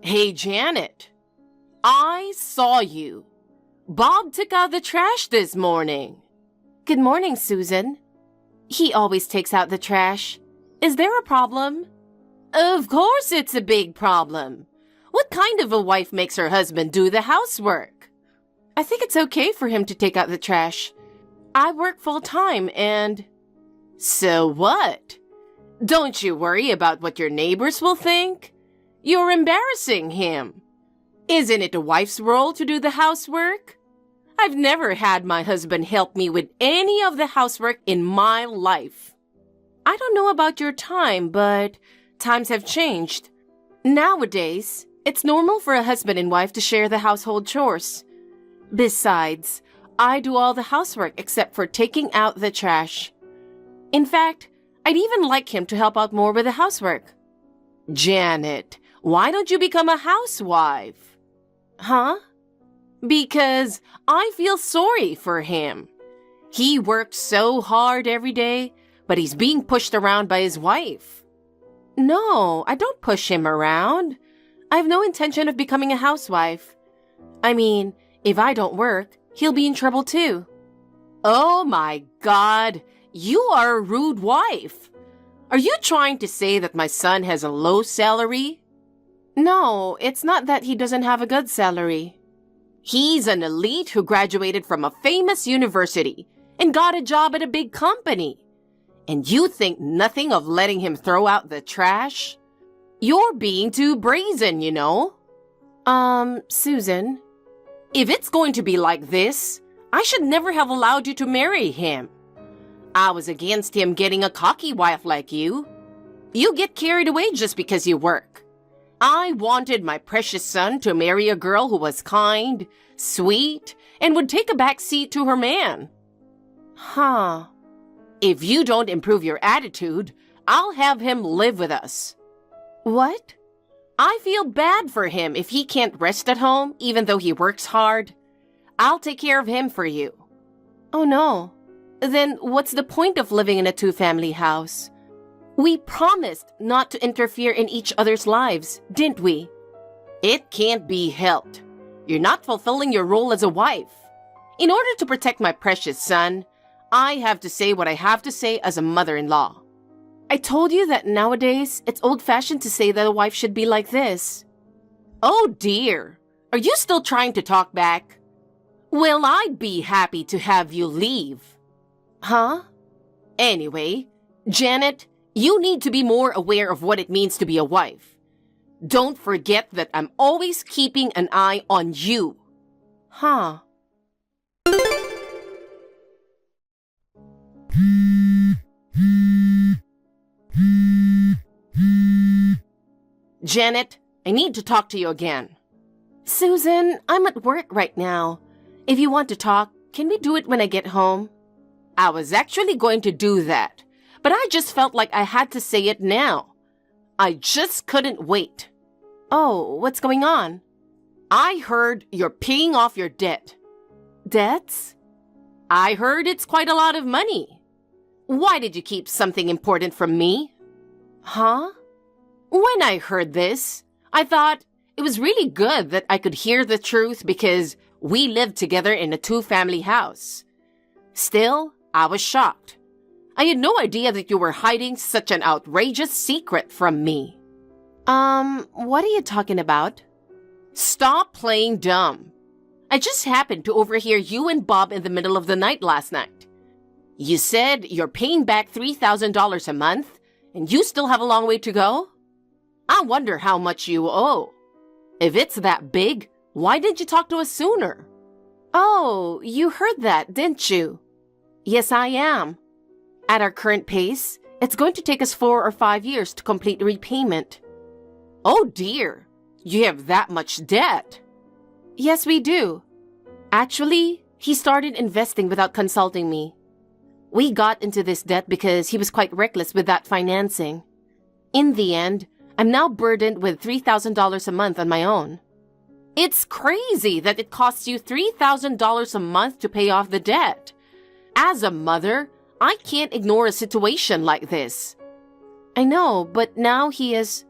Hey, Janet, I saw you. Bob took out the trash this morning. Good morning, Susan. He always takes out the trash. Is there a problem? Of course it's a big problem. What kind of a wife makes her husband do the housework? I think it's okay for him to take out the trash. I work full-time and... So what? Don't you worry about what your neighbors will think? You're embarrassing him. Isn't it a wife's role to do the housework? I've never had my husband help me with any of the housework in my life. I don't know about your time, but times have changed. Nowadays, it's normal for a husband and wife to share the household chores. Besides, I do all the housework except for taking out the trash. In fact, I'd even like him to help out more with the housework. Janet, why don't you become a housewife? Huh? Because I feel sorry for him. He works so hard every day, but he's being pushed around by his wife. No, I don't push him around. I have no intention of becoming a housewife. I mean, if I don't work, he'll be in trouble too. Oh my God, you are a rude wife. Are you trying to say that my son has a low salary? No, it's not that he doesn't have a good salary. He's an elite who graduated from a famous university and got a job at a big company. And you think nothing of letting him throw out the trash? You're being too brazen, you know. Susan. If it's going to be like this, I should never have allowed you to marry him. I was against him getting a cocky wife like you. You get carried away just because you work. I wanted my precious son to marry a girl who was kind, sweet, and would take a back seat to her man. Huh. If you don't improve your attitude, I'll have him live with us. What? I feel bad for him if he can't rest at home, even though he works hard. I'll take care of him for you. Oh no. Then what's the point of living in a two-family house? We promised not to interfere in each other's lives, didn't we? It can't be helped. You're not fulfilling your role as a wife. In order to protect my precious son, I have to say what I have to say as a mother-in-law. I told you that nowadays it's old-fashioned to say that a wife should be like this. Oh dear, are you still trying to talk back? Well, I'd be happy to have you leave. Huh? Anyway, Janet, you need to be more aware of what it means to be a wife. Don't forget that I'm always keeping an eye on you. Huh. Janet, I need to talk to you again. Susan, I'm at work right now. If you want to talk, can we do it when I get home? I was actually going to do that, but I just felt like I had to say it now. I just couldn't wait. Oh, what's going on? I heard you're paying off your debt. Debts? I heard it's quite a lot of money. Why did you keep something important from me? Huh? When I heard this, I thought it was really good that I could hear the truth because we lived together in a two-family house. Still, I was shocked. I had no idea that you were hiding such an outrageous secret from me. What are you talking about? Stop playing dumb. I just happened to overhear you and Bob in the middle of the night last night. You said you're paying back $3,000 a month, and you still have a long way to go? I wonder how much you owe. If it's that big, why didn't you talk to us sooner? Oh, you heard that, didn't you? Yes, I am. At our current pace, it's going to take us 4 or 5 years to complete the repayment. Oh dear, you have that much debt. Yes, we do. Actually, he started investing without consulting me. We got into this debt because he was quite reckless with that financing. In the end, I'm now burdened with $3,000 a month on my own. It's crazy that it costs you $3,000 a month to pay off the debt. As a mother, I can't ignore a situation like this. I know, but now he is...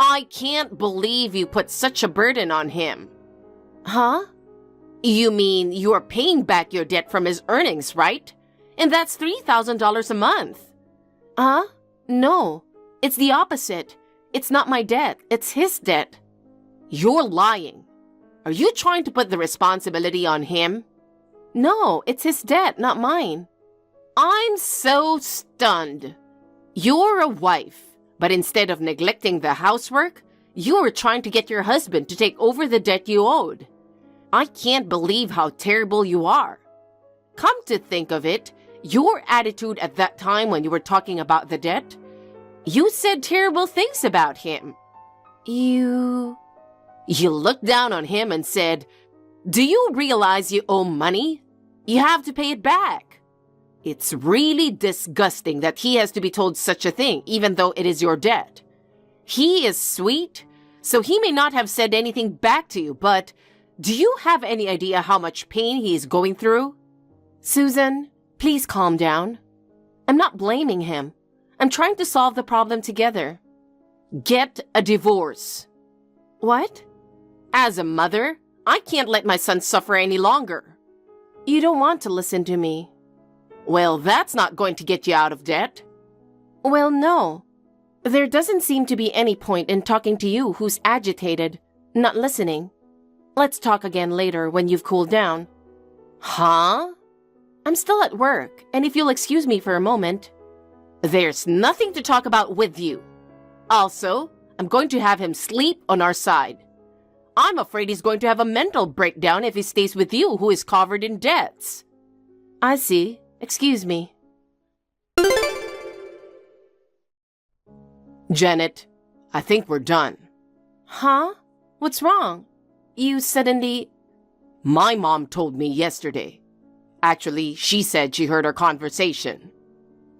I can't believe you put such a burden on him. Huh? You mean you're paying back your debt from his earnings, right? And that's $3,000 a month. Huh? No, it's the opposite. It's not my debt, it's his debt. You're lying. Are you trying to put the responsibility on him? No, it's his debt, not mine. I'm so stunned. You're a wife, but instead of neglecting the housework, you're trying to get your husband to take over the debt you owed. I can't believe how terrible you are. Come to think of it, your attitude at that time when you were talking about the debt, you said terrible things about him. You looked down on him and said, "Do you realize you owe money? You have to pay it back." It's really disgusting that he has to be told such a thing, even though it is your debt. He is sweet, so he may not have said anything back to you, but do you have any idea how much pain he is going through? Susan, please calm down. I'm not blaming him. I'm trying to solve the problem together. Get a divorce. What? As a mother, I can't let my son suffer any longer. You don't want to listen to me. Well, that's not going to get you out of debt. Well, no. There doesn't seem to be any point in talking to you who's agitated, not listening. Let's talk again later when you've cooled down. Huh? I'm still at work, and if you'll excuse me for a moment. There's nothing to talk about with you. Also, I'm going to have him sleep on our side. I'm afraid he's going to have a mental breakdown if he stays with you, who is covered in debts. I see. Excuse me. Janet, I think we're done. Huh? What's wrong? You suddenly... My mom told me yesterday. Actually, she said she heard our conversation.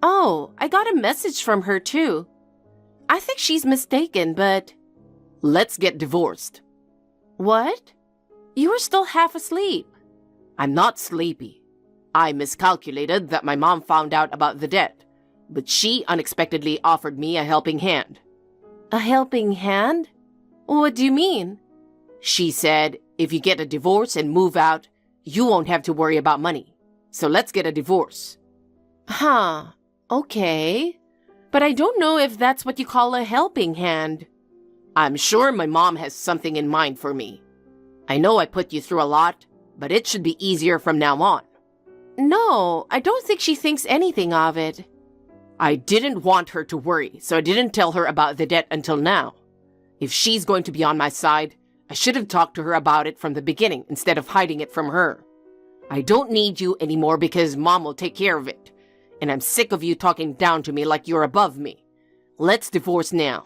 Oh, I got a message from her too. I think she's mistaken, but... Let's get divorced. What? You were still half asleep. I'm not sleepy. I miscalculated that my mom found out about the debt, but she unexpectedly offered me a helping hand. A helping hand? What do you mean? She said, if you get a divorce and move out, you won't have to worry about money. So let's get a divorce. Huh. Okay. But I don't know if that's what you call a helping hand. I'm sure my mom has something in mind for me. I know I put you through a lot, but it should be easier from now on. No, I don't think she thinks anything of it. I didn't want her to worry, so I didn't tell her about the debt until now. If she's going to be on my side, I should have talked to her about it from the beginning instead of hiding it from her. I don't need you anymore because Mom will take care of it. And I'm sick of you talking down to me like you're above me. Let's divorce now.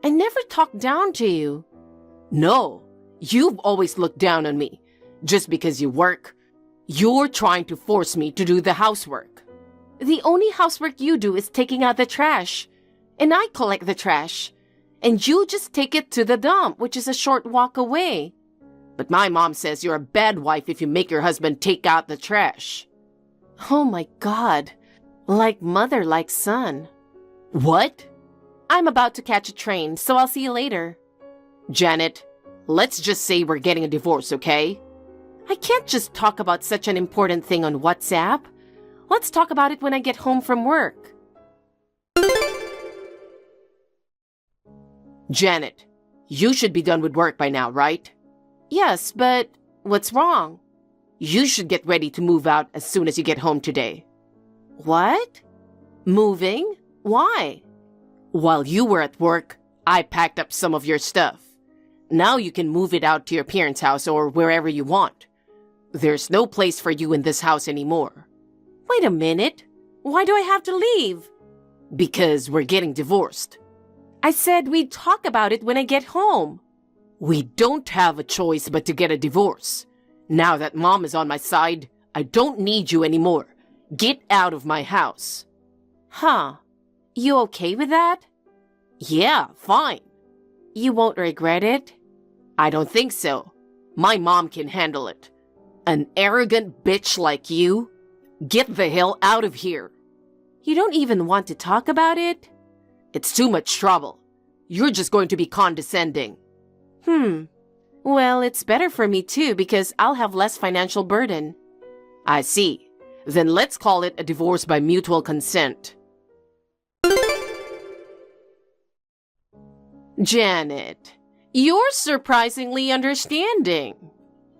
I never talked down to you. No, you've always looked down on me. Just because you work, you're trying to force me to do the housework. The only housework you do is taking out the trash. And I collect the trash. And you just take it to the dump, which is a short walk away. But my mom says you're a bad wife if you make your husband take out the trash. Oh my God. Like mother, like son. What? I'm about to catch a train, so I'll see you later. Janet, let's just say we're getting a divorce, okay? I can't just talk about such an important thing on WhatsApp. Let's talk about it when I get home from work. Janet, you should be done with work by now, right? Yes, but what's wrong? You should get ready to move out as soon as you get home today. What? Moving? Why? While you were at work, I packed up some of your stuff. Now you can move it out to your parents' house or wherever you want. There's no place for you in this house anymore. Wait a minute. Why do I have to leave? Because we're getting divorced. I said we'd talk about it when I get home. We don't have a choice but to get a divorce. Now that Mom is on my side, I don't need you anymore. Get out of my house. Huh. You okay with that? Yeah, fine. You won't regret it? I don't think so. My mom can handle it. An arrogant bitch like you? Get the hell out of here. You don't even want to talk about it? It's too much trouble. You're just going to be condescending. Well, it's better for me too because I'll have less financial burden. I see. Then let's call it a divorce by mutual consent. Janet, you're surprisingly understanding.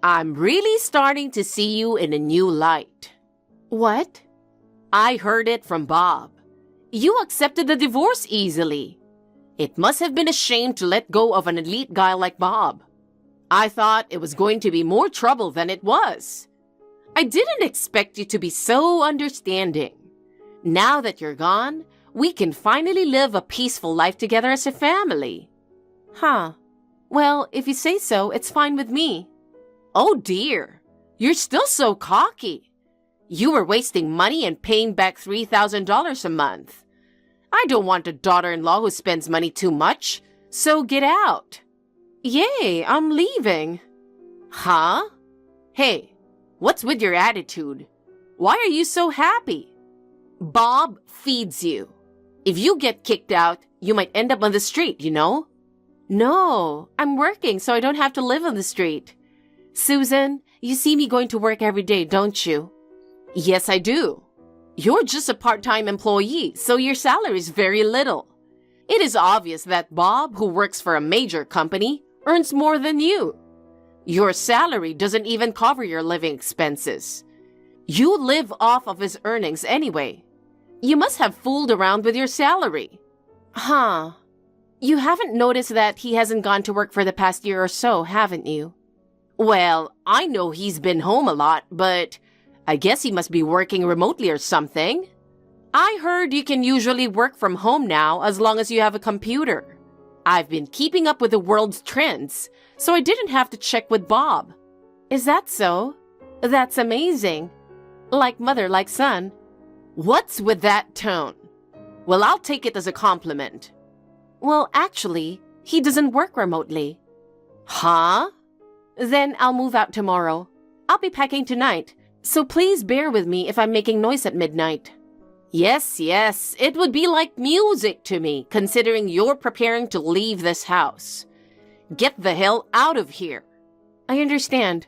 I'm really starting to see you in a new light. What? I heard it from Bob. You accepted the divorce easily. It must have been a shame to let go of an elite guy like Bob. I thought it was going to be more trouble than it was. I didn't expect you to be so understanding. Now that you're gone, we can finally live a peaceful life together as a family. Huh. Well, if you say so, it's fine with me. Oh dear, you're still so cocky. You were wasting money and paying back $3,000 a month. I don't want a daughter-in-law who spends money too much, so get out. Yay, I'm leaving. Huh? Hey, what's with your attitude? Why are you so happy? Bob feeds you. If you get kicked out, you might end up on the street, you know? No, I'm working so I don't have to live on the street. Susan, you see me going to work every day, don't you? Yes, I do. You're just a part-time employee, so your salary is very little. It is obvious that Bob, who works for a major company, earns more than you. Your salary doesn't even cover your living expenses. You live off of his earnings anyway. You must have fooled around with your salary. Huh. You haven't noticed that he hasn't gone to work for the past year or so, haven't you? Well, I know he's been home a lot, but I guess he must be working remotely or something. I heard you can usually work from home now as long as you have a computer. I've been keeping up with the world's trends, so I didn't have to check with Bob. Is that so? That's amazing. Like mother, like son. What's with that tone? Well, I'll take it as a compliment. Well, actually, he doesn't work remotely. Huh? Then I'll move out tomorrow. I'll be packing tonight, so please bear with me if I'm making noise at midnight. Yes, it would be like music to me, considering you're preparing to leave this house. Get the hell out of here. I understand.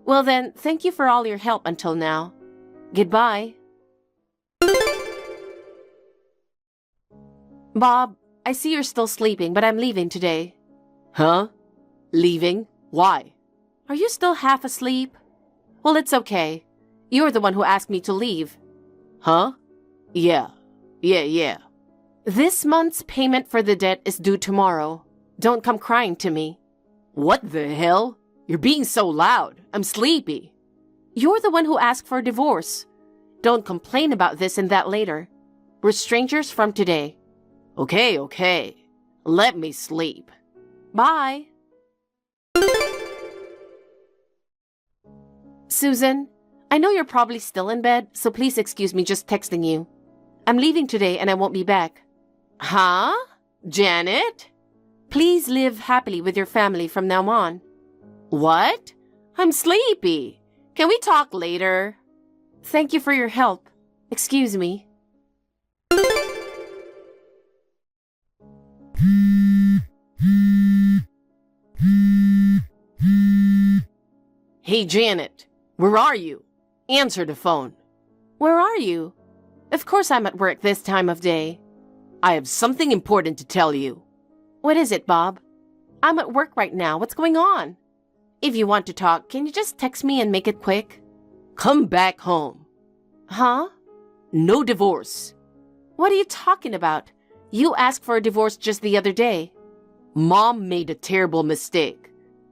Well then, thank you for all your help until now. Goodbye. Bob, I see you're still sleeping, but I'm leaving today. Huh? Leaving? Why? Are you still half asleep? Well, it's okay. You're the one who asked me to leave. Huh? Yeah. This month's payment for the debt is due tomorrow. Don't come crying to me. What the hell? You're being so loud. I'm sleepy. You're the one who asked for a divorce. Don't complain about this and that later. We're strangers from today. Okay. Let me sleep. Bye. Susan, I know you're probably still in bed, so please excuse me just texting you. I'm leaving today and I won't be back. Huh? Janet? Please live happily with your family from now on. What? I'm sleepy. Can we talk later? Thank you for your help. Excuse me. Hey, Janet. Where are you? Answer the phone. Where are you? Of course I'm at work this time of day. I have something important to tell you. What is it, Bob? I'm at work right now. What's going on? If you want to talk, can you just text me and make it quick? Come back home. Huh? No divorce. What are you talking about? You asked for a divorce just the other day. Mom made a terrible mistake.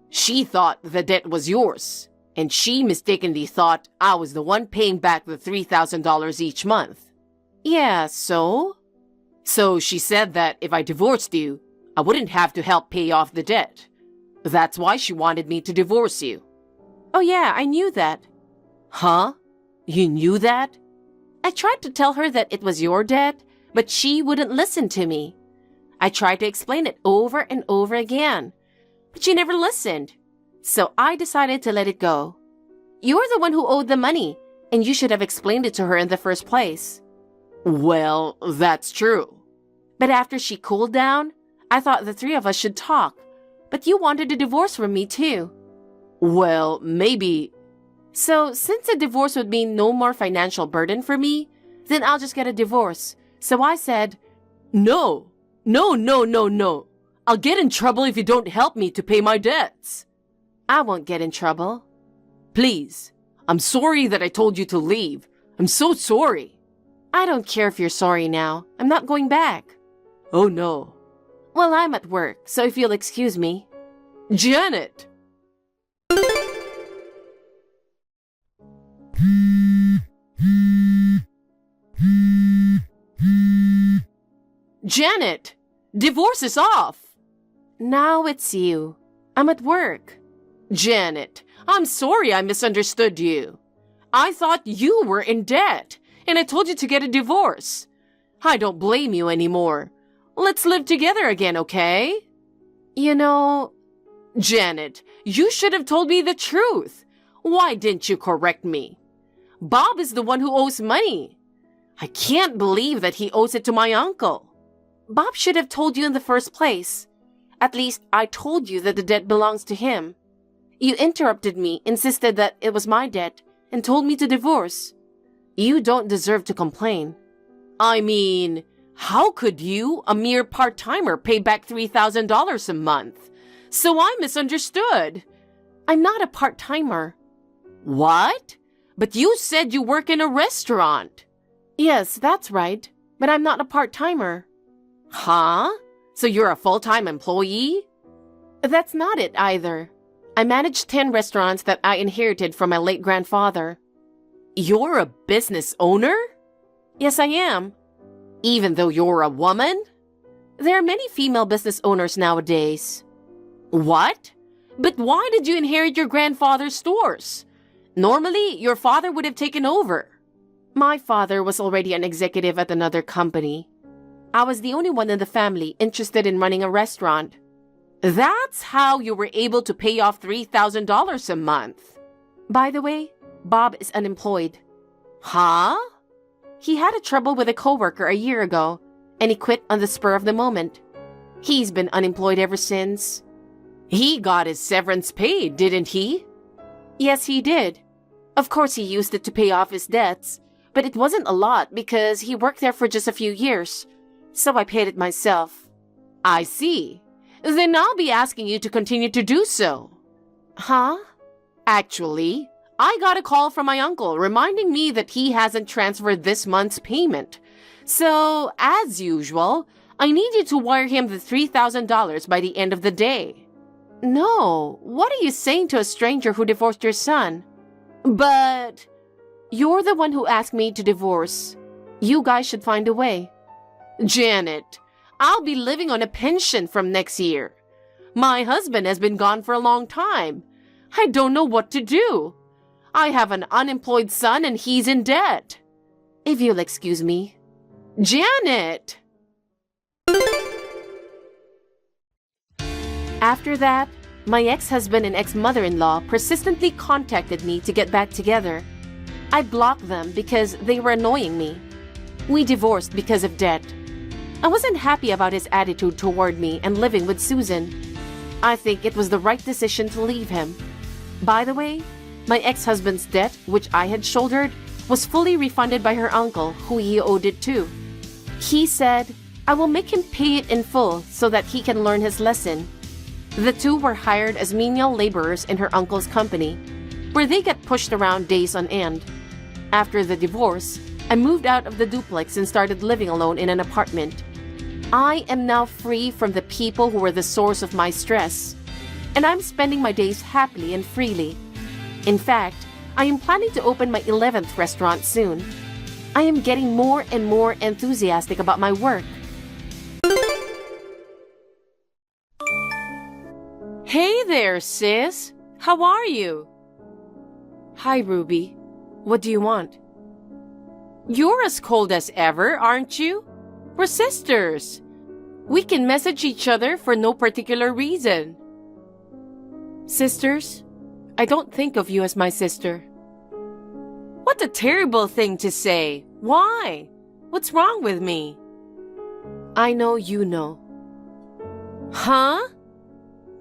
She thought the debt was yours, and she mistakenly thought I was the one paying back the $3,000 each month. Yeah, so? So she said that if I divorced you, I wouldn't have to help pay off the debt. That's why she wanted me to divorce you. Oh yeah, I knew that. Huh? You knew that? I tried to tell her that it was your debt, but she wouldn't listen to me. I tried to explain it over and over again, but she never listened. So I decided to let it go. You're the one who owed the money, and you should have explained it to her in the first place. Well, that's true. But after she cooled down, I thought the three of us should talk, but you wanted a divorce from me too. Well, maybe. So, since a divorce would mean no more financial burden for me, then I'll just get a divorce. So I said, No. No. I'll get in trouble if you don't help me to pay my debts. I won't get in trouble. Please. I'm sorry that I told you to leave. I'm so sorry. I don't care if you're sorry now. I'm not going back. Oh no. Well, I'm at work, so if you'll excuse me. Janet! Janet! Divorce is off! Now it's you. I'm at work. Janet, I'm sorry I misunderstood you. I thought you were in debt, and I told you to get a divorce. I don't blame you anymore. Let's live together again, okay? You know... Janet, you should have told me the truth. Why didn't you correct me? Bob is the one who owes money. I can't believe that he owes it to my uncle. Bob should have told you in the first place. At least, I told you that the debt belongs to him. You interrupted me, insisted that it was my debt, and told me to divorce. You don't deserve to complain. I mean, how could you, a mere part-timer, pay back $3,000 a month? So I misunderstood. I'm not a part-timer. What? But you said you work in a restaurant. Yes, that's right. But I'm not a part-timer. Huh? So you're a full-time employee? That's not it either. I manage 10 restaurants that I inherited from my late grandfather. You're a business owner? Yes, I am. Even though you're a woman? There are many female business owners nowadays. What? But why did you inherit your grandfather's stores? Normally, your father would have taken over. My father was already an executive at another company. I was the only one in the family interested in running a restaurant. That's how you were able to pay off $3,000 a month. By the way, Bob is unemployed. Huh? He had a trouble with a coworker a year ago, and he quit on the spur of the moment. He's been unemployed ever since. He got his severance paid, didn't he? Yes, he did. Of course, he used it to pay off his debts, but it wasn't a lot because he worked there for just a few years. So I paid it myself. I see. Then I'll be asking you to continue to do so. Huh? Actually, I got a call from my uncle reminding me that he hasn't transferred this month's payment. So, as usual, I need you to wire him the $3,000 by the end of the day. No, what are you saying to a stranger who divorced your son? But... You're the one who asked me to divorce. You guys should find a way. Janet, I'll be living on a pension from next year. My husband has been gone for a long time. I don't know what to do. I have an unemployed son and he's in debt. If you'll excuse me. Janet! After that, my ex-husband and ex-mother-in-law persistently contacted me to get back together. I blocked them because they were annoying me. We divorced because of debt. I wasn't happy about his attitude toward me and living with Susan. I think it was the right decision to leave him. By the way, my ex-husband's debt, which I had shouldered, was fully refunded by her uncle, who he owed it to. He said, I will make him pay it in full so that he can learn his lesson. The two were hired as menial laborers in her uncle's company, where they get pushed around days on end. After the divorce, I moved out of the duplex and started living alone in an apartment. I am now free from the people who were the source of my stress, and I'm spending my days happily and freely. In fact, I am planning to open my 11th restaurant soon. I am getting more and more enthusiastic about my work. Hey there, sis. How are you? Hi, Ruby. What do you want? You're as cold as ever, aren't you? We're sisters. We can message each other for no particular reason. Sisters? I don't think of you as my sister. What a terrible thing to say. Why? What's wrong with me? I know you know. Huh?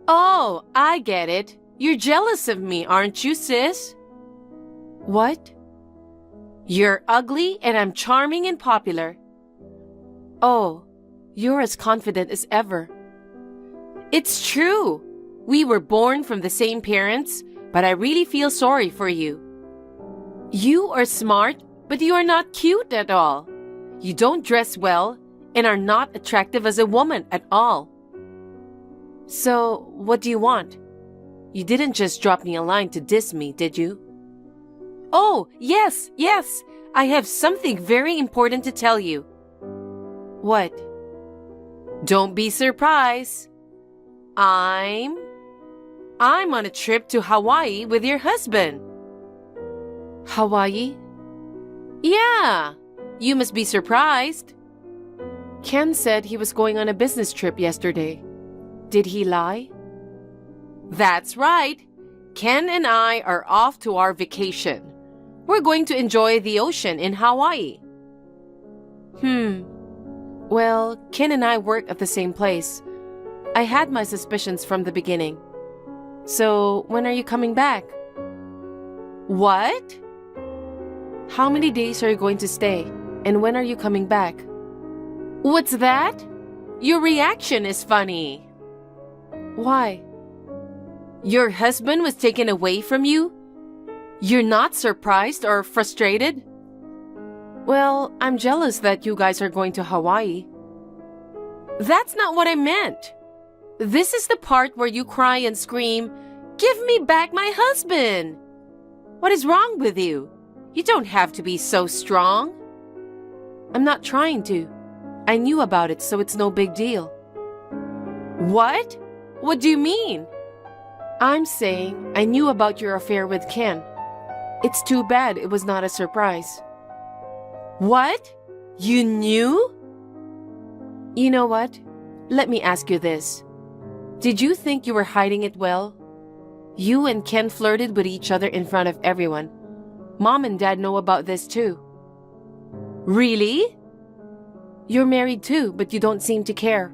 Oh, I get it. You're jealous of me, aren't you, sis? What? You're ugly and I'm charming and popular. Oh, you're as confident as ever. It's true. We were born from the same parents, but I really feel sorry for you. You are smart, but you are not cute at all. You don't dress well and are not attractive as a woman at all. So, what do you want? You didn't just drop me a line to diss me, did you? Oh, yes. I have something very important to tell you. What? Don't be surprised. I'm on a trip to Hawaii with your husband. Hawaii? Yeah, you must be surprised. Ken said he was going on a business trip yesterday. Did he lie? That's right. Ken and I are off to our vacation. We're going to enjoy the ocean in Hawaii. Well, Ken and I work at the same place. I had my suspicions from the beginning. So, when are you coming back? What? How many days are you going to stay? And when are you coming back? What's that? Your reaction is funny. Why? Your husband was taken away from you? You're not surprised or frustrated? Well, I'm jealous that you guys are going to Hawaii. That's not what I meant. This is the part where you cry and scream, "Give me back my husband!" What is wrong with you? You don't have to be so strong. I'm not trying to. I knew about it, so it's no big deal. What? What do you mean? I'm saying I knew about your affair with Ken. It's too bad it was not a surprise. What? You knew? You know what? Let me ask you this. Did you think you were hiding it well? You and Ken flirted with each other in front of everyone. Mom and Dad know about this too. Really? You're married too, but you don't seem to care.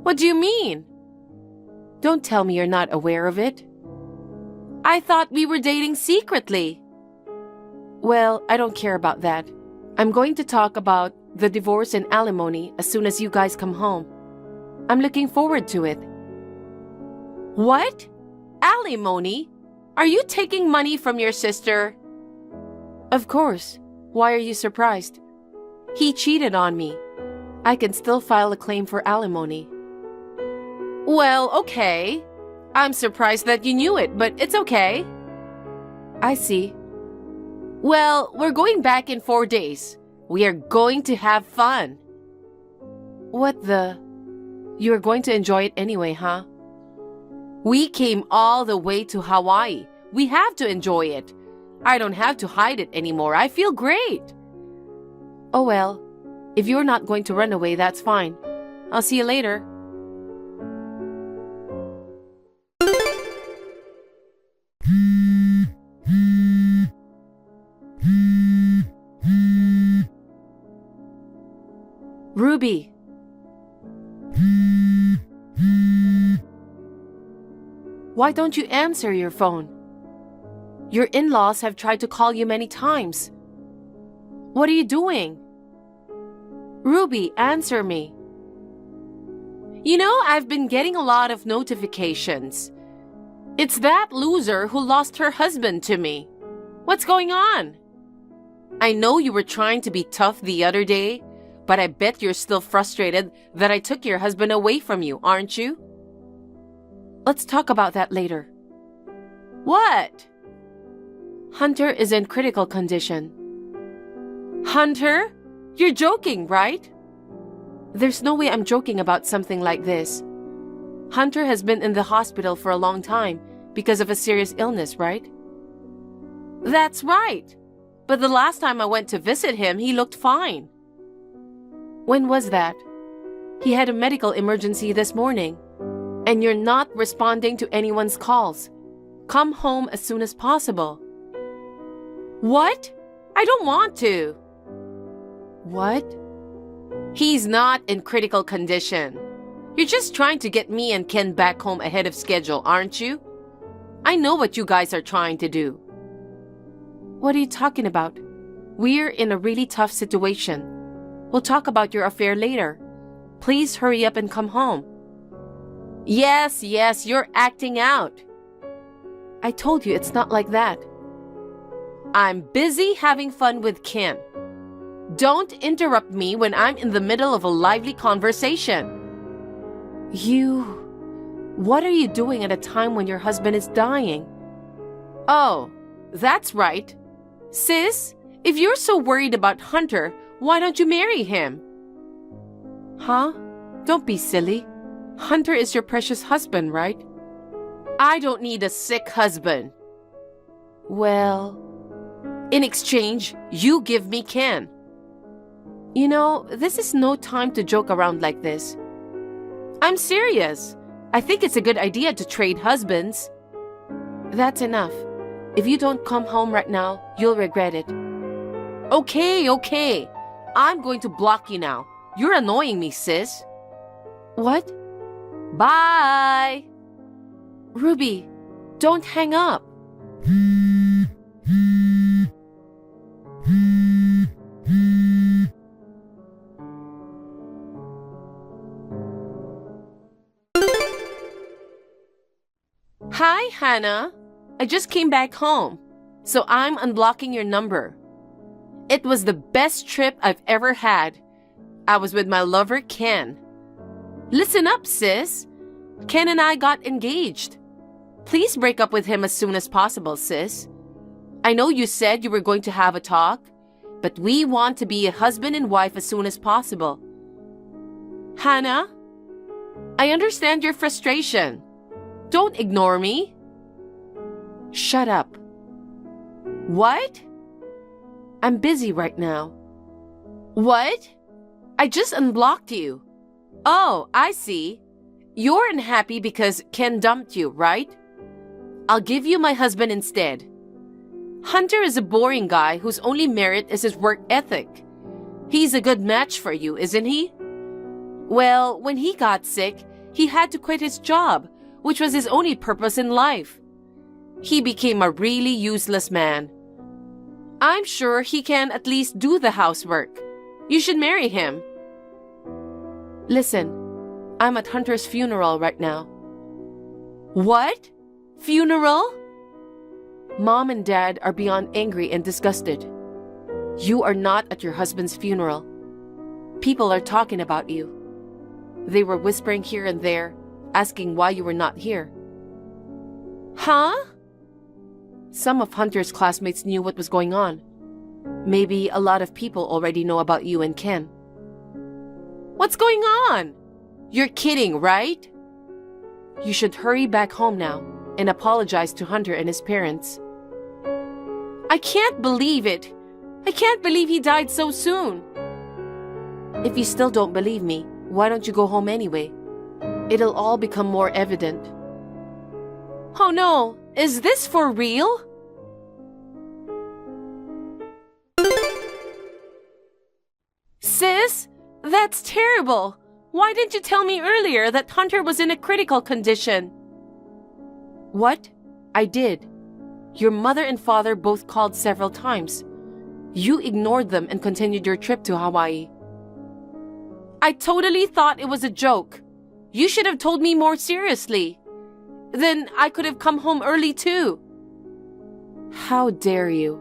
What do you mean? Don't tell me you're not aware of it. I thought we were dating secretly. Well, I don't care about that. I'm going to talk about the divorce and alimony as soon as you guys come home. I'm looking forward to it. What? Alimony? Are you taking money from your sister? Of course. Why are you surprised? He cheated on me. I can still file a claim for alimony. Well, okay. I'm surprised that you knew it, but it's okay. I see. Well, we're going back in 4 days. We are going to have fun. What the? You're going to enjoy it anyway, huh? We came all the way to Hawaii. We have to enjoy it. I don't have to hide it anymore. I feel great. Oh well, if you're not going to run away, that's fine. I'll see you later. Ruby. Why don't you answer your phone? Your in-laws have tried to call you many times. What are you doing? Ruby, answer me. You know, I've been getting a lot of notifications. It's that loser who lost her husband to me. What's going on? I know you were trying to be tough the other day, but I bet you're still frustrated that I took your husband away from you, aren't you? Let's talk about that later. What? Hunter is in critical condition. Hunter? You're joking, right? There's no way I'm joking about something like this. Hunter has been in the hospital for a long time because of a serious illness, right? That's right. But the last time I went to visit him, he looked fine. When was that? He had a medical emergency this morning. And you're not responding to anyone's calls. Come home as soon as possible. What? I don't want to. What? He's not in critical condition. You're just trying to get me and Ken back home ahead of schedule, aren't you? I know what you guys are trying to do. What are you talking about? We're in a really tough situation. We'll talk about your affair later. Please hurry up and come home. Yes, you're acting out. I told you it's not like that. I'm busy having fun with Ken. Don't interrupt me when I'm in the middle of a lively conversation. What are you doing at a time when your husband is dying? Oh, that's right. Sis, if you're so worried about Hunter, why don't you marry him? Huh? Don't be silly. Hunter is your precious husband, right? I don't need a sick husband. Well, in exchange, you give me Ken. You know, this is no time to joke around like this. I'm serious. I think it's a good idea to trade husbands. That's enough. If you don't come home right now, you'll regret it. Okay. I'm going to block you now. You're annoying me, sis. What? Bye! Ruby, don't hang up. Hi, Hannah. I just came back home, so I'm unblocking your number. It was the best trip I've ever had. I was with my lover, Ken. Listen up, sis. Ken and I got engaged. Please break up with him as soon as possible, sis. I know you said you were going to have a talk, but we want to be a husband and wife as soon as possible. Hannah, I understand your frustration. Don't ignore me. Shut up. What? I'm busy right now. What? I just unblocked you. Oh, I see. You're unhappy because Ken dumped you, right? I'll give you my husband instead. Hunter is a boring guy whose only merit is his work ethic. He's a good match for you, isn't he? Well, when he got sick, he had to quit his job, which was his only purpose in life. He became a really useless man. I'm sure he can at least do the housework. You should marry him. Listen, I'm at Hunter's funeral right now. What? Funeral? Mom and Dad are beyond angry and disgusted. You are not at your husband's funeral. People are talking about you. They were whispering here and there, asking why you were not here. Huh? Some of Hunter's classmates knew what was going on. Maybe a lot of people already know about you and Ken. What's going on? You're kidding, right? You should hurry back home now and apologize to Hunter and his parents. I can't believe it. I can't believe he died so soon. If you still don't believe me, why don't you go home anyway? It'll all become more evident. Oh no, is this for real? Sis, that's terrible. Why didn't you tell me earlier that Hunter was in a critical condition? What? I did. Your mother and father both called several times. You ignored them and continued your trip to Hawaii. I totally thought it was a joke. You should have told me more seriously. Then I could have come home early too. How dare you?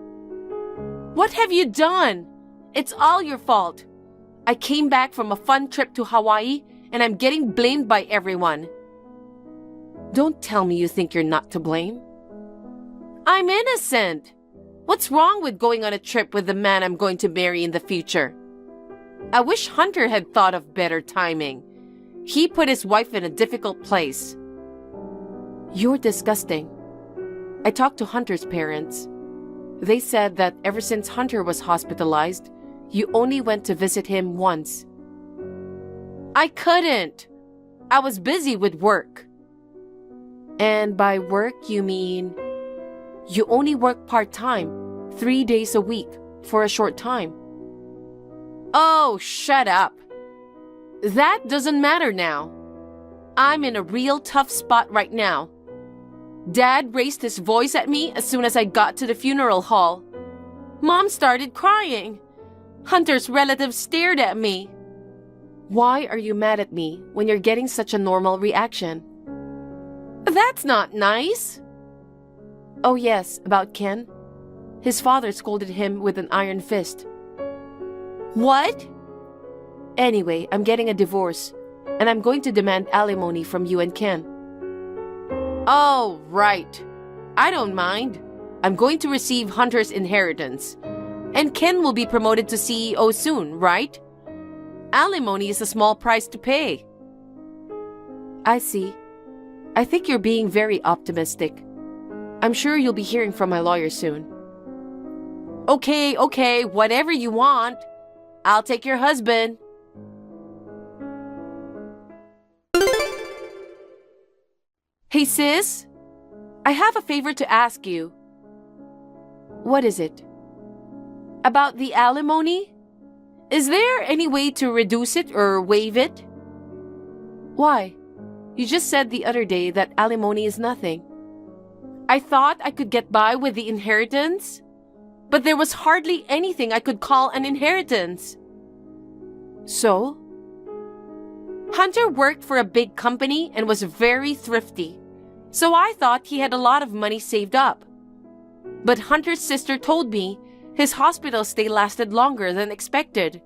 What have you done? It's all your fault. I came back from a fun trip to Hawaii and I'm getting blamed by everyone. Don't tell me you think you're not to blame. I'm innocent. What's wrong with going on a trip with the man I'm going to marry in the future? I wish Hunter had thought of better timing. He put his wife in a difficult place. You're disgusting. I talked to Hunter's parents. They said that ever since Hunter was hospitalized, you only went to visit him once. I couldn't. I was busy with work. And by work, you mean you only work part-time, 3 days a week, for a short time. Oh, shut up. That doesn't matter now. I'm in a real tough spot right now. Dad raised his voice at me as soon as I got to the funeral hall. Mom started crying. Hunter's relatives stared at me. Why are you mad at me when you're getting such a normal reaction? That's not nice. Oh yes, about Ken. His father scolded him with an iron fist. What? Anyway, I'm getting a divorce, and I'm going to demand alimony from you and Ken. Oh, right. I don't mind. I'm going to receive Hunter's inheritance, and Ken will be promoted to CEO soon, right? Alimony is a small price to pay. I see. I think you're being very optimistic. I'm sure you'll be hearing from my lawyer soon. Okay, whatever you want. I'll take your husband. Hey sis, I have a favor to ask you. What is it? About the alimony? Is there any way to reduce it or waive it? Why? You just said the other day that alimony is nothing. I thought I could get by with the inheritance, but there was hardly anything I could call an inheritance. So? Hunter worked for a big company and was very thrifty, so I thought he had a lot of money saved up. But Hunter's sister told me his hospital stay lasted longer than expected.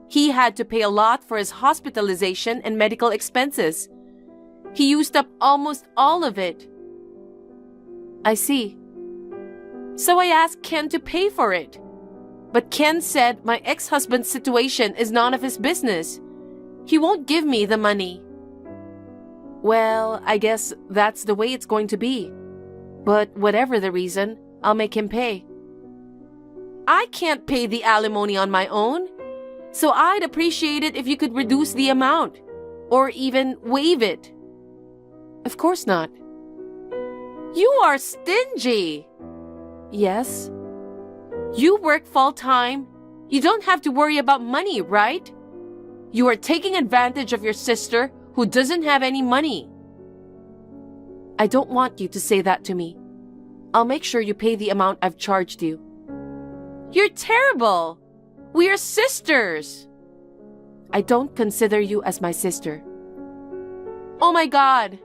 He had to pay a lot for his hospitalization and medical expenses. He used up almost all of it. I see. So I asked Ken to pay for it. But Ken said my ex-husband's situation is none of his business. He won't give me the money. Well, I guess that's the way it's going to be. But whatever the reason, I'll make him pay. I can't pay the alimony on my own, so I'd appreciate it if you could reduce the amount, or even waive it. Of course not. You are stingy. Yes. You work full-time. You don't have to worry about money, right? You are taking advantage of your sister who doesn't have any money. I don't want you to say that to me. I'll make sure you pay the amount I've charged you. You're terrible. We are sisters. I don't consider you as my sister. Oh my God.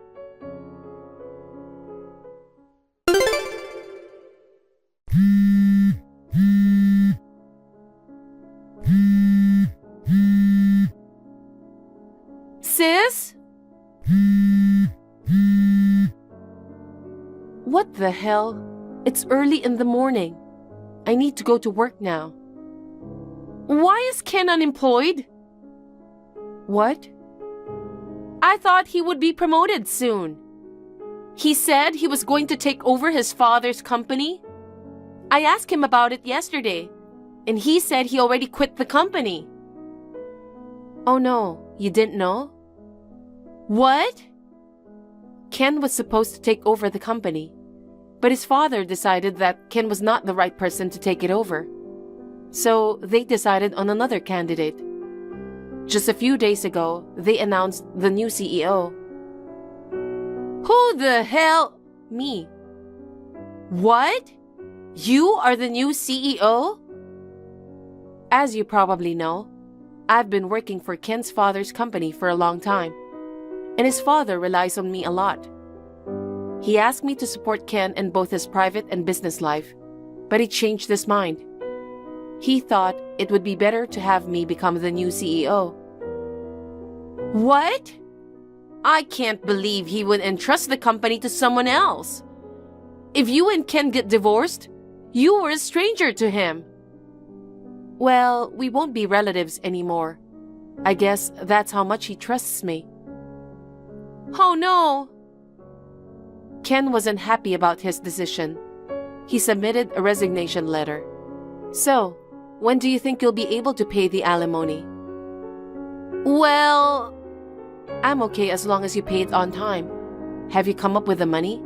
Sis? What the hell? It's early in the morning. I need to go to work now. Why is Ken unemployed? What? I thought he would be promoted soon. He said he was going to take over his father's company. I asked him about it yesterday, and he said he already quit the company. Oh no, you didn't know? What? Ken was supposed to take over the company, but his father decided that Ken was not the right person to take it over. So they decided on another candidate. Just a few days ago, they announced the new CEO. Who the hell? Me. What? You are the new CEO? As you probably know, I've been working for Ken's father's company for a long time, and his father relies on me a lot. He asked me to support Ken in both his private and business life, but he changed his mind. He thought it would be better to have me become the new CEO. What? I can't believe he would entrust the company to someone else. If you and Ken get divorced, you were a stranger to him. Well, we won't be relatives anymore. I guess that's how much he trusts me. Oh no! Ken wasn't happy about his decision. He submitted a resignation letter. So, when do you think you'll be able to pay the alimony? Well, I'm okay as long as you pay it on time. Have you come up with the money?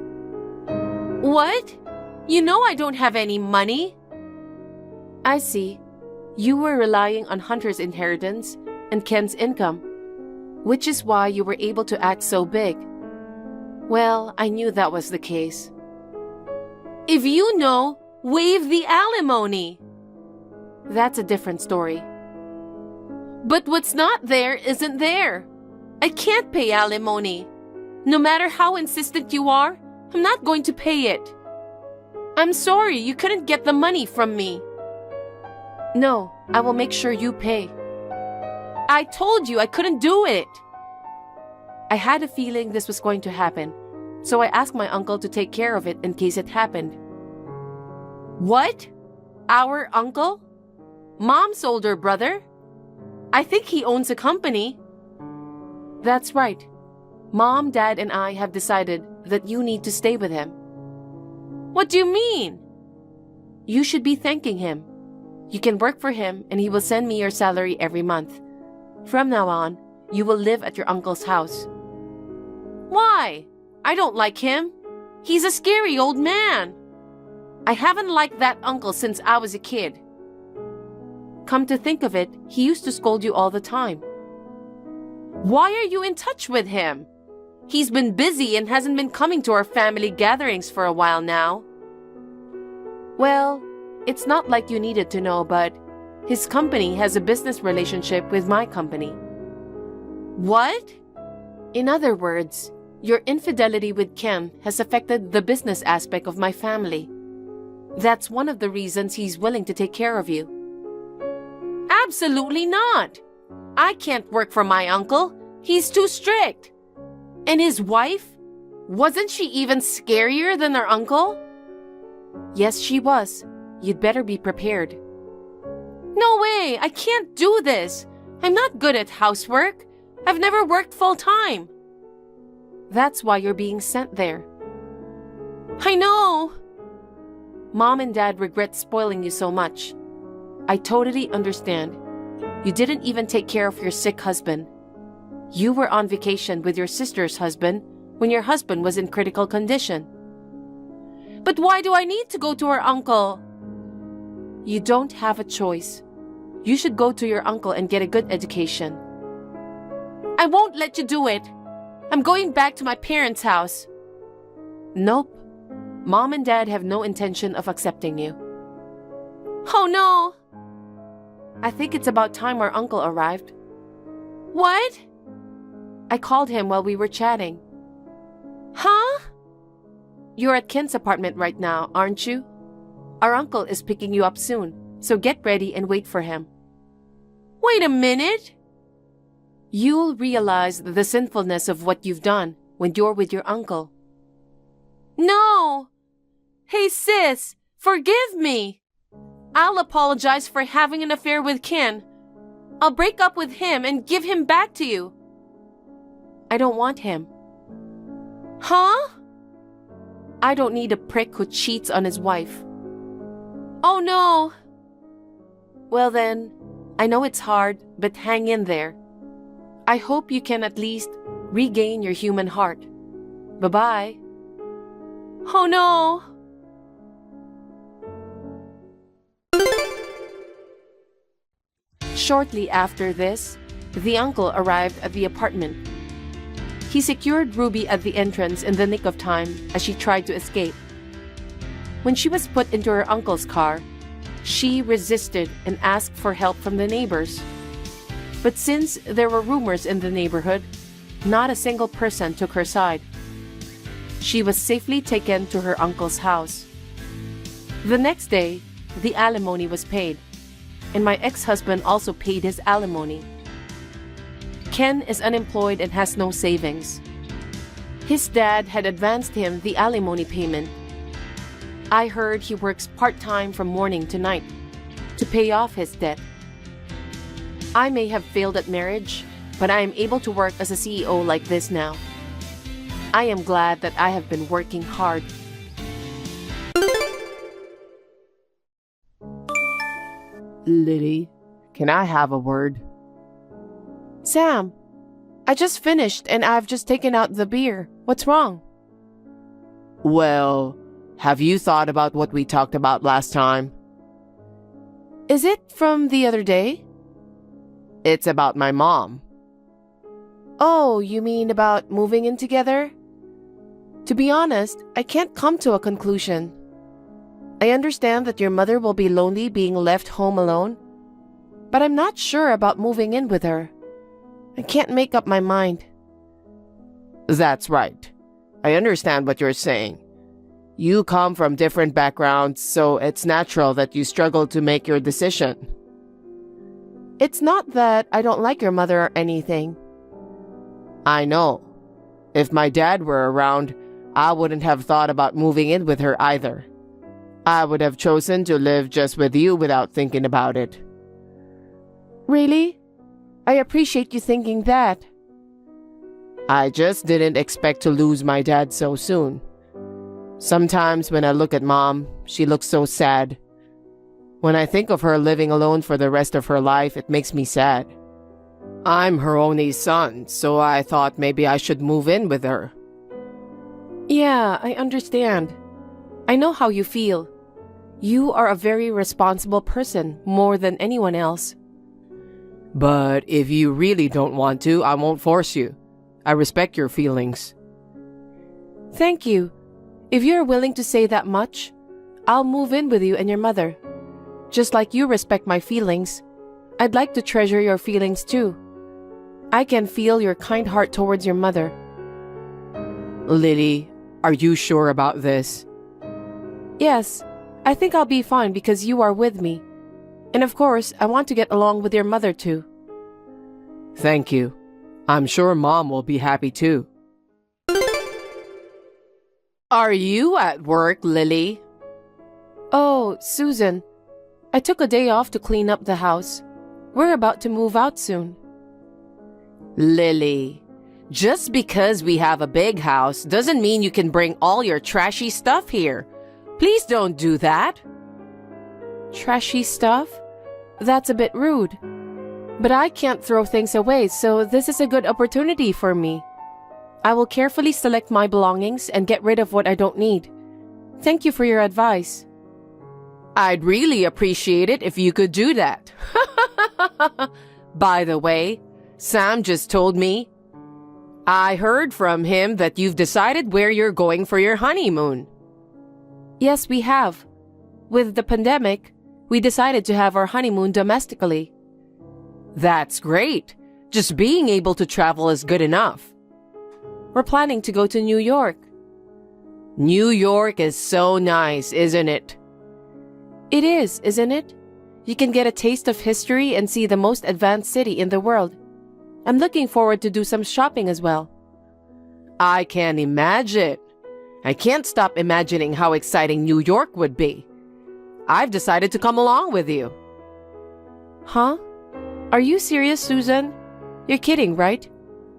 What? You know I don't have any money. I see. You were relying on Hunter's inheritance and Ken's income. which is why you were able to act so big. Well, I knew that was the case. If you know, waive the alimony. That's a different story. But what's not there isn't there. I can't pay alimony. No matter how insistent you are, I'm not going to pay it. I'm sorry you couldn't get the money from me. No, I will make sure you pay. I told you I couldn't do it. I had a feeling this was going to happen, so I asked my uncle to take care of it in case it happened. What? Our uncle? Mom's older brother? I think he owns a company. That's right. Mom, Dad, and I have decided that you need to stay with him. What do you mean? You should be thanking him. You can work for him and he will send me your salary every month. From now on, you will live at your uncle's house. Why? I don't like him. He's a scary old man. I haven't liked that uncle since I was a kid. Come to think of it, he used to scold you all the time. Why are you in touch with him? He's been busy and hasn't been coming to our family gatherings for a while now. Well, it's not like you needed to know, but his company has a business relationship with my company. What? In other words, your infidelity with Ken has affected the business aspect of my family. That's one of the reasons he's willing to take care of you. Absolutely not. I can't work for my uncle. He's too strict. And his wife? Wasn't she even scarier than our uncle? Yes, she was. You'd better be prepared. No way! I can't do this! I'm not good at housework. I've never worked full-time. That's why you're being sent there. I know. Mom and Dad regret spoiling you so much. I totally understand. You didn't even take care of your sick husband. You were on vacation with your sister's husband when your husband was in critical condition. But why do I need to go to our uncle? You don't have a choice. You should go to your uncle and get a good education. I won't let you do it. I'm going back to my parents' house. Nope. Mom and Dad have no intention of accepting you. Oh no! I think it's about time our uncle arrived. What? I called him while we were chatting. Huh? You're at Ken's apartment right now, aren't you? Our uncle is picking you up soon, so get ready and wait for him. Wait a minute. You'll realize the sinfulness of what you've done when you're with your uncle. No! Hey sis, forgive me. I'll apologize for having an affair with Ken. I'll break up with him and give him back to you. I don't want him. Huh? I don't need a prick who cheats on his wife. Oh no. Well then, I know it's hard, but hang in there. I hope you can at least regain your human heart. Bye-bye. Oh no. Shortly after this, the uncle arrived at the apartment. He secured Ruby at the entrance in the nick of time as she tried to escape. When she was put into her uncle's car, she resisted and asked for help from the neighbors. But since there were rumors in the neighborhood, not a single person took her side. She was safely taken to her uncle's house. The next day, the alimony was paid, and my ex-husband also paid his alimony. Ken is unemployed and has no savings. His dad had advanced him the alimony payment. I heard he works part-time from morning to night to pay off his debt. I may have failed at marriage, but I am able to work as a CEO like this now. I am glad that I have been working hard. Lily, can I have a word? Sam, I just finished and I've just taken out the beer. What's wrong? Well, have you thought about what we talked about last time? Is it from the other day? It's about my mom. Oh, you mean about moving in together? To be honest, I can't come to a conclusion. I understand that your mother will be lonely being left home alone, but I'm not sure about moving in with her. I can't make up my mind. That's right. I understand what you're saying. You come from different backgrounds, so it's natural that you struggle to make your decision. It's not that I don't like your mother or anything. I know. If my dad were around, I wouldn't have thought about moving in with her either. I would have chosen to live just with you without thinking about it. Really? I appreciate you thinking that. I just didn't expect to lose my dad so soon. Sometimes when I look at Mom, she looks so sad. When I think of her living alone for the rest of her life, it makes me sad. I'm her only son, so I thought maybe I should move in with her. Yeah, I understand. I know how you feel. You are a very responsible person, more than anyone else. But if you really don't want to, I won't force you. I respect your feelings. Thank you. If you're willing to say that much, I'll move in with you and your mother. Just like you respect my feelings, I'd like to treasure your feelings too. I can feel your kind heart towards your mother. Lily, are you sure about this? Yes, I think I'll be fine because you are with me. And of course, I want to get along with your mother too. Thank you. I'm sure Mom will be happy too. Are you at work, Lily? Oh, Susan, I took a day off to clean up the house. We're about to move out soon. Lily, just because we have a big house doesn't mean you can bring all your trashy stuff here. Please don't do that. Trashy stuff? That's a bit rude. But I can't throw things away, so this is a good opportunity for me. I will carefully select my belongings and get rid of what I don't need. Thank you for your advice. I'd really appreciate it if you could do that. By the way, Sam just told me. I heard from him that you've decided where you're going for your honeymoon. Yes, we have. With the pandemic, we decided to have our honeymoon domestically. That's great. Just being able to travel is good enough. We're planning to go to New York. New York is so nice, isn't it? It is, isn't it? You can get a taste of history and see the most advanced city in the world. I'm looking forward to do some shopping as well. I can imagine. I can't stop imagining how exciting New York would be. I've decided to come along with you. Huh? Are you serious, Susan? You're kidding, right?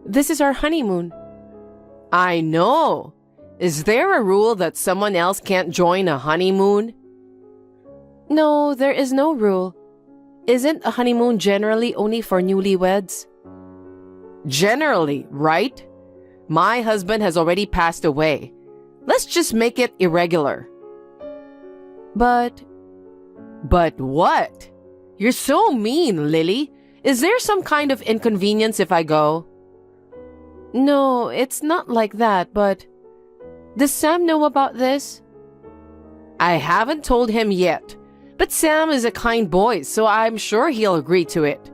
This is our honeymoon. I know. Is there a rule that someone else can't join a honeymoon? No, there is no rule. Isn't a honeymoon generally only for newlyweds? Generally, right? My husband has already passed away. Let's just make it irregular. But what? You're so mean, Lily. Is there some kind of inconvenience if I go? No, it's not like that, but... Does Sam know about this? I haven't told him yet, but Sam is a kind boy, so I'm sure he'll agree to it.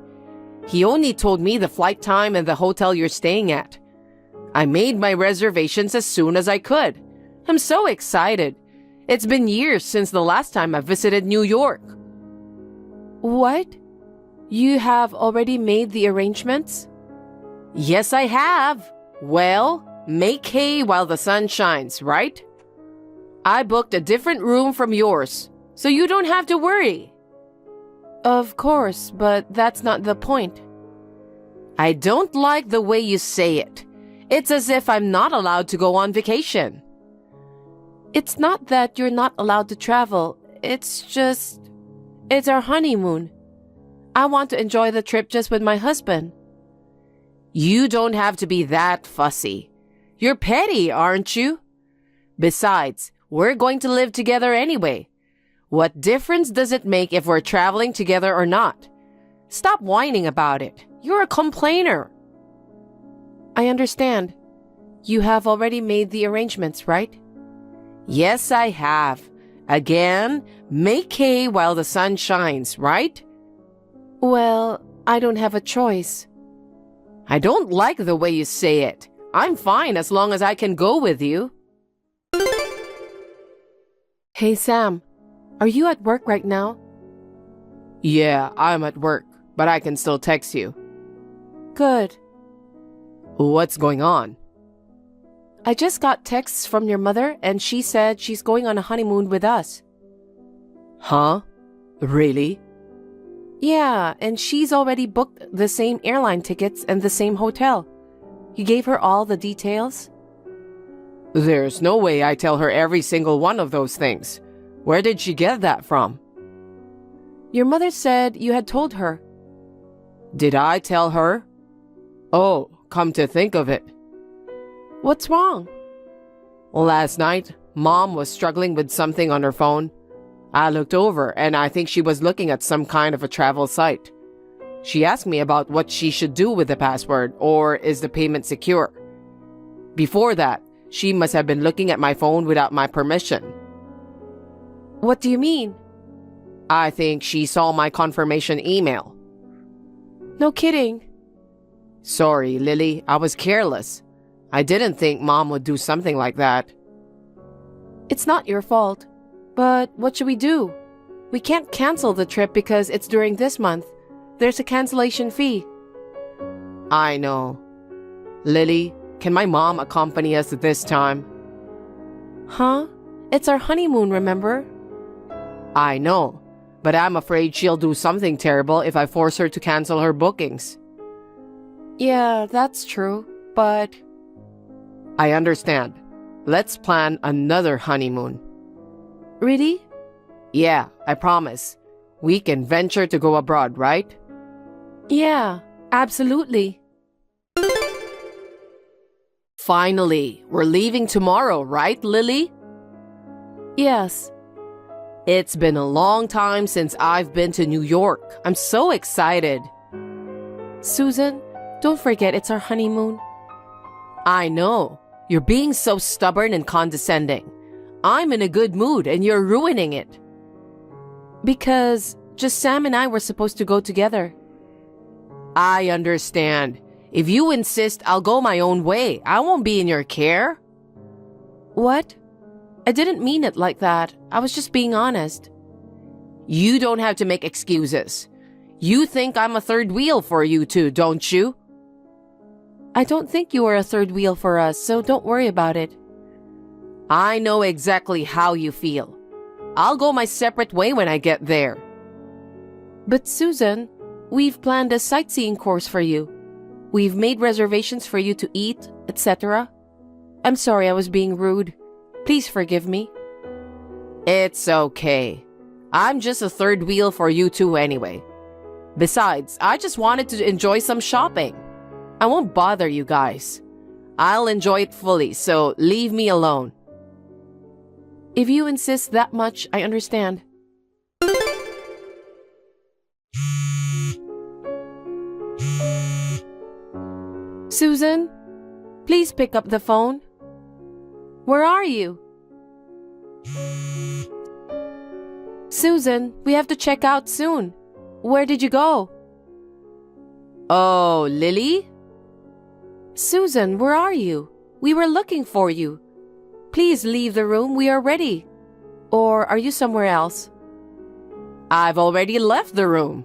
He only told me the flight time and the hotel you're staying at. I made my reservations as soon as I could. I'm so excited. It's been years since the last time I visited New York. What? You have already made the arrangements? Yes, I have. Well, make hay while the sun shines, right? I booked a different room from yours, so you don't have to worry. Of course, but that's not the point. I don't like the way you say it. It's as if I'm not allowed to go on vacation. It's not that you're not allowed to travel. It's just... It's our honeymoon. I want to enjoy the trip just with my husband. You don't have to be that fussy. You're petty, aren't you? Besides, we're going to live together anyway. What difference does it make if we're traveling together or not? Stop whining about it. You're a complainer. I understand. You have already made the arrangements, right? Yes, I have. Again, make hay while the sun shines, right? Well, I don't have a choice. I don't like the way you say it. I'm fine as long as I can go with you. Hey, Sam. Are you at work right now? Yeah, I'm at work, but I can still text you. Good. What's going on? I just got texts from your mother and she said she's going on a honeymoon with us. Huh? Really? Yeah, and she's already booked the same airline tickets and the same hotel. You gave her all the details? There's no way I tell her every single one of those things. Where did she get that from? Your mother said you had told her. Did I tell her? Oh, come to think of it. What's wrong? Last night, Mom was struggling with something on her phone. I looked over and I think she was looking at some kind of a travel site. She asked me about what she should do with the password or is the payment secure. Before that, she must have been looking at my phone without my permission. What do you mean? I think she saw my confirmation email. No kidding. Sorry, Lily, I was careless. I didn't think Mom would do something like that. It's not your fault. But what should we do? We can't cancel the trip because it's during this month. There's a cancellation fee. I know. Lily, can my mom accompany us this time? Huh? It's our honeymoon, remember? I know, but I'm afraid she'll do something terrible if I force her to cancel her bookings. Yeah, that's true, but... I understand. Let's plan another honeymoon. Really? Yeah, I promise. We can venture to go abroad, right? Yeah, absolutely. Finally, we're leaving tomorrow, right, Lily? Yes. It's been a long time since I've been to New York. I'm so excited. Susan, don't forget it's our honeymoon. I know. You're being so stubborn and condescending. I'm in a good mood and you're ruining it. Because just Sam and I were supposed to go together. I understand. If you insist, I'll go my own way. I won't be in your care. What? I didn't mean it like that. I was just being honest. You don't have to make excuses. You think I'm a third wheel for you two, don't you? I don't think you are a third wheel for us, so don't worry about it. I know exactly how you feel. I'll go my separate way when I get there. But Susan, we've planned a sightseeing course for you. We've made reservations for you to eat, etc. I'm sorry I was being rude. Please forgive me. It's okay. I'm just a third wheel for you two anyway. Besides, I just wanted to enjoy some shopping. I won't bother you guys. I'll enjoy it fully, so leave me alone. If you insist that much, I understand. Susan, please pick up the phone. Where are you? Susan, we have to check out soon. Where did you go? Oh, Lily? Susan, where are you? We were looking for you. Please leave the room, we are ready. Or are you somewhere else? I've already left the room.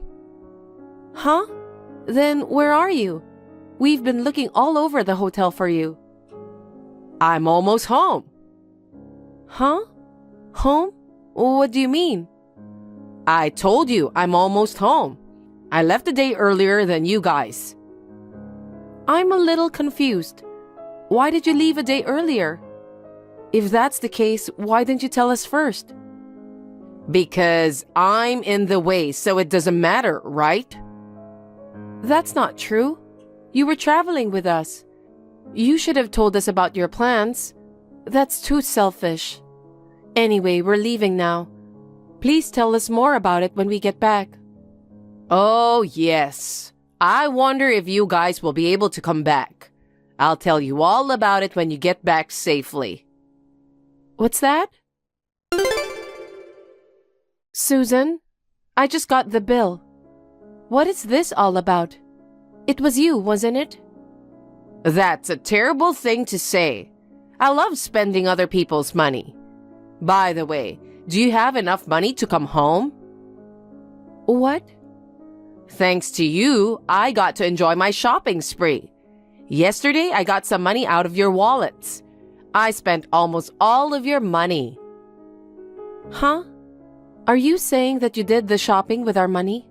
Huh? Then where are you? We've been looking all over the hotel for you. I'm almost home. Huh? Home? What do you mean? I told you I'm almost home. I left a day earlier than you guys. I'm a little confused. Why did you leave a day earlier? If that's the case, why didn't you tell us first? Because I'm in the way, so it doesn't matter, right? That's not true. You were traveling with us. You should have told us about your plans. That's too selfish. Anyway, we're leaving now. Please tell us more about it when we get back. Oh, yes. I wonder if you guys will be able to come back. I'll tell you all about it when you get back safely. What's that? Susan, I just got the bill. What is this all about? It was you, wasn't it? That's a terrible thing to say. I love spending other people's money. By the way, do you have enough money to come home? What? Thanks to you, I got to enjoy my shopping spree. Yesterday, I got some money out of your wallets. I spent almost all of your money. Huh? Are you saying that you did the shopping with our money?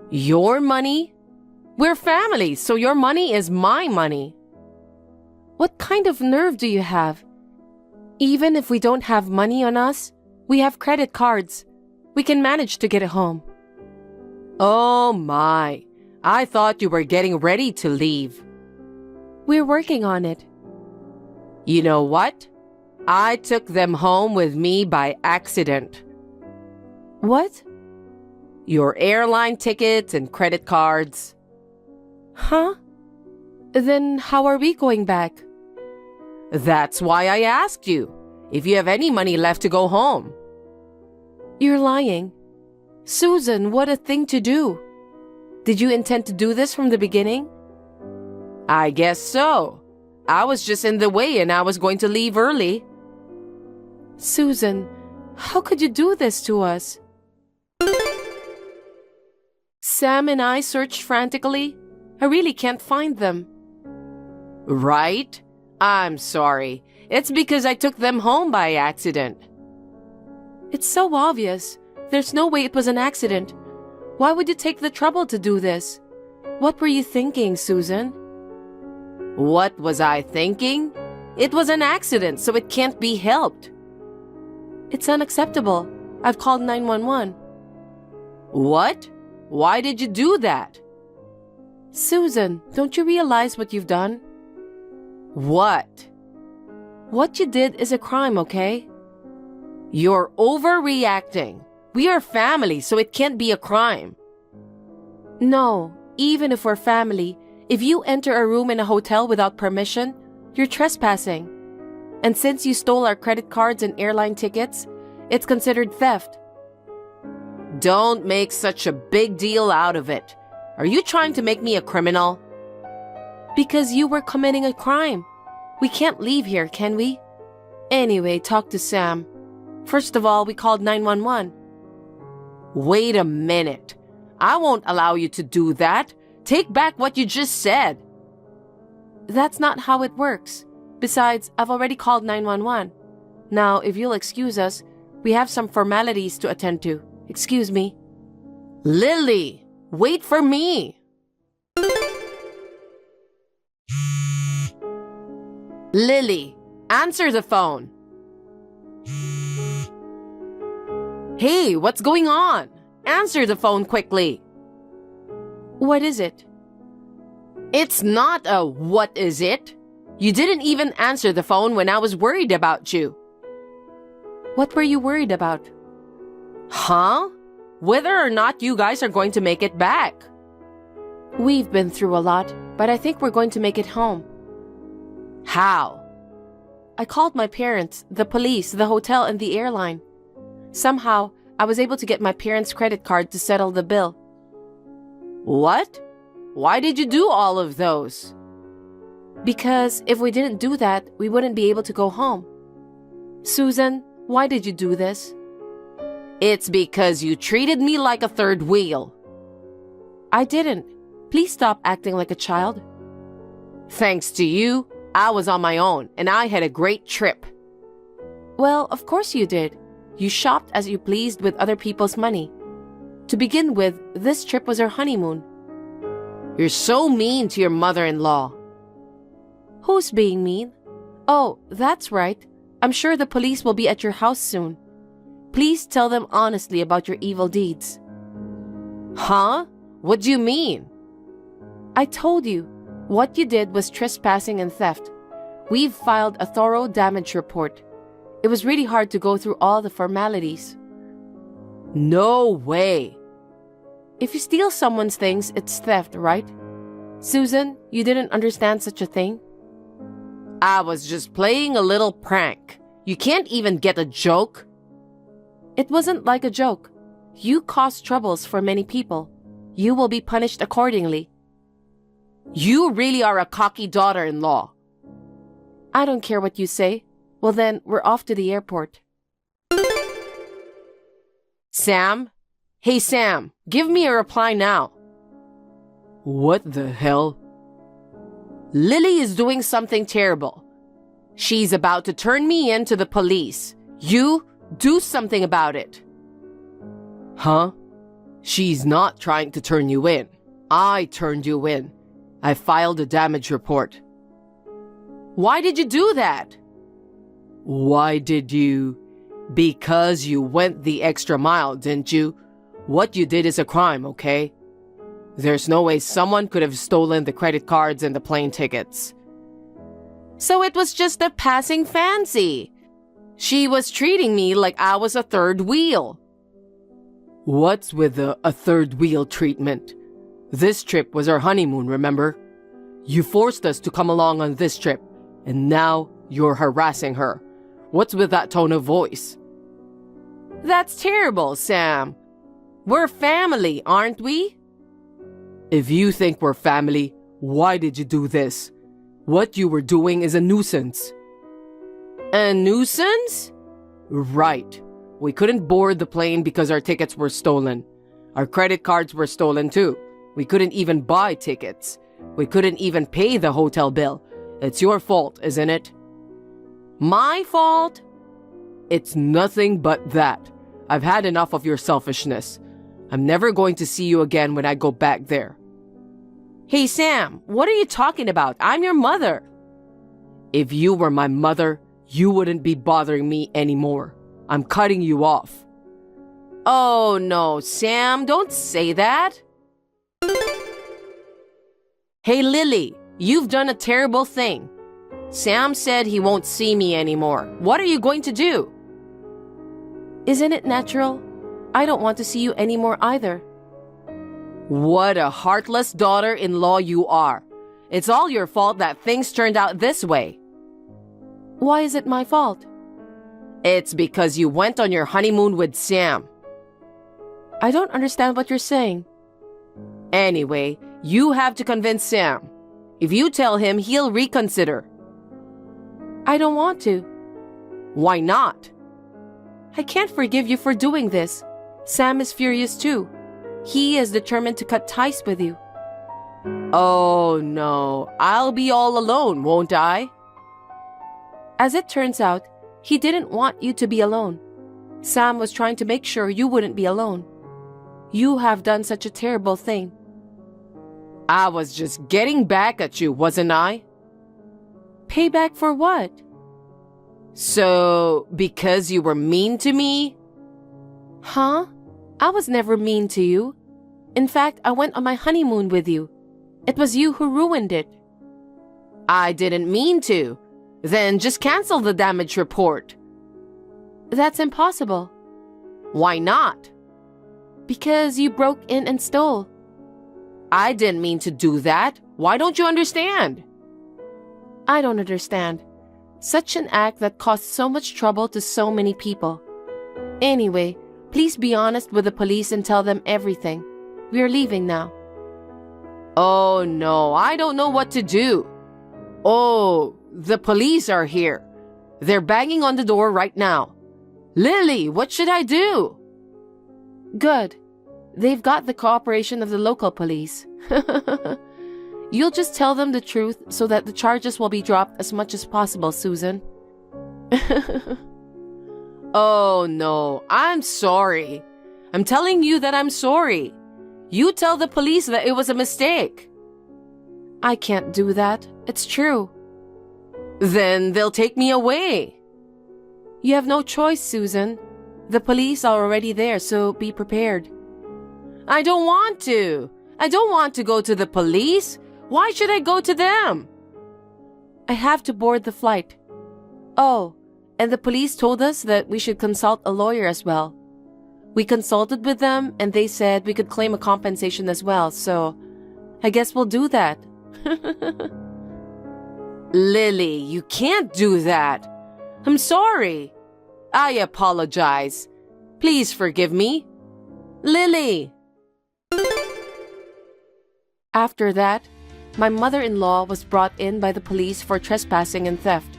Your money? We're family, so your money is my money. What kind of nerve do you have? Even if we don't have money on us, we have credit cards. We can manage to get it home. Oh my, I thought you were getting ready to leave. We're working on it. You know what? I took them home with me by accident. What? Your airline tickets and credit cards. Huh? Then how are we going back? That's why I asked you if you have any money left to go home. You're lying. Susan, what a thing to do. Did you intend to do this from the beginning? I guess so. I was just in the way and I was going to leave early. Susan, how could you do this to us? Sam and I searched frantically. I really can't find them. Right? I'm sorry. It's because I took them home by accident. It's so obvious. There's no way it was an accident. Why would you take the trouble to do this? What were you thinking, Susan? What was I thinking? It was an accident, so it can't be helped. It's unacceptable. I've called 911. What? Why did you do that? Susan, don't you realize what you've done? What? What you did is a crime, okay? You're overreacting. We are family, so it can't be a crime. No, even if we're family, if you enter a room in a hotel without permission, you're trespassing. And since you stole our credit cards and airline tickets, it's considered theft. Don't make such a big deal out of it. Are you trying to make me a criminal? Because you were committing a crime. We can't leave here, can we? Anyway, talk to Sam. First of all, we called 911. Wait a minute. I won't allow you to do that. Take back what you just said. That's not how it works. Besides, I've already called 911. Now, if you'll excuse us, we have some formalities to attend to. Excuse me. Lily, wait for me. Lily, answer the phone. Hey, what's going on? Answer the phone quickly. What is it? It's not a what is it. You didn't even answer the phone when I was worried about you. What were you worried about? Huh? Whether or not you guys are going to make it back. We've been through a lot, but I think we're going to make it home. How? I called my parents, the police, the hotel, and the airline. Somehow, I was able to get my parents' credit card to settle the bill. What? Why did you do all of those? Because if we didn't do that, we wouldn't be able to go home. Susan, why did you do this? It's because you treated me like a third wheel. I didn't. Please stop acting like a child. Thanks to you, I was on my own and I had a great trip. Well, of course you did. You shopped as you pleased with other people's money. To begin with, this trip was our honeymoon. You're so mean to your mother-in-law. Who's being mean? Oh, that's right. I'm sure the police will be at your house soon. Please tell them honestly about your evil deeds. Huh? What do you mean? I told you. What you did was trespassing and theft. We've filed a thorough damage report. It was really hard to go through all the formalities. No way. If you steal someone's things, it's theft, right? Susan, you didn't understand such a thing? I was just playing a little prank. You can't even get a joke? It wasn't like a joke. You caused troubles for many people. You will be punished accordingly. You really are a cocky daughter-in-law. I don't care what you say. Well then, we're off to the airport. Sam? Hey Sam, give me a reply now. What the hell? Lily is doing something terrible. She's about to turn me in to the police. You do something about it. Huh? She's not trying to turn you in. I turned you in. I filed a damage report. Why did you do that? Why did you? Because you went the extra mile, didn't you? What you did is a crime, okay? There's no way someone could have stolen the credit cards and the plane tickets. So it was just a passing fancy. She was treating me like I was a third wheel. What's with a third wheel treatment? This trip was our honeymoon, remember? You forced us to come along on this trip, and now you're harassing her. What's with that tone of voice? That's terrible, Sam. We're family, aren't we? If you think we're family, why did you do this? What you were doing is a nuisance. A nuisance? Right. We couldn't board the plane because our tickets were stolen. Our credit cards were stolen too. We couldn't even buy tickets. We couldn't even pay the hotel bill. It's your fault, isn't it? My fault? It's nothing but that. I've had enough of your selfishness. I'm never going to see you again when I go back there. Hey Sam, what are you talking about? I'm your mother. If you were my mother, you wouldn't be bothering me anymore. I'm cutting you off. Oh no, Sam, don't say that. Hey Lily, you've done a terrible thing. Sam said he won't see me anymore. What are you going to do? Isn't it natural? I don't want to see you anymore either. What a heartless daughter-in-law you are. It's all your fault that things turned out this way. Why is it my fault? It's because you went on your honeymoon with Sam. I don't understand what you're saying. Anyway, you have to convince Sam. If you tell him, he'll reconsider. I don't want to. Why not? I can't forgive you for doing this. Sam is furious too. He is determined to cut ties with you. Oh no, I'll be all alone, won't I? As it turns out, he didn't want you to be alone. Sam was trying to make sure you wouldn't be alone. You have done such a terrible thing. I was just getting back at you, wasn't I? Payback for what? So, because you were mean to me? Huh? I was never mean to you. In fact, I went on my honeymoon with you. It was you who ruined it. I didn't mean to. Then just cancel the damage report. That's impossible. Why not? Because you broke in and stole. I didn't mean to do that. Why don't you understand? I don't understand. Such an act that caused so much trouble to so many people. Anyway, please be honest with the police and tell them everything. We are leaving now. Oh no, I don't know what to do. Oh, the police are here. They're banging on the door right now. Lily, what should I do? Good. They've got the cooperation of the local police. You'll just tell them the truth so that the charges will be dropped as much as possible, Susan. Oh no, I'm sorry. I'm telling you that I'm sorry. You tell the police that it was a mistake. I can't do that. It's true. Then they'll take me away. You have no choice, Susan. The police are already there, so be prepared. I don't want to. I don't want to go to the police. Why should I go to them? I have to board the flight. Oh, and the police told us that we should consult a lawyer as well. We consulted with them and they said we could claim a compensation as well, so I guess we'll do that. Lily, you can't do that. I'm sorry. I apologize. Please forgive me. Lily. After that, my mother-in-law was brought in by the police for trespassing and theft.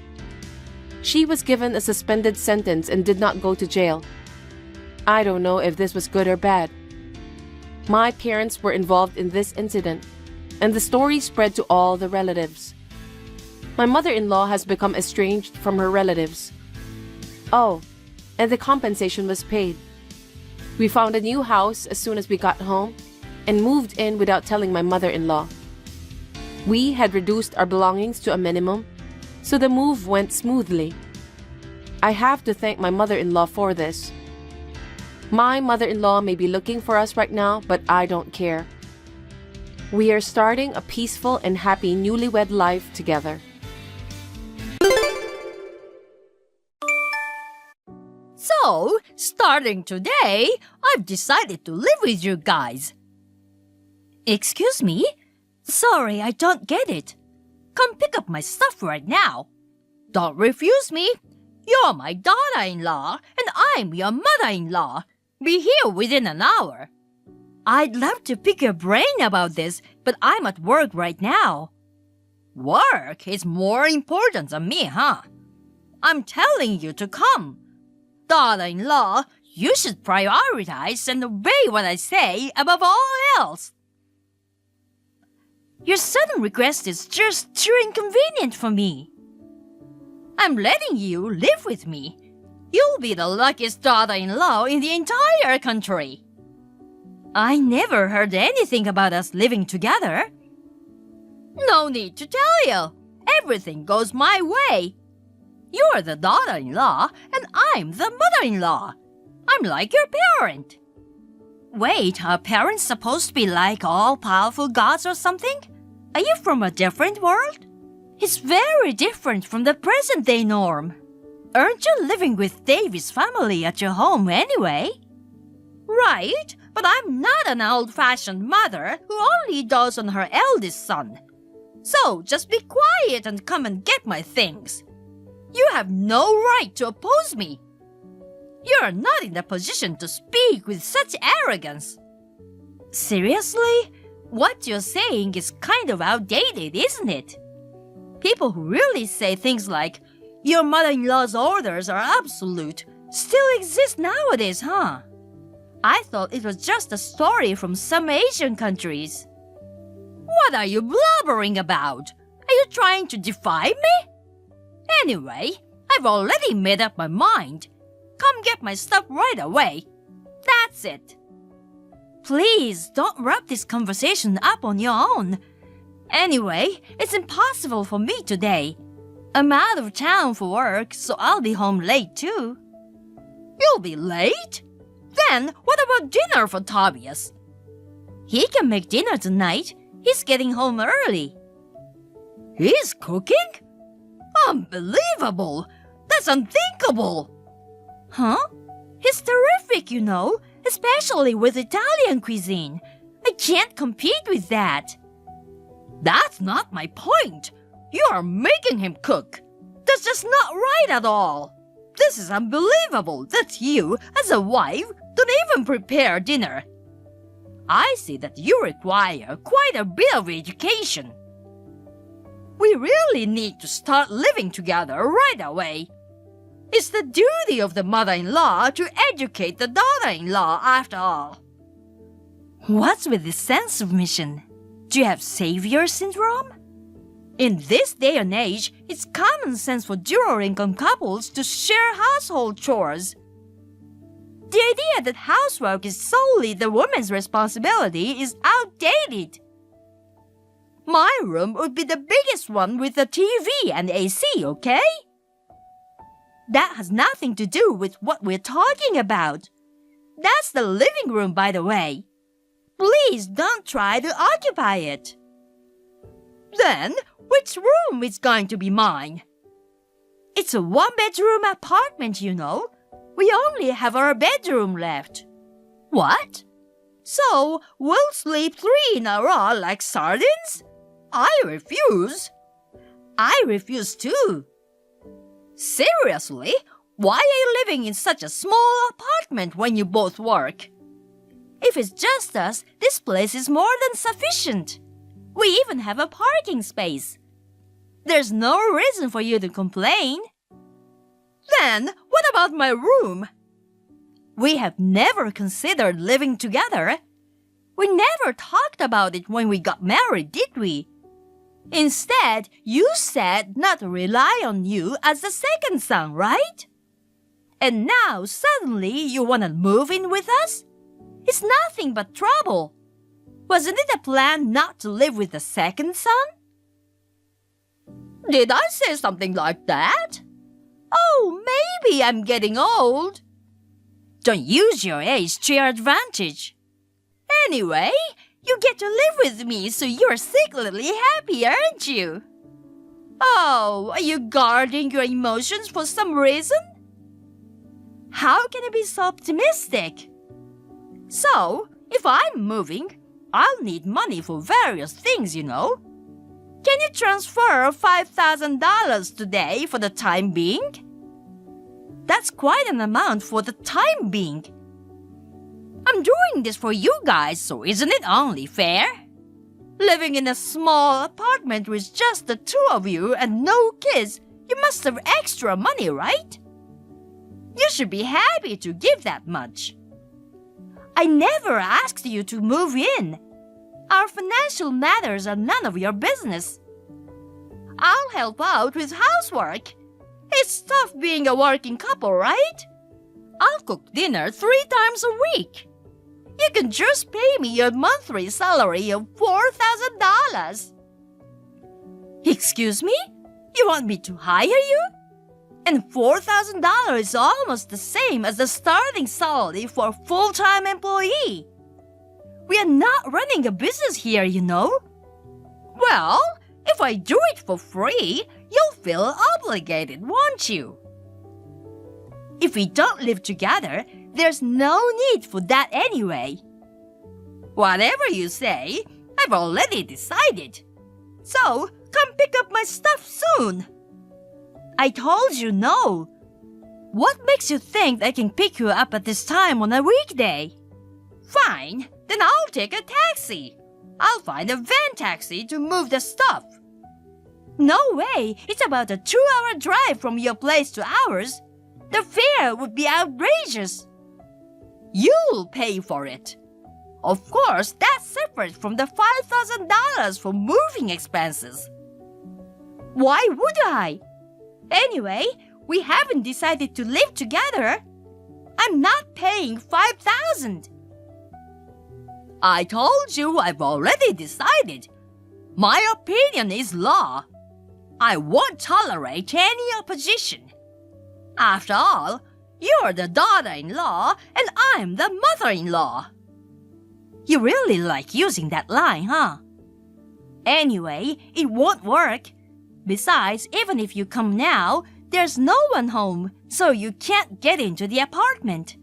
She was given a suspended sentence and did not go to jail. I don't know if this was good or bad. My parents were involved in this incident, and the story spread to all the relatives. My mother-in-law has become estranged from her relatives. Oh, and the compensation was paid. We found a new house as soon as we got home and moved in without telling my mother-in-law. We had reduced our belongings to a minimum, so the move went smoothly. I have to thank my mother-in-law for this. My mother-in-law may be looking for us right now, but I don't care. We are starting a peaceful and happy newlywed life together. So, starting today, I've decided to live with you guys. Excuse me? Sorry, I don't get it. Come pick up my stuff right now. Don't refuse me. You're my daughter-in-law, and I'm your mother-in-law. Be here within an hour. I'd love to pick your brain about this, but I'm at work right now. Work is more important than me, huh? I'm telling you to come. Daughter-in-law, you should prioritize and obey what I say above all else. Your sudden request is just too inconvenient for me. I'm letting you live with me. You'll be the luckiest daughter-in-law in the entire country. I never heard anything about us living together. No need to tell you. Everything goes my way. You're the daughter-in-law, and I'm the mother-in-law. I'm like your parent. Wait, are parents supposed to be like all-powerful gods or something? Are you from a different world? It's very different from the present-day norm. Aren't you living with Davy's family at your home anyway? Right, but I'm not an old-fashioned mother who only dotes on her eldest son. So just be quiet and come and get my things. You have no right to oppose me. You are not in the position to speak with such arrogance. Seriously? What you're saying is kind of outdated, isn't it? People who really say things like, your mother-in-law's orders are absolute, still exist nowadays, huh? I thought it was just a story from some Asian countries. What are you blubbering about? Are you trying to defy me? Anyway, I've already made up my mind. Come get my stuff right away. That's it. Please, don't wrap this conversation up on your own. Anyway, it's impossible for me today. I'm out of town for work, so I'll be home late too. You'll be late? Then what about dinner for Tobias? He can make dinner tonight. He's getting home early. He's cooking? Unbelievable! That's unthinkable! Huh? He's terrific, you know, especially with Italian cuisine. I can't compete with that. That's not my point. You are making him cook. That's just not right at all. This is unbelievable that you, as a wife, don't even prepare dinner. I see that you require quite a bit of education. We really need to start living together right away. It's the duty of the mother-in-law to educate the daughter-in-law after all. What's with this sense of mission? Do you have savior syndrome? In this day and age, it's common sense for dual-income couples to share household chores. The idea that housework is solely the woman's responsibility is outdated. My room would be the biggest one with a TV and AC, okay? That has nothing to do with what we're talking about. That's the living room, by the way. Please don't try to occupy it. Then, which room is going to be mine? It's a one-bedroom apartment, you know. We only have our bedroom left. What? So, we'll sleep 3 in a row like sardines? I refuse? I refuse too. Seriously? Why are you living in such a small apartment when you both work? If it's just us, this place is more than sufficient. We even have a parking space. There's no reason for you to complain. Then, what about my room? We have never considered living together. We never talked about it when we got married, did we? Instead, you said not to rely on you as the second son, right? And now, suddenly, you want to move in with us? It's nothing but trouble. Wasn't it a plan not to live with the second son? Did I say something like that? Oh, maybe I'm getting old. Don't use your age to your advantage. Anyway, you get to live with me, so you're secretly happy, aren't you? Oh, are you guarding your emotions for some reason? How can I be so optimistic? So, if I'm moving, I'll need money for various things, you know. Can you transfer $5,000 today for the time being? That's quite an amount for the time being. I'm doing this for you guys, so isn't it only fair? Living in a small apartment with just the two of you and no kids, you must have extra money, right? You should be happy to give that much. I never asked you to move in. Our financial matters are none of your business. I'll help out with housework. It's tough being a working couple, right? I'll cook dinner 3 times a week. You can just pay me your monthly salary of $4,000. Excuse me? You want me to hire you? And $4,000 is almost the same as the starting salary for a full-time employee. We are not running a business here, you know. Well, if I do it for free, you'll feel obligated, won't you? If we don't live together, there's no need for that anyway. Whatever you say, I've already decided. So, come pick up my stuff soon. I told you no. What makes you think I can pick you up at this time on a weekday? Fine, then I'll take a taxi. I'll find a van taxi to move the stuff. No way, it's about a 2-hour drive from your place to ours. The fare would be outrageous. You'll pay for it. Of course, that's separate from the $5,000 for moving expenses. Why would I? Anyway, we haven't decided to live together. I'm not paying $5,000. I told you I've already decided. My opinion is law. I won't tolerate any opposition. After all, you're the daughter-in-law and I'm the mother-in-law. You really like using that line, huh? Anyway, it won't work. Besides, even if you come now, there's no one home, so you can't get into the apartment.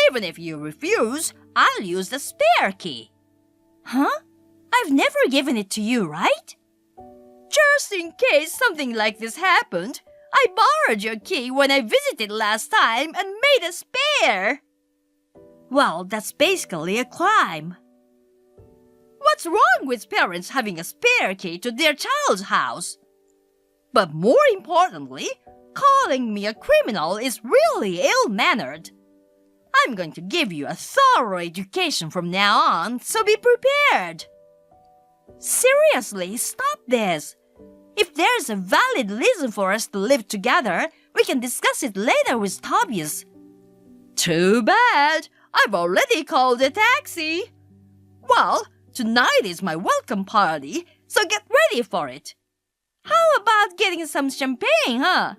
Even if you refuse, I'll use the spare key. Huh? I've never given it to you, right? Just in case something like this happened, I borrowed your key when I visited last time and made a spare. Well, that's basically a crime. What's wrong with parents having a spare key to their child's house? But more importantly, calling me a criminal is really ill-mannered. I'm going to give you a thorough education from now on, so be prepared. Seriously, stop this. If there's a valid reason for us to live together, we can discuss it later with Tobias. Too bad. I've already called a taxi. Well, tonight is my welcome party, so get ready for it. How about getting some champagne, huh?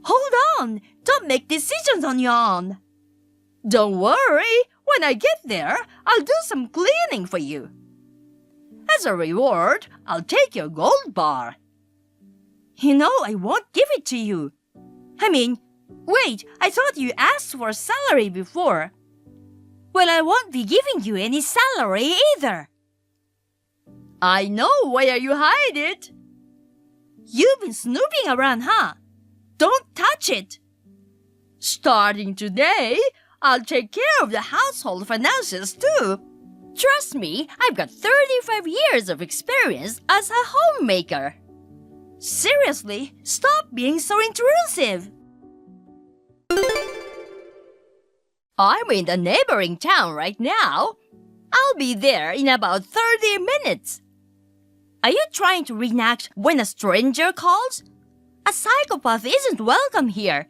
Hold on, don't make decisions on your own. Don't worry, when I get there, I'll do some cleaning for you. As a reward, I'll take your gold bar. You know, I won't give it to you. Wait, I thought you asked for a salary before. Well, I won't be giving you any salary either. I know where you hide it. You've been snooping around, huh? Don't touch it. Starting today, I'll take care of the household finances too. Trust me, I've got 35 years of experience as a homemaker. Seriously, stop being so intrusive. I'm in the neighboring town right now. I'll be there in about 30 minutes. Are you trying to reenact when a stranger calls? A psychopath isn't welcome here.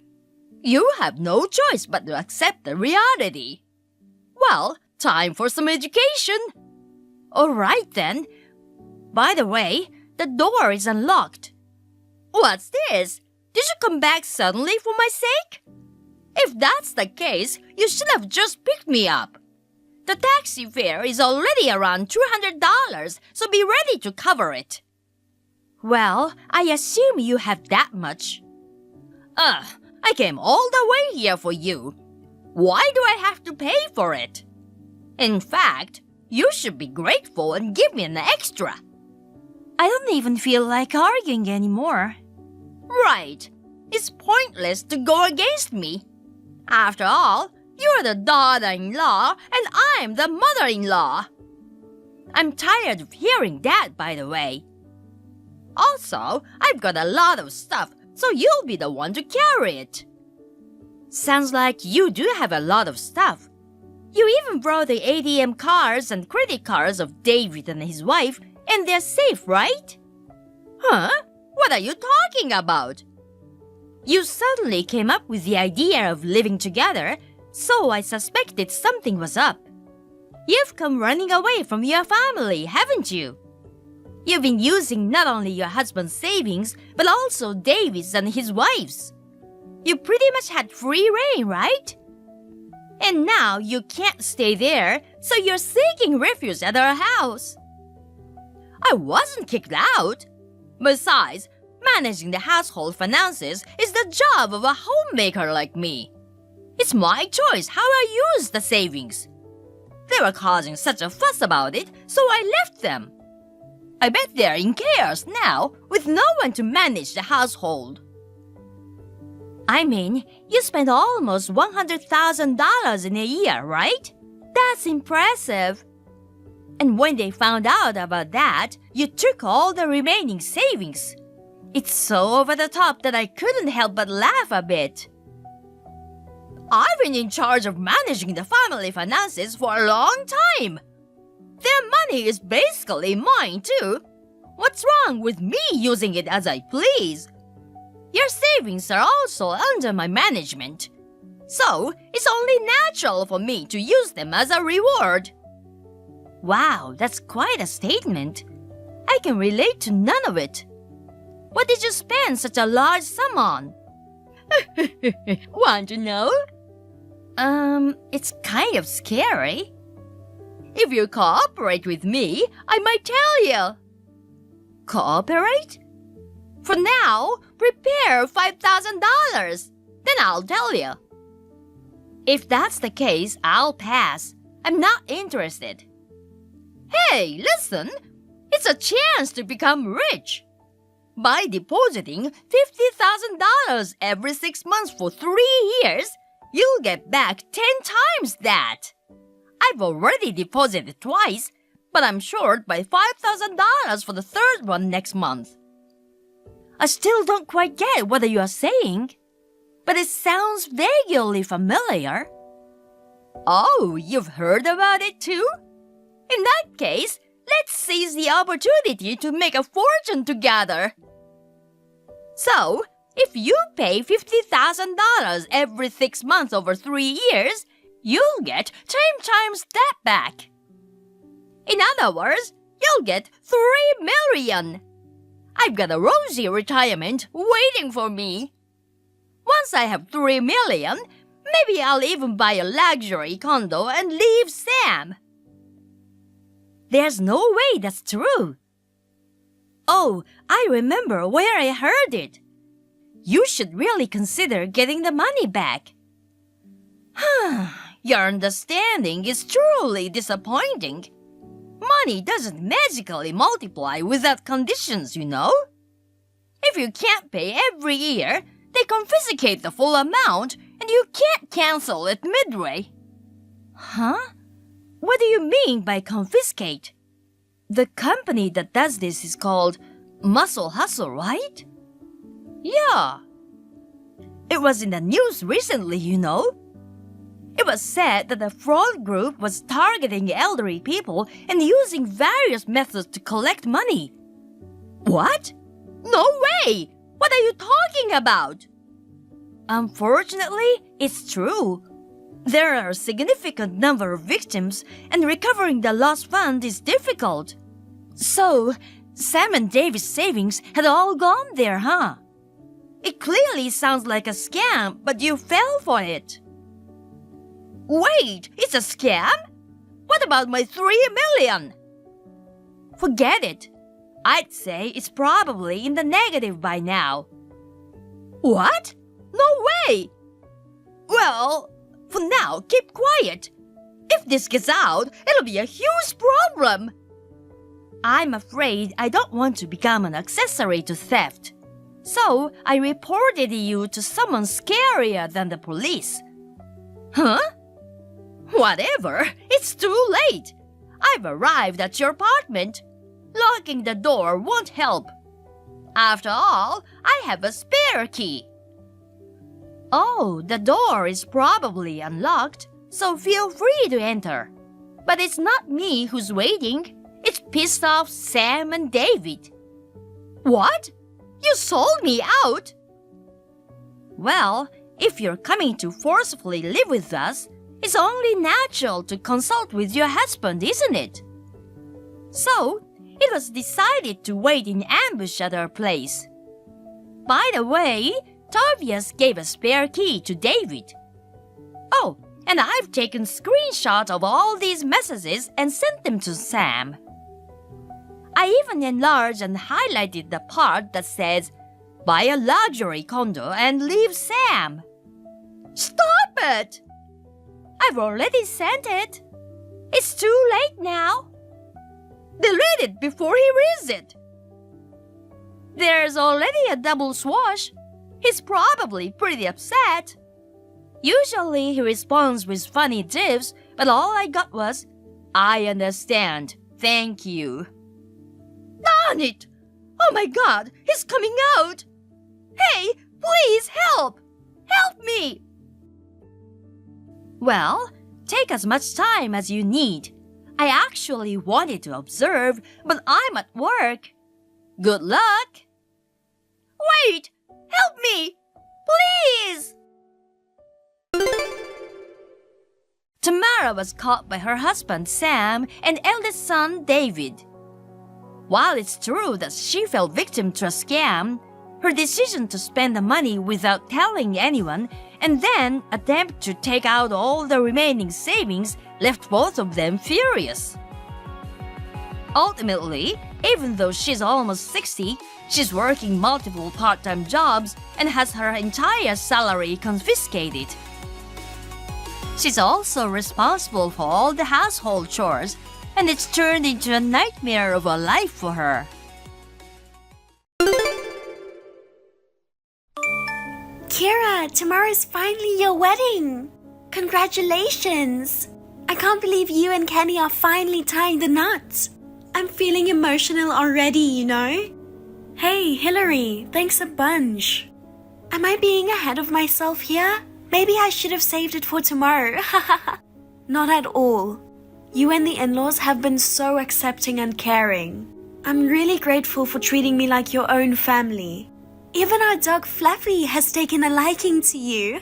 You have no choice but to accept the reality. Well, time for some education. All right then. By the way, the door is unlocked. What's this? Did you come back suddenly for my sake? If that's the case, you should have just picked me up. The taxi fare is already around $200, so be ready to cover it. Well, I assume you have that much. I came all the way here for you. Why do I have to pay for it? In fact, you should be grateful and give me an extra. I don't even feel like arguing anymore. Right. It's pointless to go against me. After all, you're the daughter-in-law and I'm the mother-in-law. I'm tired of hearing that, by the way. Also, I've got a lot of stuff, so you'll be the one to carry it. Sounds like you do have a lot of stuff. You even brought the ATM cards and credit cards of David and his wife, and they're safe, right? Huh? What are you talking about? You suddenly came up with the idea of living together, so I suspected something was up. You've come running away from your family, haven't you? You've been using not only your husband's savings, but also David's and his wife's. You pretty much had free reign, right? And now you can't stay there, so you're seeking refuge at our house. I wasn't kicked out. Besides, managing the household finances is the job of a homemaker like me. It's my choice how I use the savings. They were causing such a fuss about it, so I left them. I bet they're in chaos now, with no one to manage the household. I mean, you spent almost $100,000 in a year, right? That's impressive. And when they found out about that, you took all the remaining savings. It's so over the top that I couldn't help but laugh a bit. I've been in charge of managing the family finances for a long time. Their money is basically mine too. What's wrong with me using it as I please? Your savings are also under my management. So, it's only natural for me to use them as a reward. Wow, that's quite a statement. I can relate to none of it. What did you spend such a large sum on? Want to know? It's kind of scary. If you cooperate with me, I might tell you. Cooperate? For now, prepare $5,000. Then I'll tell you. If that's the case, I'll pass. I'm not interested. Hey, listen! It's a chance to become rich. By depositing $50,000 every 6 months for 3 years, you'll get back 10 times that. I've already deposited twice, but I'm short by $5,000 for the third one next month. I still don't quite get what you are saying, but it sounds vaguely familiar. Oh, you've heard about it too? In that case, let's seize the opportunity to make a fortune together. So, if you pay $50,000 every 6 months over 3 years, you'll get 10 times that back. In other words, you'll get $3 million. I've got a rosy retirement waiting for me. Once I have $3 million, maybe I'll even buy a luxury condo and leave Sam. There's no way that's true. Oh, I remember where I heard it. You should really consider getting the money back. Your understanding is truly disappointing. money doesn't magically multiply without conditions, you know? If you can't pay every year, they confiscate the full amount and you can't cancel it midway. Huh? What do you mean by confiscate? The company that does this is called Muscle Hustle, right? Yeah. It was in the news recently, you know. It was said that the fraud group was targeting elderly people and using various methods to collect money. What? No way! What are you talking about? Unfortunately, it's true. There are a significant number of victims, and recovering the lost fund is difficult. So, Sam and David's savings had all gone there, huh? It clearly sounds like a scam, but you fell for it. Wait, it's a scam? What about my 3 million? Forget it. I'd say it's probably in the negative by now. What? No way! Well, for now, keep quiet. If this gets out, it'll be a huge problem. I'm afraid I don't want to become an accessory to theft. So I reported you to someone scarier than the police. Huh? Whatever, it's too late. I've arrived at your apartment. Locking the door won't help. After all, I have a spare key. Oh, the door is probably unlocked, so feel free to enter. But it's not me who's waiting. It's pissed off Sam and David. What? You sold me out? Well, if you're coming to forcefully live with us, it's only natural to consult with your husband, isn't it? So, it was decided to wait in ambush at our place. By the way, Tobias gave a spare key to David. Oh, and I've taken screenshots of all these messages and sent them to Sam. I even enlarged and highlighted the part that says, "Buy a luxury condo and leave Sam." Stop it! I've already sent it. It's too late now. Delete it before he reads it. There's already a double swash. He's probably pretty upset. Usually he responds with funny gifs, but all I got was, "I understand. Thank you." Darn it! Oh my God, he's coming out! Hey, please help! Help me! Well, take as much time as you need. I actually wanted to observe, but I'm at work. Good luck! Wait! Help me! Please! Tamara was caught by her husband Sam and eldest son David. While it's true that she fell victim to a scam, her decision to spend the money without telling anyone and then attempt to take out all the remaining savings left both of them furious. Ultimately, even though she's almost 60, she's working multiple part-time jobs and has her entire salary confiscated. She's also responsible for all the household chores, and it's turned into a nightmare of a life for her. Kira, tomorrow's finally your wedding! Congratulations! I can't believe you and Kenny are finally tying the knots. I'm feeling emotional already, you know? Hey, Hillary, thanks a bunch. Am I being ahead of myself here? Maybe I should have saved it for tomorrow. Not at all. You and the in-laws have been so accepting and caring. I'm really grateful for treating me like your own family. Even our dog Fluffy has taken a liking to you.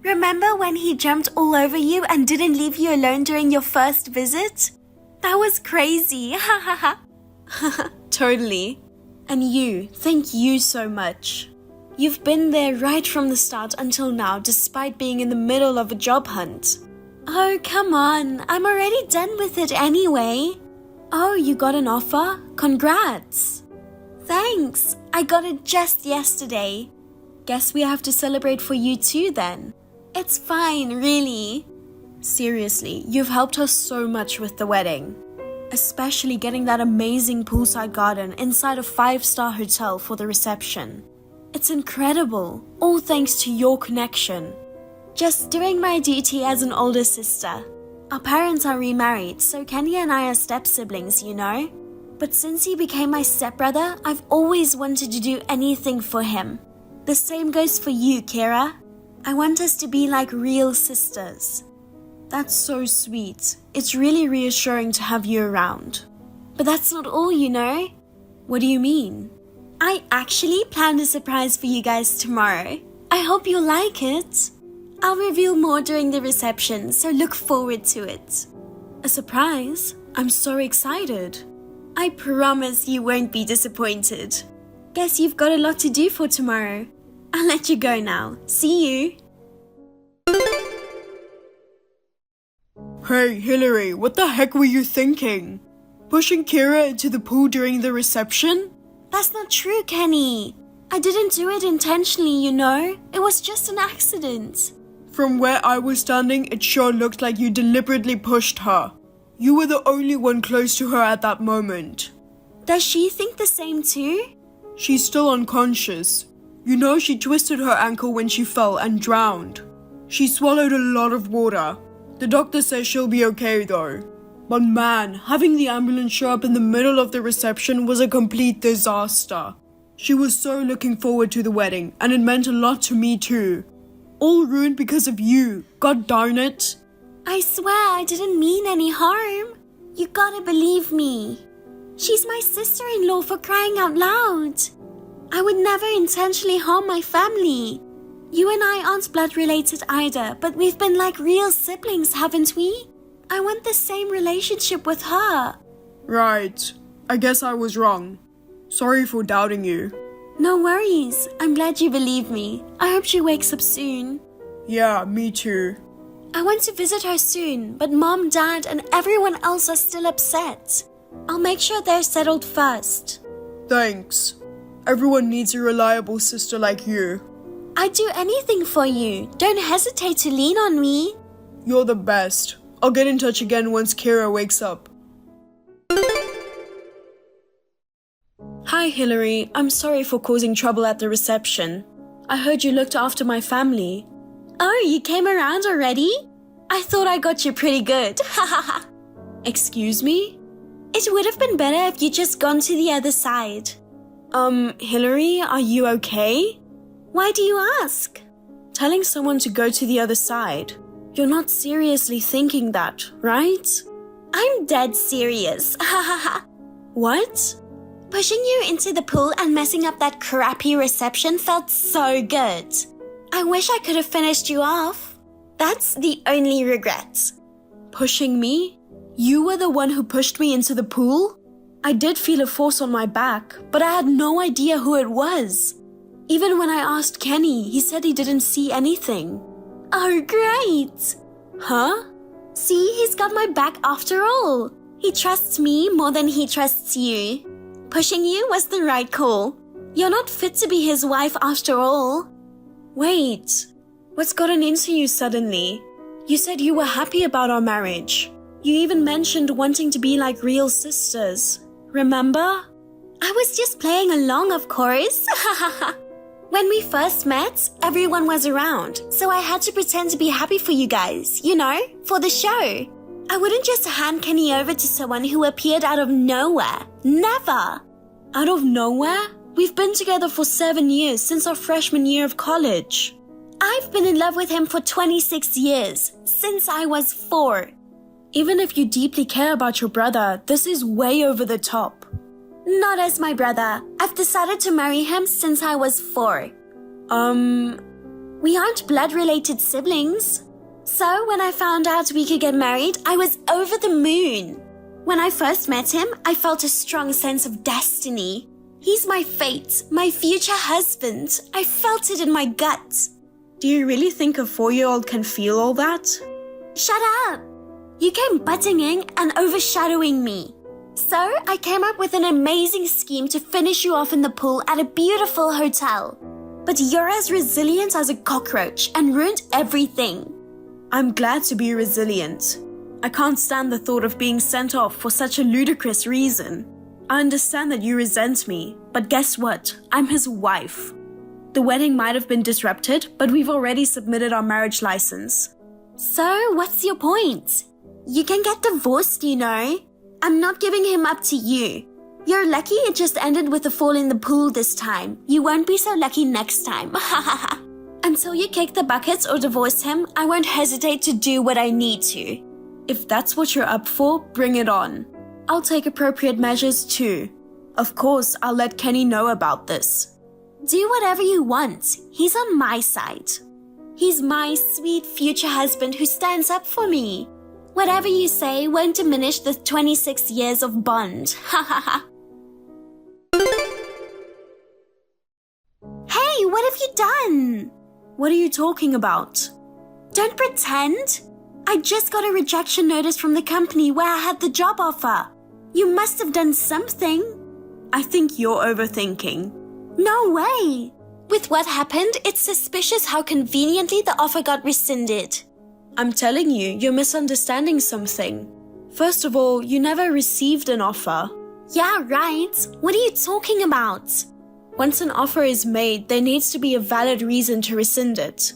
Remember when he jumped all over you and didn't leave you alone during your first visit? That was crazy. Totally. And you, thank you so much. You've been there right from the start until now, despite being in the middle of a job hunt. Oh, come on. I'm already done with it anyway. Oh, you got an offer? Congrats. Thanks. I got it just yesterday. Guess we have to celebrate for you too then. It's fine, really. Seriously, you've helped us so much with the wedding. especially getting that amazing poolside garden inside a 5-star hotel for the reception. It's incredible, all thanks to your connection. Just doing my duty as an older sister. Our parents are remarried, so Kenny and I are step-siblings, you know? But since he became my stepbrother, I've always wanted to do anything for him. The same goes for you, Kira. I want us to be like real sisters. That's so sweet. It's really reassuring to have you around. But that's not all, you know? What do you mean? I actually planned a surprise for you guys tomorrow. I hope you'll like it. I'll reveal more during the reception, so look forward to it. A surprise? I'm so excited. I promise you won't be disappointed. Guess you've got a lot to do for tomorrow. I'll let you go now. See you. Hey, Hillary, what the heck were you thinking? Pushing Kira into the pool during the reception? That's not true, Kenny. I didn't do it intentionally, you know. It was just an accident. From where I was standing, it sure looked like you deliberately pushed her. You were the only one close to her at that moment. Does she think the same too? She's still unconscious. You know she twisted her ankle when she fell and drowned. She swallowed a lot of water. The doctor says she'll be okay though. But man, having the ambulance show up in the middle of the reception was a complete disaster. She was so looking forward to the wedding, and it meant a lot to me too. All ruined because of you, god darn it. I swear I didn't mean any harm. You gotta believe me. She's my sister-in-law, for crying out loud. I would never intentionally harm my family. You and I aren't blood-related either, but we've been like real siblings, haven't we? I want the same relationship with her. Right. I guess I was wrong. Sorry for doubting you. No worries. I'm glad you believe me. I hope she wakes up soon. Yeah, me too. I want to visit her soon, but Mom, Dad, and everyone else are still upset. I'll make sure they're settled first. Thanks. Everyone needs a reliable sister like you. I'd do anything for you. Don't hesitate to lean on me. You're the best. I'll get in touch again once Kira wakes up. Hi, Hillary. I'm sorry for causing trouble at the reception. I heard you looked after my family. Oh, you came around already? I thought I got you pretty good. Excuse me? It would have been better if you just gone to the other side. Hillary, are you okay? Why do you ask? Telling someone to go to the other side. You're not seriously thinking that, right? I'm dead serious. What? Pushing you into the pool and messing up that crappy reception felt so good. I wish I could have finished you off. That's the only regret. Pushing me? You were the one who pushed me into the pool? I did feel a force on my back, but I had no idea who it was. Even when I asked Kenny, he said he didn't see anything. Oh, great! Huh? See, he's got my back after all. He trusts me more than he trusts you. Pushing you was the right call. You're not fit to be his wife after all. Wait, what's gotten into you suddenly? You said you were happy about our marriage. You even mentioned wanting to be like real sisters. Remember? I was just playing along, of course. When we first met, everyone was around, so I had to pretend to be happy for you guys, you know, for the show. I wouldn't just hand Kenny over to someone who appeared out of nowhere. Never. Out of nowhere? We've been together for 7 years, since our freshman year of college. I've been in love with him for 26 years, since I was 4. Even if you deeply care about your brother, this is way over the top. Not as my brother. I've decided to marry him since I was 4. We aren't blood-related siblings. So when I found out we could get married, I was over the moon. When I first met him, I felt a strong sense of destiny. He's my fate, my future husband. I felt it in my gut. Do you really think a 4-year-old can feel all that? Shut up! You came butting in and overshadowing me. So I came up with an amazing scheme to finish you off in the pool at a beautiful hotel. But you're as resilient as a cockroach and ruined everything. I'm glad to be resilient. I can't stand the thought of being sent off for such a ludicrous reason. I understand that you resent me, but guess what? I'm his wife. The wedding might have been disrupted, but we've already submitted our marriage license. So, what's your point? You can get divorced, you know. I'm not giving him up to you. You're lucky it just ended with a fall in the pool this time. You won't be so lucky next time. Until you kick the buckets or divorce him, I won't hesitate to do what I need to. If that's what you're up for, bring it on. I'll take appropriate measures too. Of course, I'll let Kenny know about this. Do whatever you want. He's on my side. He's my sweet future husband who stands up for me. Whatever you say won't diminish the 26 years of bond. Hey, what have you done? What are you talking about? Don't pretend. I just got a rejection notice from the company where I had the job offer. You must have done something. I think you're overthinking. No way. With what happened, it's suspicious how conveniently the offer got rescinded. I'm telling you, you're misunderstanding something. First of all, you never received an offer. Yeah, right. What are you talking about? Once an offer is made, there needs to be a valid reason to rescind it.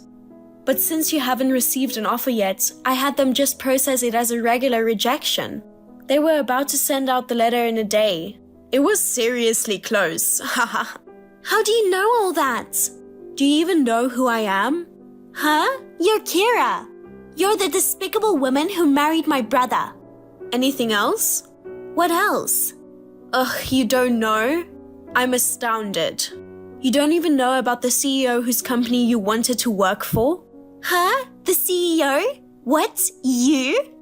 But since you haven't received an offer yet, I had them just process it as a regular rejection. They were about to send out the letter in a day. It was seriously close. Haha. How do you know all that? Do you even know who I am? Huh? You're Kira. You're the despicable woman who married my brother. Anything else? What else? Ugh, you don't know? I'm astounded. You don't even know about the CEO whose company you wanted to work for? Huh? The CEO? What? You?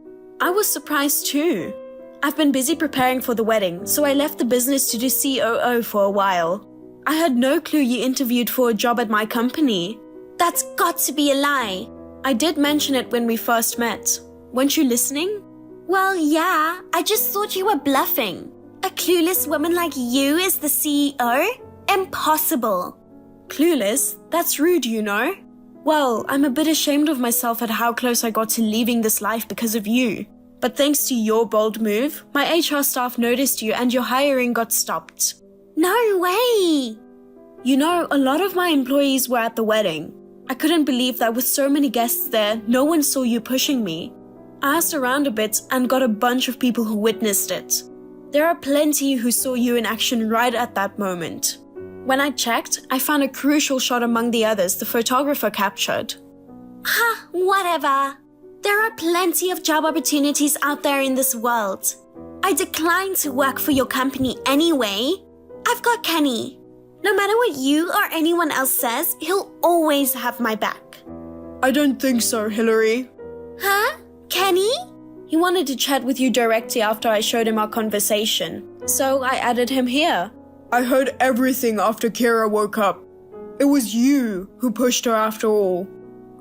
I was surprised too. I've been busy preparing for the wedding, so I left the business to do COO for a while. I had no clue you interviewed for a job at my company. That's got to be a lie. I did mention it when we first met. Weren't you listening? Well, yeah, I just thought you were bluffing. A clueless woman like you is the CEO? Impossible. Clueless? That's rude, you know. Well, I'm a bit ashamed of myself at how close I got to leaving this life because of you. But thanks to your bold move, my HR staff noticed you and your hiring got stopped. No way! You know, a lot of my employees were at the wedding. I couldn't believe that with so many guests there, no one saw you pushing me. I asked around a bit and got a bunch of people who witnessed it. There are plenty who saw you in action right at that moment. When I checked, I found a crucial shot among the others the photographer captured. Ha, whatever. There are plenty of job opportunities out there in this world. I decline to work for your company anyway. I've got Kenny. No matter what you or anyone else says, he'll always have my back. I don't think so, Hillary. Huh? Kenny? He wanted to chat with you directly after I showed him our conversation, so I added him here. I heard everything after Kira woke up. It was you who pushed her after all.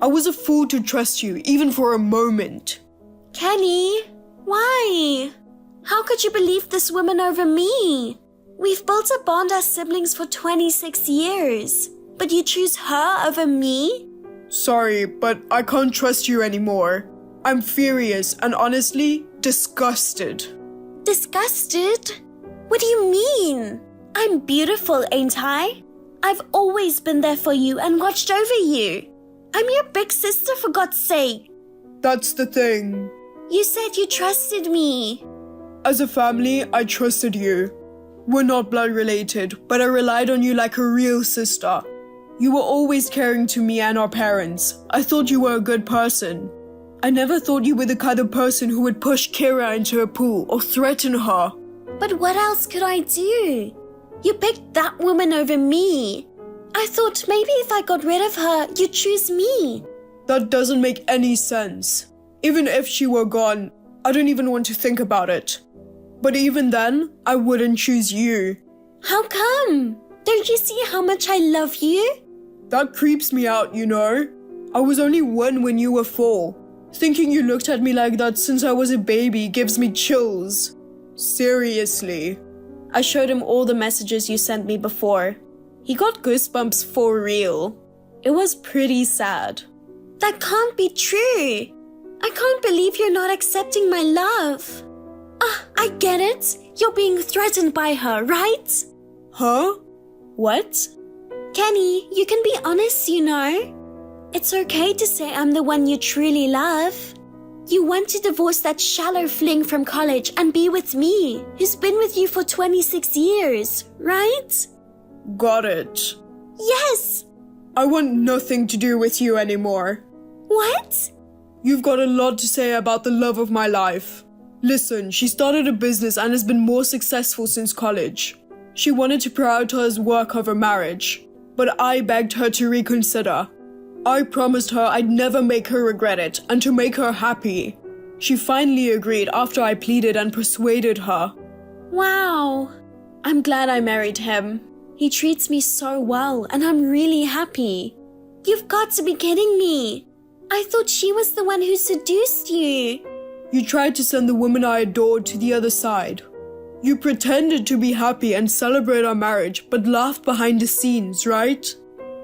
I was a fool to trust you, even for a moment. Kenny, why? How could you believe this woman over me? We've built a bond as siblings for 26 years, but you choose her over me? Sorry, but I can't trust you anymore. I'm furious and honestly disgusted. Disgusted? What do you mean? I'm beautiful, ain't I? I've always been there for you and watched over you. I'm your big sister, for God's sake. That's the thing. You said you trusted me. As a family, I trusted you. We're not blood related, but I relied on you like a real sister. You were always caring to me and our parents. I thought you were a good person. I never thought you were the kind of person who would push Kira into a pool or threaten her. But what else could I do? You picked that woman over me. I thought maybe if I got rid of her, you'd choose me. That doesn't make any sense. Even if she were gone, I don't even want to think about it. But even then, I wouldn't choose you. How come? Don't you see how much I love you? That creeps me out, you know. I was only 1 when you were 4. Thinking you looked at me like that since I was a baby gives me chills. Seriously. I showed him all the messages you sent me before. He got goosebumps for real. It was pretty sad. That can't be true. I can't believe you're not accepting my love. I get it. You're being threatened by her, right? Huh? What? Kenny, you can be honest, you know. It's okay to say I'm the one you truly love. You want to divorce that shallow fling from college and be with me, who's been with you for 26 years, right? Got it. Yes! I want nothing to do with you anymore. What? You've got a lot to say about the love of my life. Listen, she started a business and has been more successful since college. She wanted to prioritize work over marriage, but I begged her to reconsider. I promised her I'd never make her regret it and to make her happy. She finally agreed after I pleaded and persuaded her. Wow. I'm glad I married him. He treats me so well and I'm really happy. You've got to be kidding me. I thought she was the one who seduced you. You tried to send the woman I adored to the other side. You pretended to be happy and celebrate our marriage, but laughed behind the scenes, right?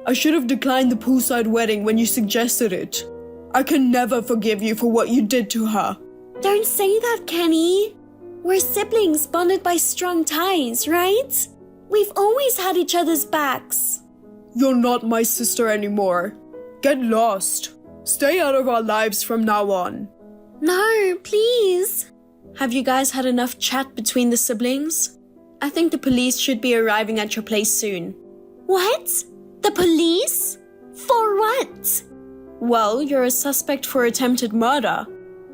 I should have declined the poolside wedding when you suggested it. I can never forgive you for what you did to her. Don't say that, Kenny. We're siblings bonded by strong ties, right? We've always had each other's backs. You're not my sister anymore. Get lost. Stay out of our lives from now on. No, please. Have you guys had enough chat between the siblings? I think the police should be arriving at your place soon. What? The police? For what? Well, you're a suspect for attempted murder.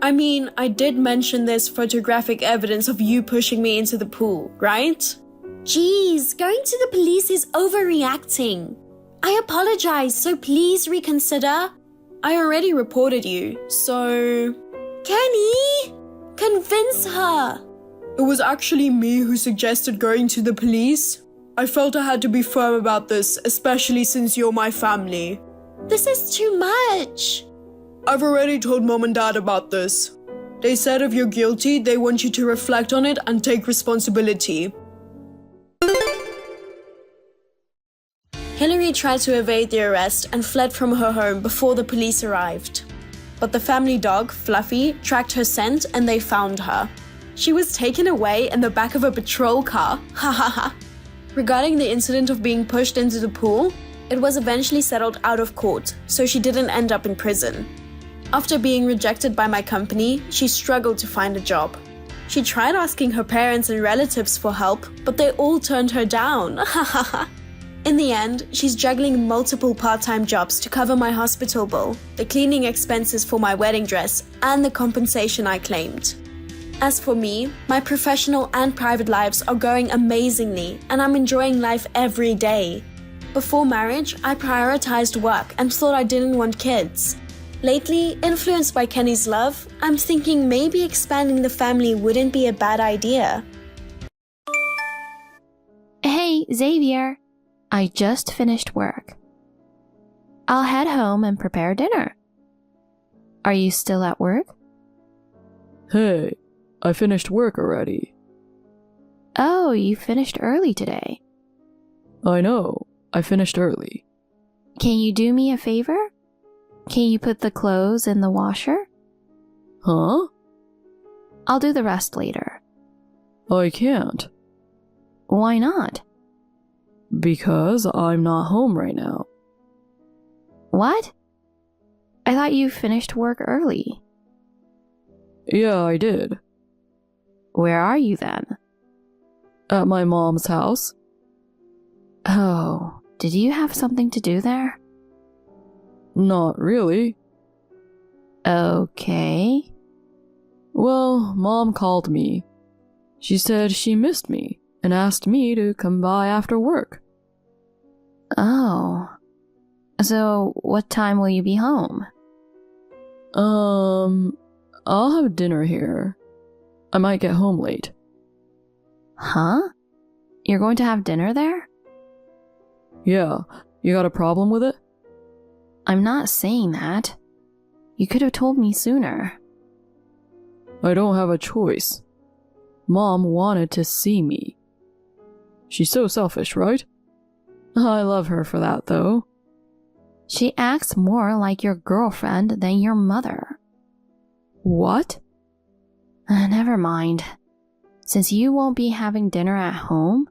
I mean, I did mention there's photographic evidence of you pushing me into the pool, right? Jeez, going to the police is overreacting. I apologize, so please reconsider. I already reported you, so... Kenny! Convince her! It was actually me who suggested going to the police. I felt I had to be firm about this, especially since you're my family. This is too much. I've already told Mom and Dad about this. They said if you're guilty, they want you to reflect on it and take responsibility. Hillary tried to evade the arrest and fled from her home before the police arrived. But the family dog, Fluffy, tracked her scent and they found her. She was taken away in the back of a patrol car. Ha ha ha. Regarding the incident of being pushed into the pool, it was eventually settled out of court, so she didn't end up in prison. After being rejected by my company, she struggled to find a job. She tried asking her parents and relatives for help, but they all turned her down. Ha ha ha. In the end, she's juggling multiple part-time jobs to cover my hospital bill, the cleaning expenses for my wedding dress, and the compensation I claimed. As for me, my professional and private lives are going amazingly, and I'm enjoying life every day. Before marriage, I prioritized work and thought I didn't want kids. Lately, influenced by Kenny's love, I'm thinking maybe expanding the family wouldn't be a bad idea. Hey, Xavier. I just finished work. I'll head home and prepare dinner. Are you still at work? Hey, I finished work already. Oh, you finished early today. I know, I finished early. Can you do me a favor? Can you put the clothes in the washer? Huh? I'll do the rest later. I can't. Why not? Because I'm not home right now. What? I thought you finished work early. Yeah, I did. Where are you then? At my mom's house. Oh, did you have something to do there? Not really. Okay. Well, Mom called me. She said she missed me and asked me to come by after work. Oh. So, what time will you be home? I'll have dinner here. I might get home late. Huh? You're going to have dinner there? Yeah, you got a problem with it? I'm not saying that. You could have told me sooner. I don't have a choice. Mom wanted to see me. She's so selfish, right? I love her for that, though. She acts more like your girlfriend than your mother. What? Never mind. Since you won't be having dinner at home,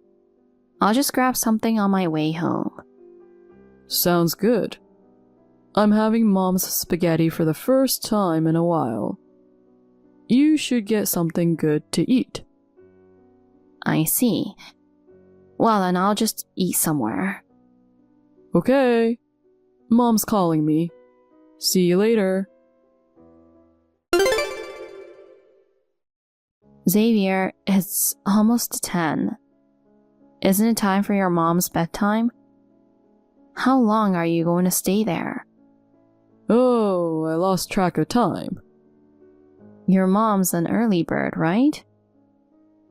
I'll just grab something on my way home. Sounds good. I'm having Mom's spaghetti for the first time in a while. You should get something good to eat. I see. Well, then I'll just eat somewhere. Okay. Mom's calling me. See you later. Xavier, it's almost 10. Isn't it time for your mom's bedtime? How long are you going to stay there? Oh, I lost track of time. Your mom's an early bird, right?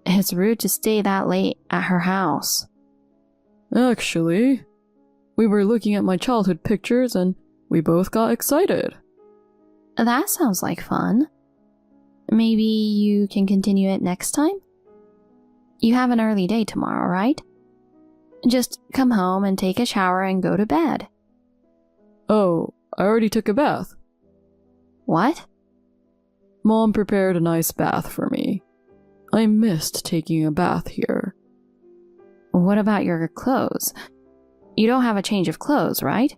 It's rude to stay that late at her house. Actually, we were looking at my childhood pictures and we both got excited. That sounds like fun. Maybe you can continue it next time? You have an early day tomorrow, right? Just come home and take a shower and go to bed. Oh, I already took a bath. What? Mom prepared a nice bath for me. I missed taking a bath here. What about your clothes? You don't have a change of clothes, right?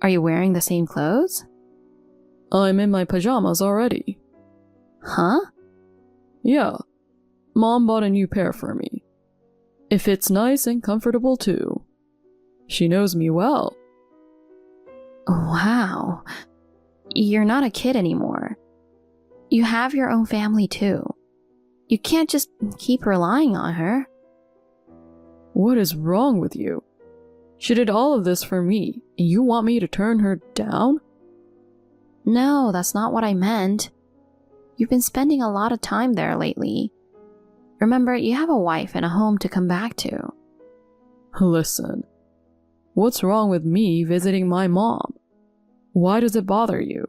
Are you wearing the same clothes? I'm in my pajamas already. Huh? Yeah. Mom bought a new pair for me. It fits nice and comfortable too. She knows me well. Wow. You're not a kid anymore. You have your own family too. You can't just keep relying on her. What is wrong with you? She did all of this for me, and you want me to turn her down? No, that's not what I meant. You've been spending a lot of time there lately. Remember, you have a wife and a home to come back to. Listen, what's wrong with me visiting my mom? Why does it bother you?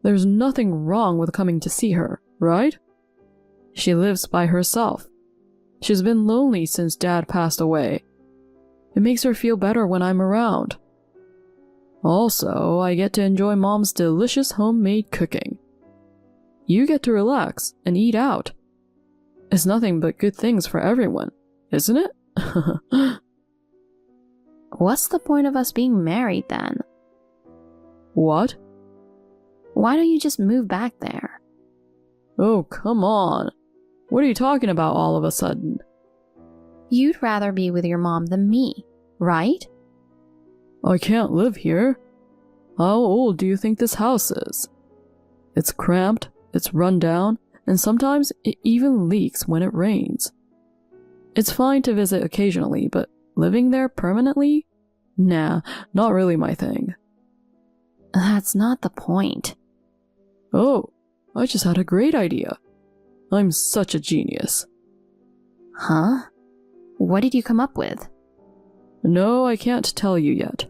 There's nothing wrong with coming to see her, right? She lives by herself. She's been lonely since Dad passed away. It makes her feel better when I'm around. Also, I get to enjoy Mom's delicious homemade cooking. You get to relax and eat out. It's nothing but good things for everyone, isn't it? What's the point of us being married then? What? Why don't you just move back there? Oh, come on. What are you talking about all of a sudden? You'd rather be with your mom than me, right? I can't live here. How old do you think this house is? It's cramped, it's run down, and sometimes it even leaks when it rains. It's fine to visit occasionally, but living there permanently? Nah, not really my thing. That's not the point. Oh, I just had a great idea. I'm such a genius. Huh? What did you come up with? No, I can't tell you yet.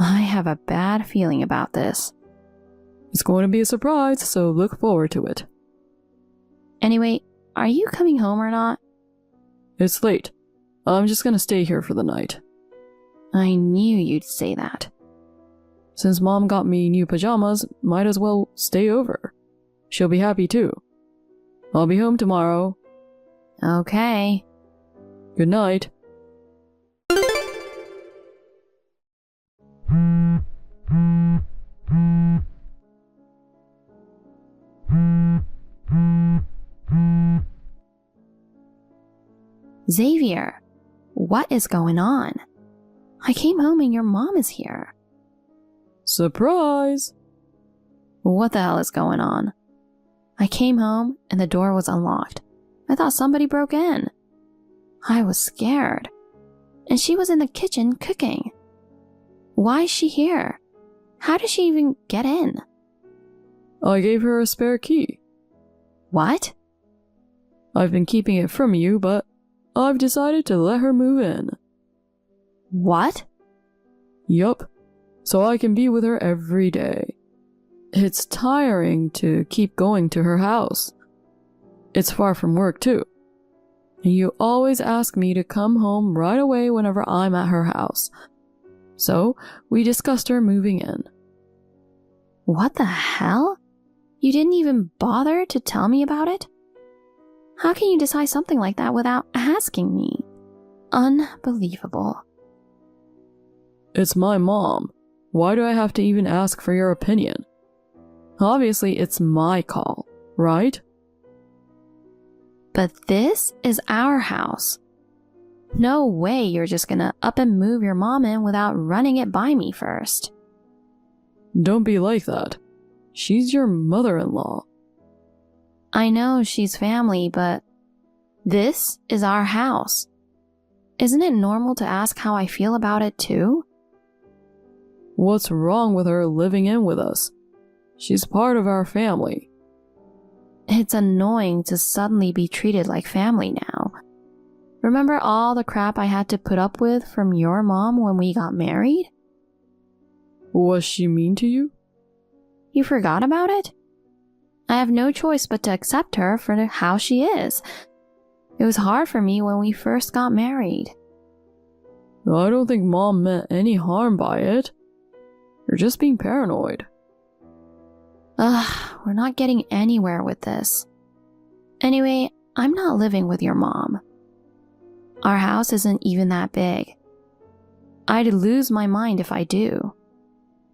I have a bad feeling about this. It's going to be a surprise, so look forward to it. Anyway, are you coming home or not? It's late. I'm just gonna stay here for the night. I knew you'd say that. Since Mom got me new pajamas, might as well stay over. She'll be happy too. I'll be home tomorrow. Okay. Good night. Xavier, what is going on? I came home and your mom is here. Surprise! What the hell is going on? I came home and the door was unlocked. I thought somebody broke in. I was scared. And she was in the kitchen cooking. Why is she here? How did she even get in? I gave her a spare key. What? I've been keeping it from you, but I've decided to let her move in. What? Yup. So I can be with her every day. It's tiring to keep going to her house. It's far from work, too. And you always ask me to come home right away whenever I'm at her house. So we discussed her moving in. What the hell? You didn't even bother to tell me about it? How can you decide something like that without asking me? Unbelievable. It's my mom. Why do I have to even ask for your opinion? Obviously, it's my call, right? But this is our house. No way you're just gonna up and move your mom in without running it by me first. Don't be like that. She's your mother-in-law. I know she's family, but this is our house. Isn't it normal to ask how I feel about it too? What's wrong with her living in with us? She's part of our family. It's annoying to suddenly be treated like family now. Remember all the crap I had to put up with from your mom when we got married? Was she mean to you? You forgot about it? I have no choice but to accept her for how she is. It was hard for me when we first got married. I don't think Mom meant any harm by it. You're just being paranoid. Ugh, we're not getting anywhere with this. Anyway, I'm not living with your mom. Our house isn't even that big. I'd lose my mind if I do.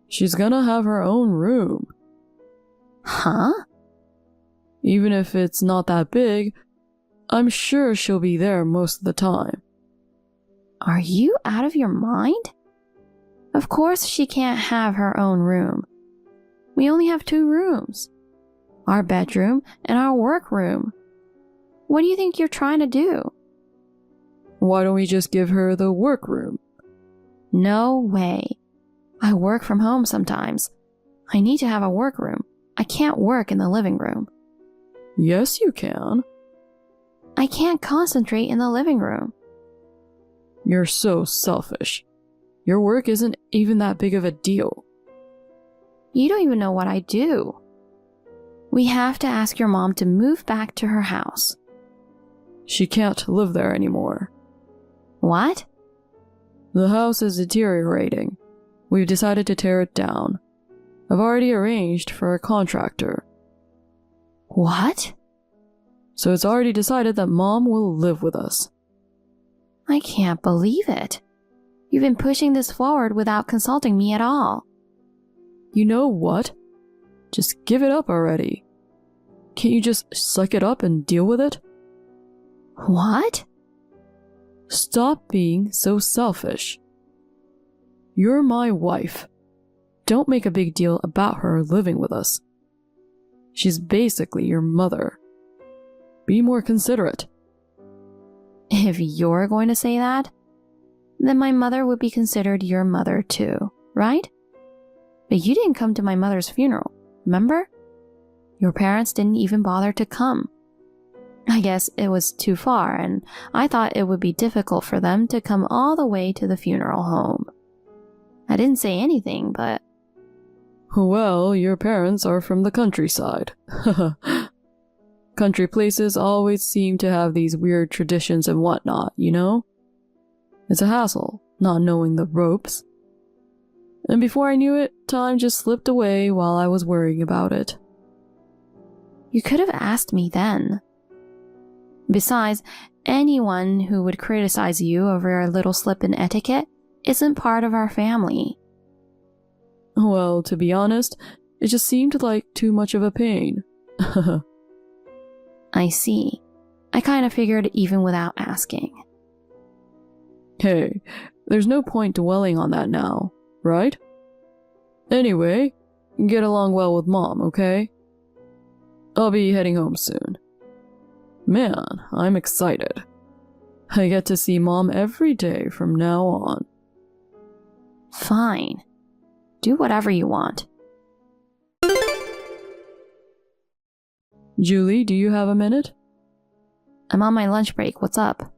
She's gonna have her own room. Huh? Even if it's not that big, I'm sure she'll be there most of the time. Are you out of your mind? Of course she can't have her own room. We only have 2 rooms. Our bedroom and our workroom. What do you think you're trying to do? Why don't we just give her the workroom? No way. I work from home sometimes. I need to have a workroom. I can't work in the living room. Yes, you can. I can't concentrate in the living room. You're so selfish. Your work isn't even that big of a deal. You don't even know what I do. We have to ask your mom to move back to her house. She can't live there anymore. What? The house is deteriorating. We've decided to tear it down. I've already arranged for a contractor. What? So it's already decided that Mom will live with us. I can't believe it. You've been pushing this forward without consulting me at all. You know what? Just give it up already. Can't you just suck it up and deal with it? What? Stop being so selfish. You're my wife. Don't make a big deal about her living with us. She's basically your mother. Be more considerate. If you're going to say that, then my mother would be considered your mother too, right? But you didn't come to my mother's funeral, remember? Your parents didn't even bother to come. I guess it was too far, and I thought it would be difficult for them to come all the way to the funeral home. I didn't say anything, but... Well, your parents are from the countryside. Country places always seem to have these weird traditions and whatnot, you know? It's a hassle, not knowing the ropes. And before I knew it, time just slipped away while I was worrying about it. You could have asked me then. Besides, anyone who would criticize you over a little slip in etiquette isn't part of our family. Well, to be honest, it just seemed like too much of a pain. I see. I kind of figured even without asking. Hey, there's no point dwelling on that now, right? Anyway, get along well with Mom, okay? I'll be heading home soon. Man, I'm excited. I get to see Mom every day from now on. Fine. Do whatever you want. Julie, do you have a minute? I'm on my lunch break. What's up?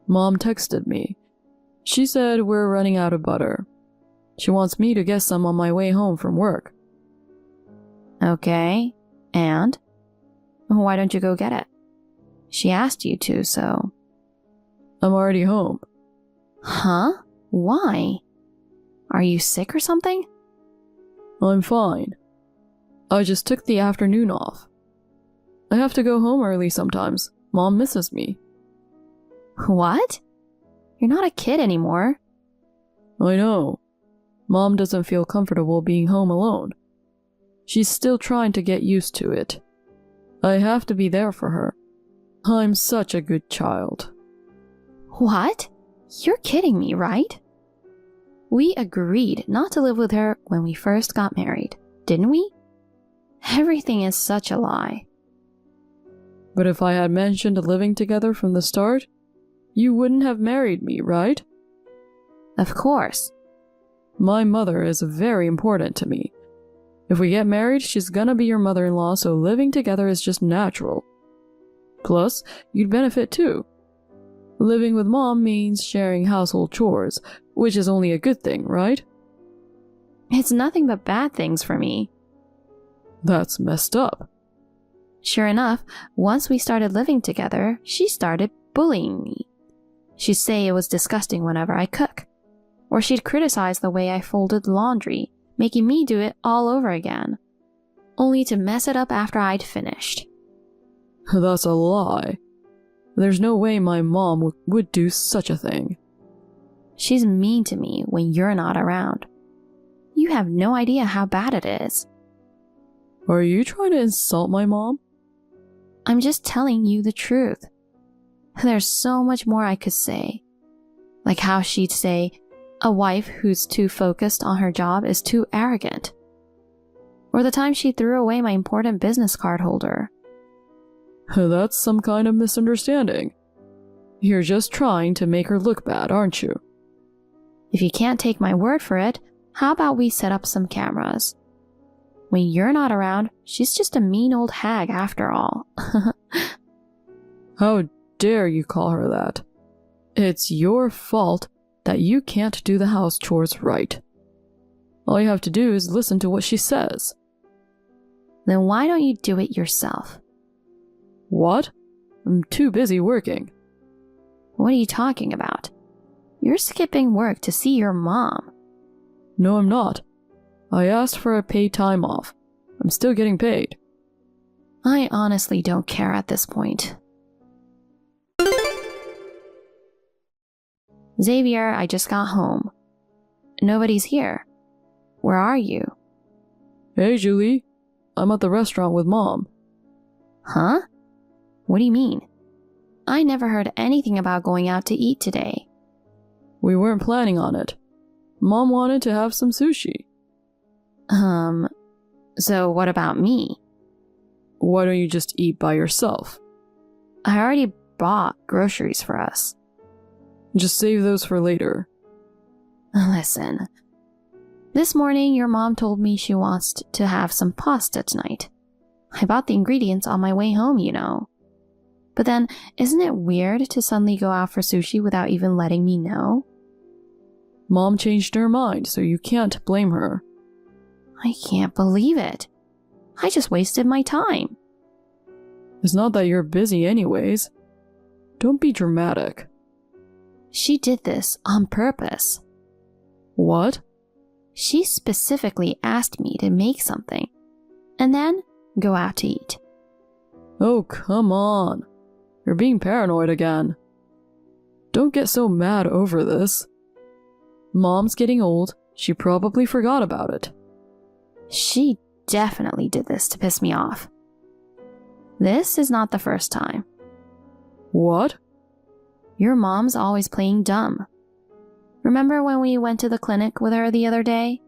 Mom texted me. She said we're running out of butter. She wants me to get some on my way home from work. Okay. And? Why don't you go get it? She asked you to, so... I'm already home. Huh? Why? Are you sick or something? I'm fine. I just took the afternoon off. I have to go home early sometimes. Mom misses me. What? You're not a kid anymore. I know. Mom doesn't feel comfortable being home alone. She's still trying to get used to it. I have to be there for her. I'm such a good child. What? You're kidding me, right? We agreed not to live with her when we first got married, didn't we? Everything is such a lie. But if I had mentioned living together from the start, you wouldn't have married me, right? Of course. My mother is very important to me. If we get married, she's gonna be your mother-in-law, so living together is just natural. Plus, you'd benefit too. Living with Mom means sharing household chores, which is only a good thing, right? It's nothing but bad things for me. That's messed up. Sure enough, once we started living together, she started bullying me. She'd say it was disgusting whenever I cook. Or she'd criticize the way I folded laundry, making me do it all over again. Only to mess it up after I'd finished. That's a lie. There's no way my mom would do such a thing. She's mean to me when you're not around. You have no idea how bad it is. Are you trying to insult my mom? I'm just telling you the truth. There's so much more I could say. Like how she'd say, a wife who's too focused on her job is too arrogant. Or the time she threw away my important business card holder. That's some kind of misunderstanding. You're just trying to make her look bad, aren't you? If you can't take my word for it, how about we set up some cameras? When you're not around, she's just a mean old hag after all. How dare you call her that? It's your fault that you can't do the house chores right. All you have to do is listen to what she says. Then why don't you do it yourself? What? I'm too busy working. What are you talking about? You're skipping work to see your mom. No, I'm not. I asked for a paid time off. I'm still getting paid. I honestly don't care at this point. Xavier, I just got home. Nobody's here. Where are you? Hey, Julie. I'm at the restaurant with Mom. Huh? What do you mean? I never heard anything about going out to eat today. We weren't planning on it. Mom wanted to have some sushi. So what about me? Why don't you just eat by yourself? I already bought groceries for us. Just save those for later. Listen, this morning your mom told me she wants to have some pasta tonight. I bought the ingredients on my way home, you know. But then, isn't it weird to suddenly go out for sushi without even letting me know? Mom changed her mind, so you can't blame her. I can't believe it. I just wasted my time. It's not that you're busy anyways. Don't be dramatic. She did this on purpose. What? She specifically asked me to make something, and then go out to eat. Oh, come on. You're being paranoid again. Don't get so mad over this. Mom's getting old. She probably forgot about it. She definitely did this to piss me off. This is not the first time. What? Your mom's always playing dumb. Remember when we went to the clinic with her the other day?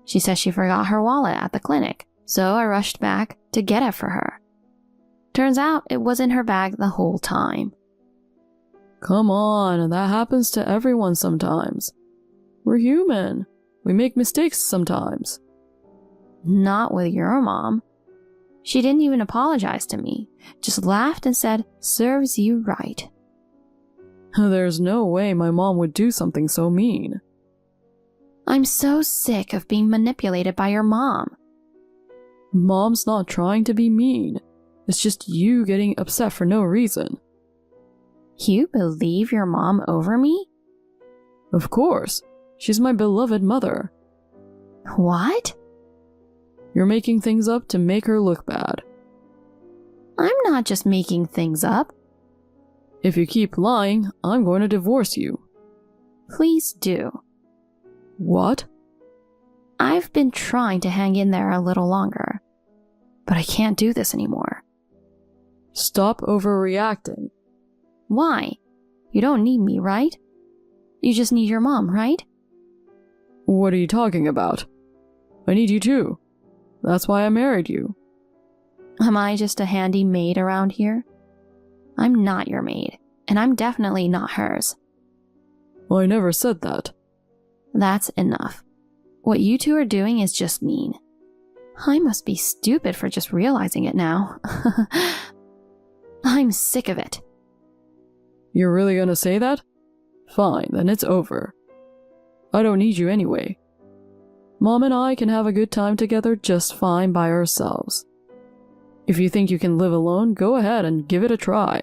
She said she forgot her wallet at the clinic, so I rushed back to get it for her. Turns out it was in her bag the whole time. Come on, that happens to everyone sometimes. We're human. We make mistakes sometimes. Not with your mom. She didn't even apologize to me, just laughed and said, "Serves you right." There's no way my mom would do something so mean. I'm so sick of being manipulated by your mom. Mom's not trying to be mean. It's just you getting upset for no reason. You believe your mom over me? Of course. She's my beloved mother. What? You're making things up to make her look bad. I'm not just making things up. If you keep lying, I'm going to divorce you. Please do. What? I've been trying to hang in there a little longer, but I can't do this anymore. Stop overreacting. Why? You don't need me, right? You just need your mom, right? What are you talking about? I need you too. That's why I married you. Am I just a handy maid around here? I'm not your maid, and I'm definitely not hers. Well, I never said that. That's enough. What you two are doing is just mean. I must be stupid for just realizing it now. I'm sick of it. You're really gonna say that? Fine, then it's over. I don't need you anyway. Mom and I can have a good time together just fine by ourselves. If you think you can live alone, go ahead and give it a try.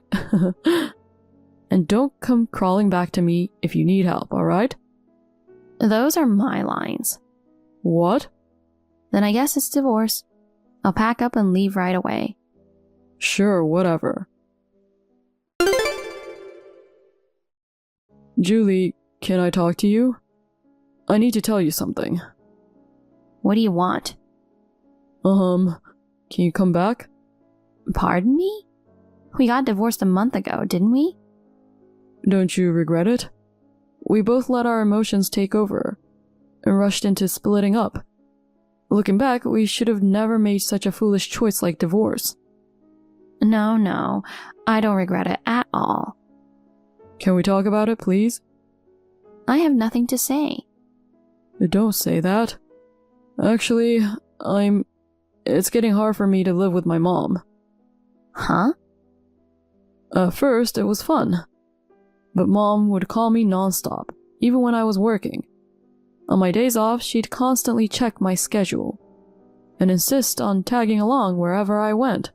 And don't come crawling back to me if you need help, alright? Those are my lines. What? Then I guess it's divorce. I'll pack up and leave right away. Sure, whatever. Julie, can I talk to you? I need to tell you something. What do you want? Can you come back? Pardon me? We got divorced a month ago, didn't we? Don't you regret it? We both let our emotions take over and rushed into splitting up. Looking back, we should have never made such a foolish choice like divorce. No, I don't regret it at all. Can we talk about it, please? I have nothing to say. Don't say that. Actually, it's getting hard for me to live with my mom. Huh? At first, it was fun. But Mom would call me nonstop, even when I was working. On my days off, she'd constantly check my schedule and insist on tagging along wherever I went.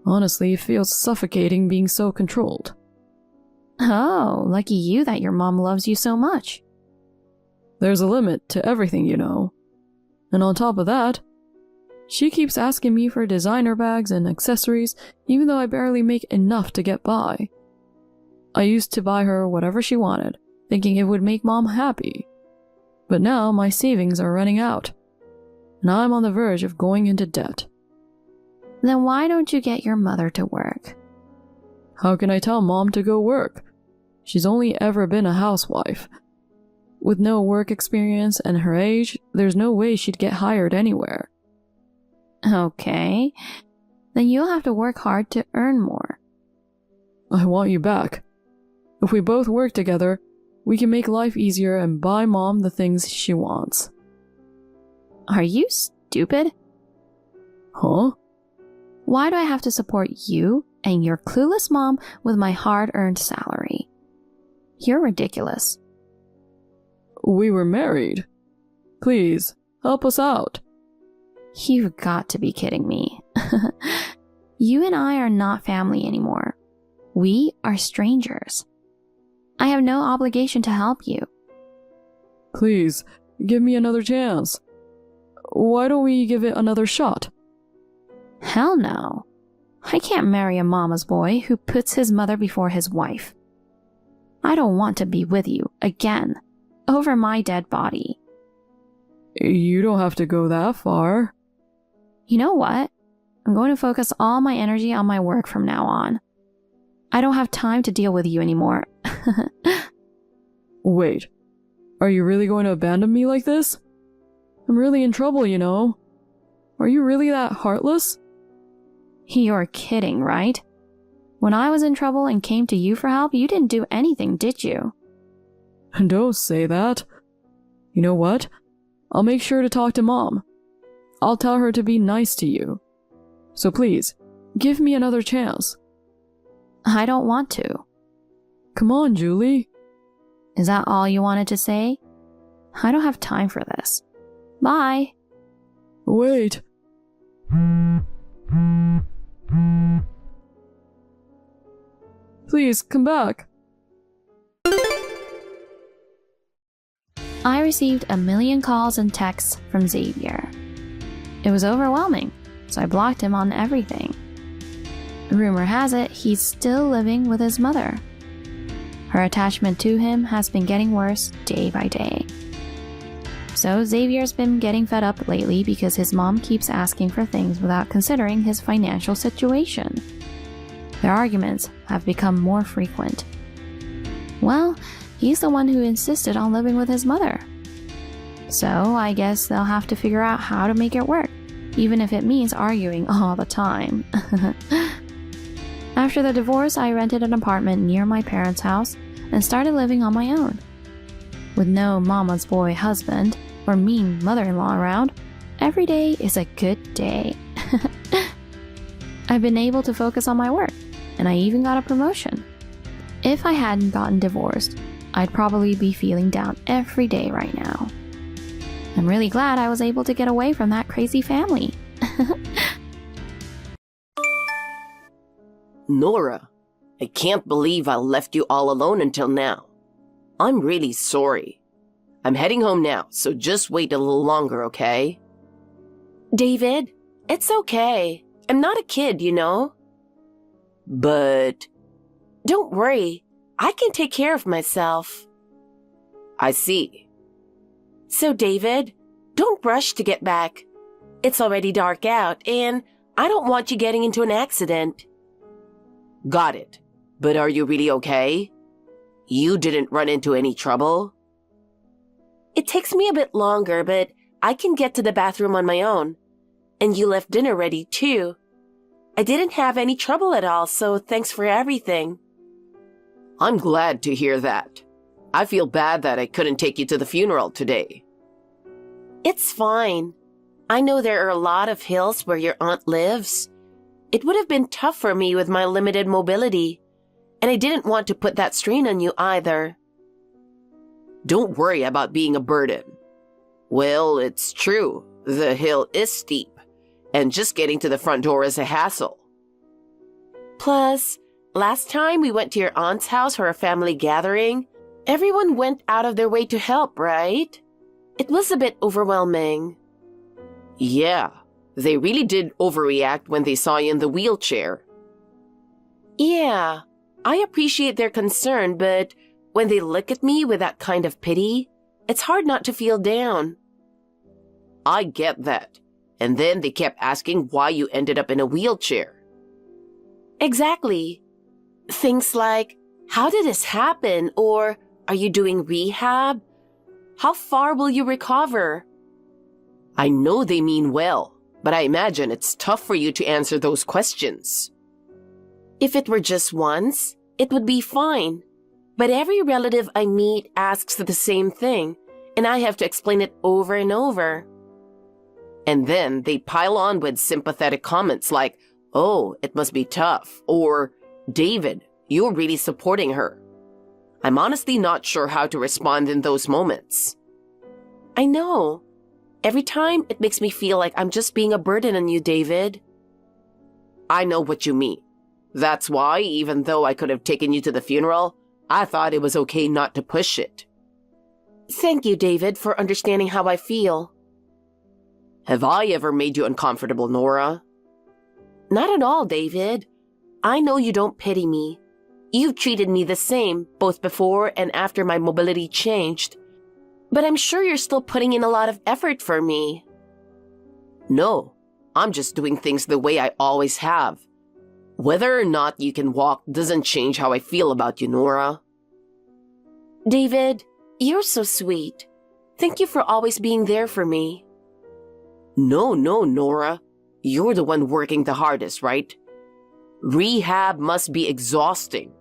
Honestly, it feels suffocating being so controlled. Oh, lucky you that your mom loves you so much. There's a limit to everything, you know. And on top of that, she keeps asking me for designer bags and accessories, even though I barely make enough to get by. I used to buy her whatever she wanted, thinking it would make Mom happy. But now my savings are running out, and I'm on the verge of going into debt. Then why don't you get your mother to work? How can I tell Mom to go work? She's only ever been a housewife. With no work experience and her age, there's no way she'd get hired anywhere. Okay, then you'll have to work hard to earn more. I want you back. If we both work together, we can make life easier and buy Mom the things she wants. Are you stupid? Huh? Why do I have to support you and your clueless mom with my hard-earned salary? You're ridiculous. We were married. Please, help us out. You've got to be kidding me. You and I are not family anymore. We are strangers. I have no obligation to help you. Please, give me another chance. Why don't we give it another shot? Hell no. I can't marry a mama's boy who puts his mother before his wife. I don't want to be with you again, over my dead body. You don't have to go that far. You know what? I'm going to focus all my energy on my work from now on. I don't have time to deal with you anymore. Wait, are you really going to abandon me like this? I'm really in trouble, you know. Are you really that heartless? You're kidding, right? When I was in trouble and came to you for help, you didn't do anything, did you? Don't say that. You know what? I'll make sure to talk to Mom. I'll tell her to be nice to you. So please, give me another chance. I don't want to. Come on, Julie. Is that all you wanted to say? I don't have time for this. Bye. Wait. Please, come back. I received a million calls and texts from Xavier. It was overwhelming, so I blocked him on everything. Rumor has it he's still living with his mother. Her attachment to him has been getting worse day by day. So Xavier's been getting fed up lately because his mom keeps asking for things without considering his financial situation. Their arguments have become more frequent. Well, he's the one who insisted on living with his mother. So I guess they'll have to figure out how to make it work, even if it means arguing all the time. After the divorce, I rented an apartment near my parents' house and started living on my own. With no mama's boy husband or mean mother-in-law around, every day is a good day. I've been able to focus on my work, and I even got a promotion. If I hadn't gotten divorced, I'd probably be feeling down every day right now. I'm really glad I was able to get away from that crazy family. Nora, I can't believe I left you all alone until now. I'm really sorry. I'm heading home now, so just wait a little longer, okay? David, it's okay. I'm not a kid, you know? But don't worry. I can take care of myself. I see. So, David, don't rush to get back. It's already dark out, and I don't want you getting into an accident. Got it. But are you really okay? You didn't run into any trouble? It takes me a bit longer, but I can get to the bathroom on my own. And you left dinner ready, too. I didn't have any trouble at all, so thanks for everything. I'm glad to hear that. I feel bad that I couldn't take you to the funeral today. It's fine. I know there are a lot of hills where your aunt lives. It would have been tough for me with my limited mobility, and I didn't want to put that strain on you either. Don't worry about being a burden. Well, it's true. The hill is steep, and just getting to the front door is a hassle. Plus, last time we went to your aunt's house for a family gathering, everyone went out of their way to help, right? It was a bit overwhelming. Yeah, they really did overreact when they saw you in the wheelchair. Yeah, I appreciate their concern, but when they look at me with that kind of pity, it's hard not to feel down. I get that. And then they kept asking why you ended up in a wheelchair. Exactly. Things like, how did this happen? Or, are you doing rehab? How far will you recover? I know they mean well, but I imagine it's tough for you to answer those questions. If it were just once, it would be fine. But every relative I meet asks the same thing, and I have to explain it over and over. And then they pile on with sympathetic comments like, oh, it must be tough, or, David, you're really supporting her. I'm honestly not sure how to respond in those moments. I know. Every time it makes me feel like I'm just being a burden on you, David. I know what you mean. That's why, even though I could have taken you to the funeral, I thought it was okay not to push it. Thank you, David, for understanding how I feel. Have I ever made you uncomfortable, Nora? Not at all, David. I know you don't pity me. You've treated me the same, both before and after my mobility changed. But I'm sure you're still putting in a lot of effort for me. No, I'm just doing things the way I always have. Whether or not you can walk doesn't change how I feel about you, Nora. David, you're so sweet. Thank you for always being there for me. No, Nora. You're the one working the hardest, right? Rehab must be exhausting,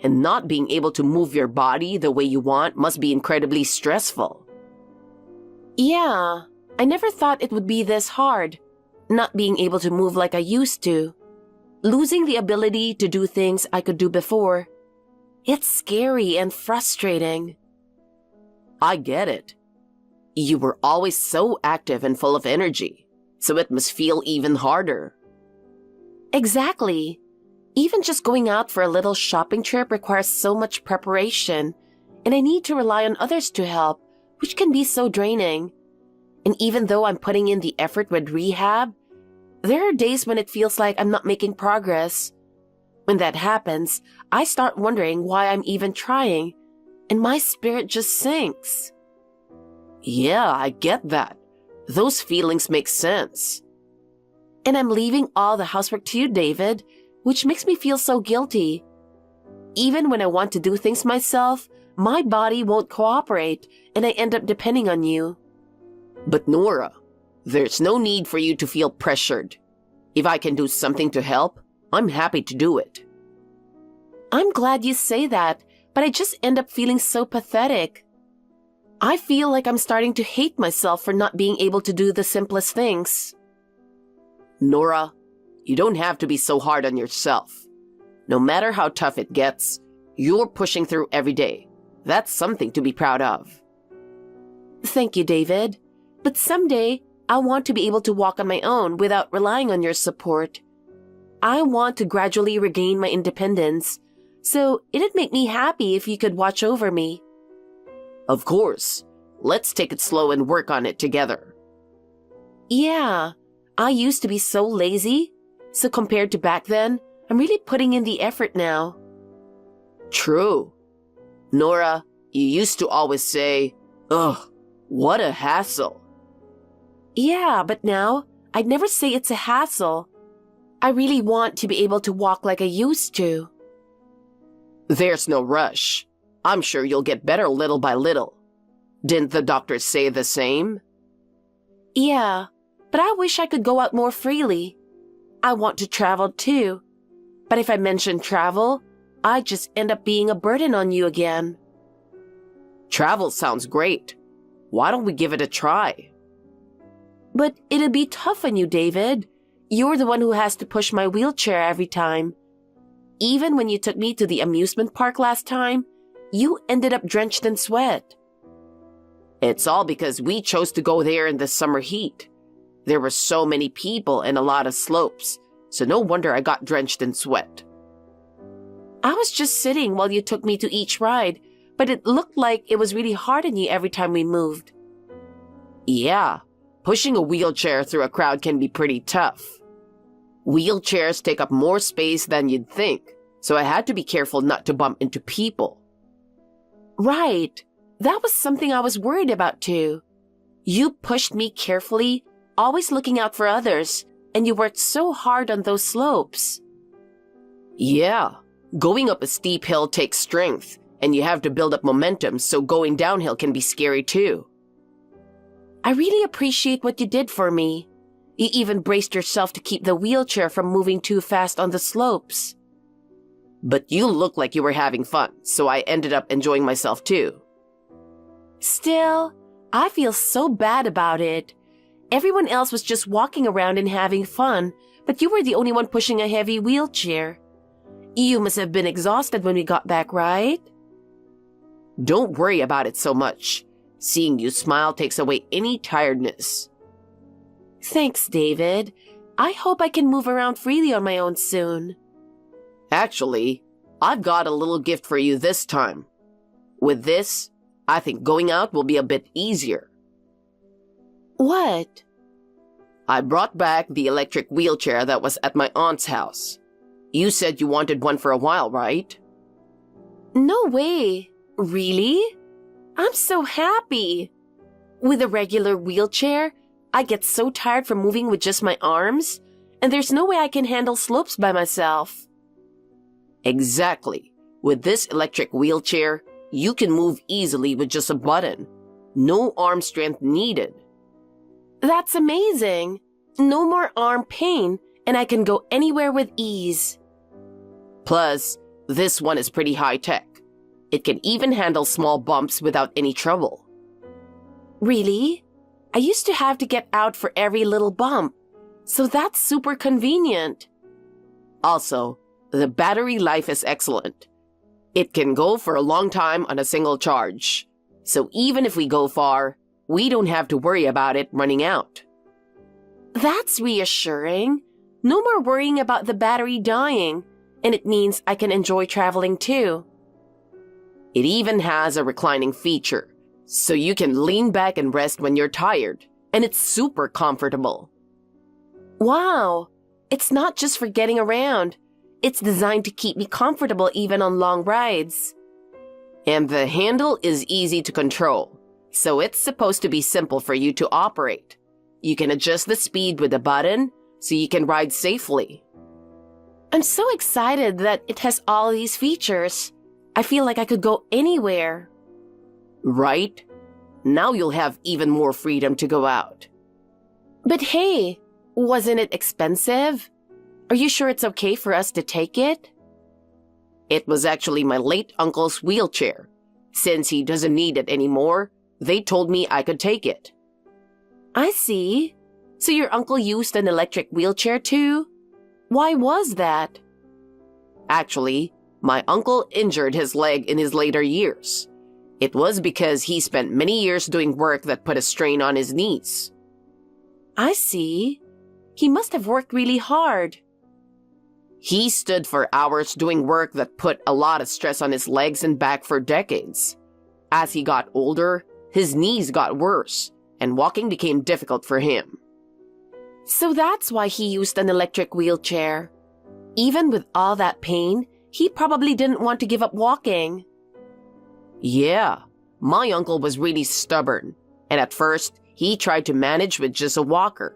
and not being able to move your body the way you want must be incredibly stressful. Yeah, I never thought it would be this hard, not being able to move like I used to. Losing the ability to do things I could do before. It's scary and frustrating. I get it. You were always so active and full of energy, so it must feel even harder. Exactly. Even just going out for a little shopping trip requires so much preparation, and I need to rely on others to help, which can be so draining. And even though I'm putting in the effort with rehab, there are days when it feels like I'm not making progress. When that happens, I start wondering why I'm even trying, and my spirit just sinks. Yeah, I get that. Those feelings make sense. And I'm leaving all the housework to you, David, which makes me feel so guilty. Even when I want to do things myself, my body won't cooperate, and I end up depending on you. But Nora, there's no need for you to feel pressured. If I can do something to help, I'm happy to do it. I'm glad you say that, but I just end up feeling so pathetic. I feel like I'm starting to hate myself for not being able to do the simplest things. Nora, you don't have to be so hard on yourself. No matter how tough it gets, you're pushing through every day. That's something to be proud of. Thank you, David. But someday, I want to be able to walk on my own without relying on your support. I want to gradually regain my independence, so it'd make me happy if you could watch over me. Of course. Let's take it slow and work on it together. Yeah, I used to be so lazy, so compared to back then, I'm really putting in the effort now. True. Nora, you used to always say, "Ugh, what a hassle." Yeah, but now, I'd never say it's a hassle. I really want to be able to walk like I used to. There's no rush. I'm sure you'll get better little by little. Didn't the doctors say the same? Yeah, but I wish I could go out more freely. I want to travel too. But if I mention travel, I just end up being a burden on you again. Travel sounds great. Why don't we give it a try? But it'd be tough on you, David. You're the one who has to push my wheelchair every time. Even when you took me to the amusement park last time, you ended up drenched in sweat. It's all because we chose to go there in the summer heat. There were so many people and a lot of slopes, so no wonder I got drenched in sweat. I was just sitting while you took me to each ride, but it looked like it was really hard on you every time we moved. Yeah, pushing a wheelchair through a crowd can be pretty tough. Wheelchairs take up more space than you'd think, so I had to be careful not to bump into people. Right. That was something I was worried about too. You pushed me carefully, always looking out for others, and you worked so hard on those slopes. Yeah, going up a steep hill takes strength, and you have to build up momentum, so going downhill can be scary too. I really appreciate what you did for me. You even braced yourself to keep the wheelchair from moving too fast on the slopes. But you looked like you were having fun, so I ended up enjoying myself too. Still, I feel so bad about it. Everyone else was just walking around and having fun, but you were the only one pushing a heavy wheelchair. You must have been exhausted when we got back, right? Don't worry about it so much. Seeing you smile takes away any tiredness. Thanks, David. I hope I can move around freely on my own soon. Actually, I've got a little gift for you this time. With this, I think going out will be a bit easier. What? I brought back the electric wheelchair that was at my aunt's house. You said you wanted one for a while, right? No way. Really? I'm so happy. With a regular wheelchair, I get so tired from moving with just my arms, and there's no way I can handle slopes by myself. Exactly. With this electric wheelchair, you can move easily with just a button. No arm strength needed. That's amazing. No more arm pain, and I can go anywhere with ease. Plus, this one is pretty high-tech. It can even handle small bumps without any trouble. Really? I used to have to get out for every little bump, so that's super convenient. Also, the battery life is excellent. It can go for a long time on a single charge. So even if we go far, we don't have to worry about it running out. That's reassuring. No more worrying about the battery dying, and it means I can enjoy traveling too. It even has a reclining feature, so you can lean back and rest when you're tired, and it's super comfortable. Wow, it's not just for getting around. It's designed to keep me comfortable even on long rides. And the handle is easy to control, so it's supposed to be simple for you to operate. You can adjust the speed with a button, so you can ride safely. I'm so excited that it has all these features. I feel like I could go anywhere. Right? Now you'll have even more freedom to go out. But hey, wasn't it expensive? Are you sure it's okay for us to take it? It was actually my late uncle's wheelchair. Since he doesn't need it anymore, they told me I could take it. I see. So your uncle used an electric wheelchair too? Why was that? Actually, my uncle injured his leg in his later years. It was because he spent many years doing work that put a strain on his knees. I see. He must have worked really hard. He stood for hours doing work that put a lot of stress on his legs and back for decades. As he got older, his knees got worse, and walking became difficult for him. So that's why he used an electric wheelchair. Even with all that pain, he probably didn't want to give up walking. Yeah, my uncle was really stubborn, and at first, he tried to manage with just a walker.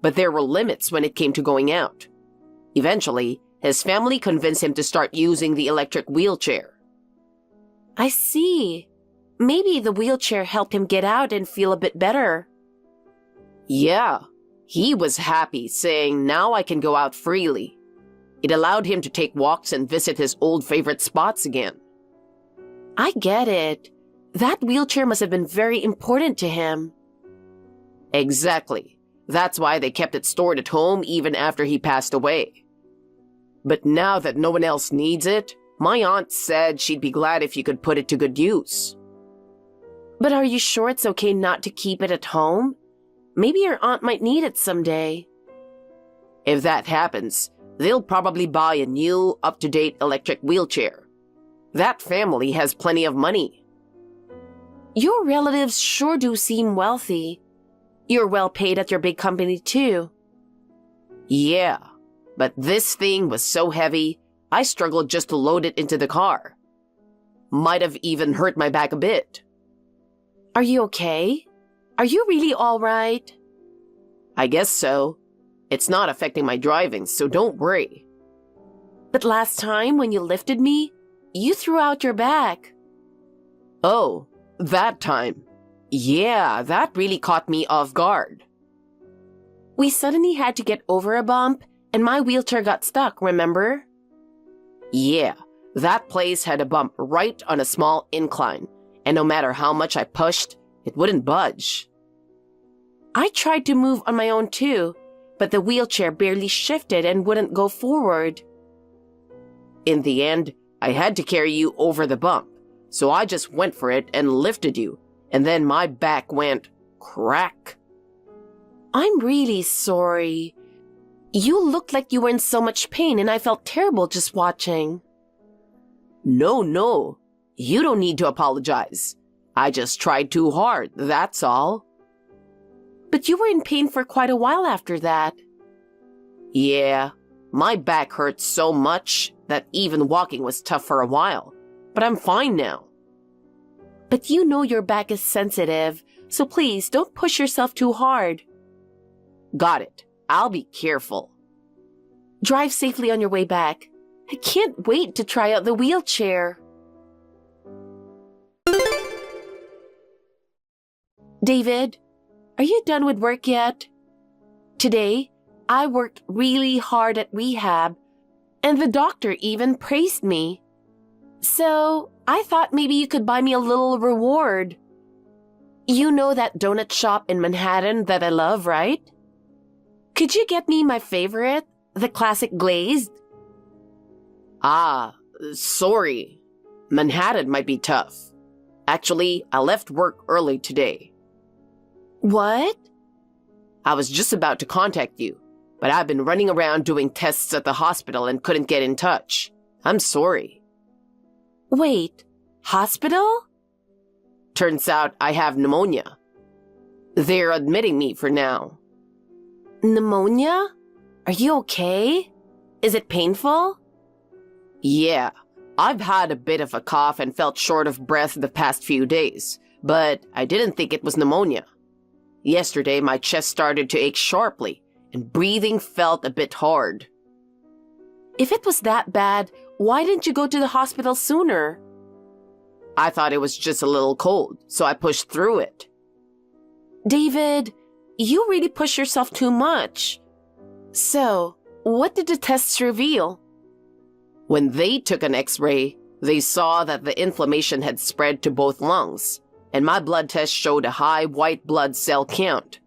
But there were limits when it came to going out. Eventually, his family convinced him to start using the electric wheelchair. I see. Maybe the wheelchair helped him get out and feel a bit better. Yeah, he was happy, saying, "Now I can go out freely." It allowed him to take walks and visit his old favorite spots again. I get it. That wheelchair must have been very important to him. Exactly. That's why they kept it stored at home even after he passed away. But now that no one else needs it, my aunt said she'd be glad if you could put it to good use. But are you sure it's okay not to keep it at home? Maybe your aunt might need it someday. If that happens, they'll probably buy a new, up-to-date electric wheelchair. That family has plenty of money. Your relatives sure do seem wealthy. You're well paid at your big company too. Yeah, but this thing was so heavy, I struggled just to load it into the car. Might have even hurt my back a bit. Are you okay? Are you really all right? I guess so. It's not affecting my driving, so don't worry. But last time when you lifted me, you threw out your back. Oh, that time. Yeah, that really caught me off guard. We suddenly had to get over a bump, and my wheelchair got stuck, remember? Yeah, that place had a bump right on a small incline, and no matter how much I pushed, it wouldn't budge. I tried to move on my own too, but the wheelchair barely shifted and wouldn't go forward. In the end, I had to carry you over the bump, so I just went for it and lifted you, and then my back went crack. I'm really sorry. You looked like you were in so much pain and I felt terrible just watching. No, you don't need to apologize. I just tried too hard, that's all. But you were in pain for quite a while after that. Yeah, my back hurt so much that even walking was tough for a while, but I'm fine now. But you know your back is sensitive, so please don't push yourself too hard. Got it. I'll be careful. Drive safely on your way back. I can't wait to try out the wheelchair. David, are you done with work yet? Today, I worked really hard at rehab, and the doctor even praised me. So, I thought maybe you could buy me a little reward. You know that donut shop in Manhattan that I love, right? Could you get me my favorite, the classic glazed? Sorry. Manhattan might be tough. Actually, I left work early today. What? I was just about to contact you, but I've been running around doing tests at the hospital and couldn't get in touch. I'm sorry. Wait, hospital? Turns out I have pneumonia. They're admitting me for now. Pneumonia? Are you okay? Is it painful? Yeah, I've had a bit of a cough and felt short of breath the past few days, but I didn't think it was pneumonia. Yesterday, my chest started to ache sharply, and breathing felt a bit hard. If it was that bad, why didn't you go to the hospital sooner? I thought it was just a little cold, so I pushed through it. David, you really push yourself too much. So, what did the tests reveal? When they took an X-ray, they saw that the inflammation had spread to both lungs, and my blood test showed a high white blood cell count.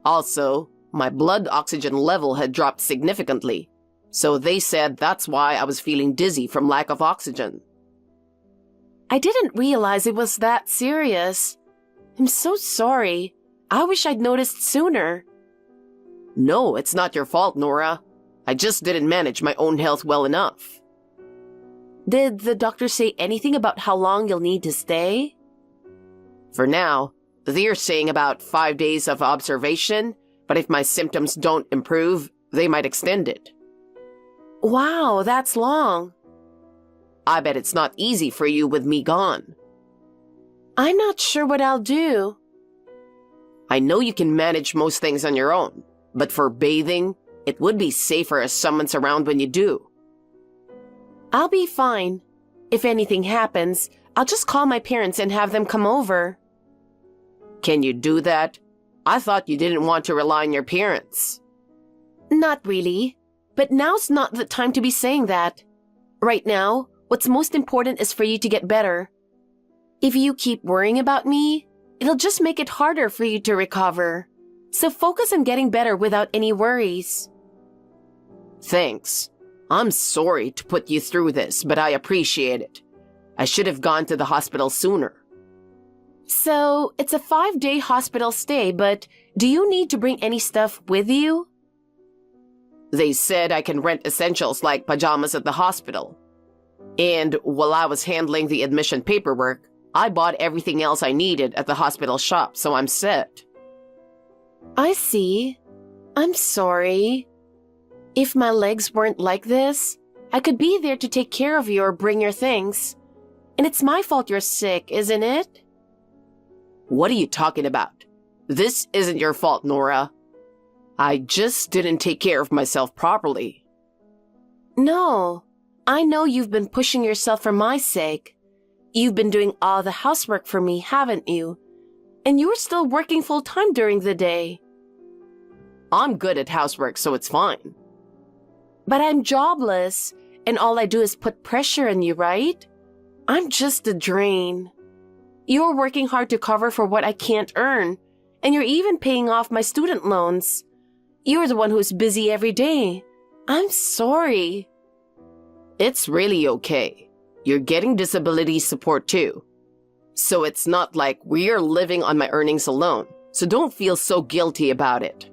Also, my blood oxygen level had dropped significantly, so they said that's why I was feeling dizzy from lack of oxygen. I didn't realize it was that serious. I'm so sorry. I wish I'd noticed sooner. No, it's not your fault, Nora. I just didn't manage my own health well enough. Did the doctor say anything about how long you'll need to stay? For now, they're saying about 5 days of observation, but if my symptoms don't improve, they might extend it. Wow, that's long. I bet it's not easy for you with me gone. I'm not sure what I'll do. I know you can manage most things on your own, but for bathing, it would be safer if someone's around when you do. I'll be fine. If anything happens, I'll just call my parents and have them come over. Can you do that? I thought you didn't want to rely on your parents. Not really, but now's not the time to be saying that. Right now, what's most important is for you to get better. If you keep worrying about me, it'll just make it harder for you to recover. So focus on getting better without any worries. Thanks. I'm sorry to put you through this, but I appreciate it. I should have gone to the hospital sooner. So, it's a 5-day hospital stay, but do you need to bring any stuff with you? They said I can rent essentials like pajamas at the hospital. And while I was handling the admission paperwork, I bought everything else I needed at the hospital shop, so I'm set. I see. I'm sorry. If my legs weren't like this, I could be there to take care of you or bring your things. And it's my fault you're sick, isn't it? What are you talking about? This isn't your fault, Nora. I just didn't take care of myself properly. No, I know you've been pushing yourself for my sake. You've been doing all the housework for me, haven't you? And you're still working full-time during the day. I'm good at housework, so it's fine. But I'm jobless, and all I do is put pressure on you, right? I'm just a drain. You're working hard to cover for what I can't earn, and you're even paying off my student loans. You're the one who's busy every day. I'm sorry. It's really okay. You're getting disability support too. So it's not like we're living on my earnings alone, so don't feel so guilty about it.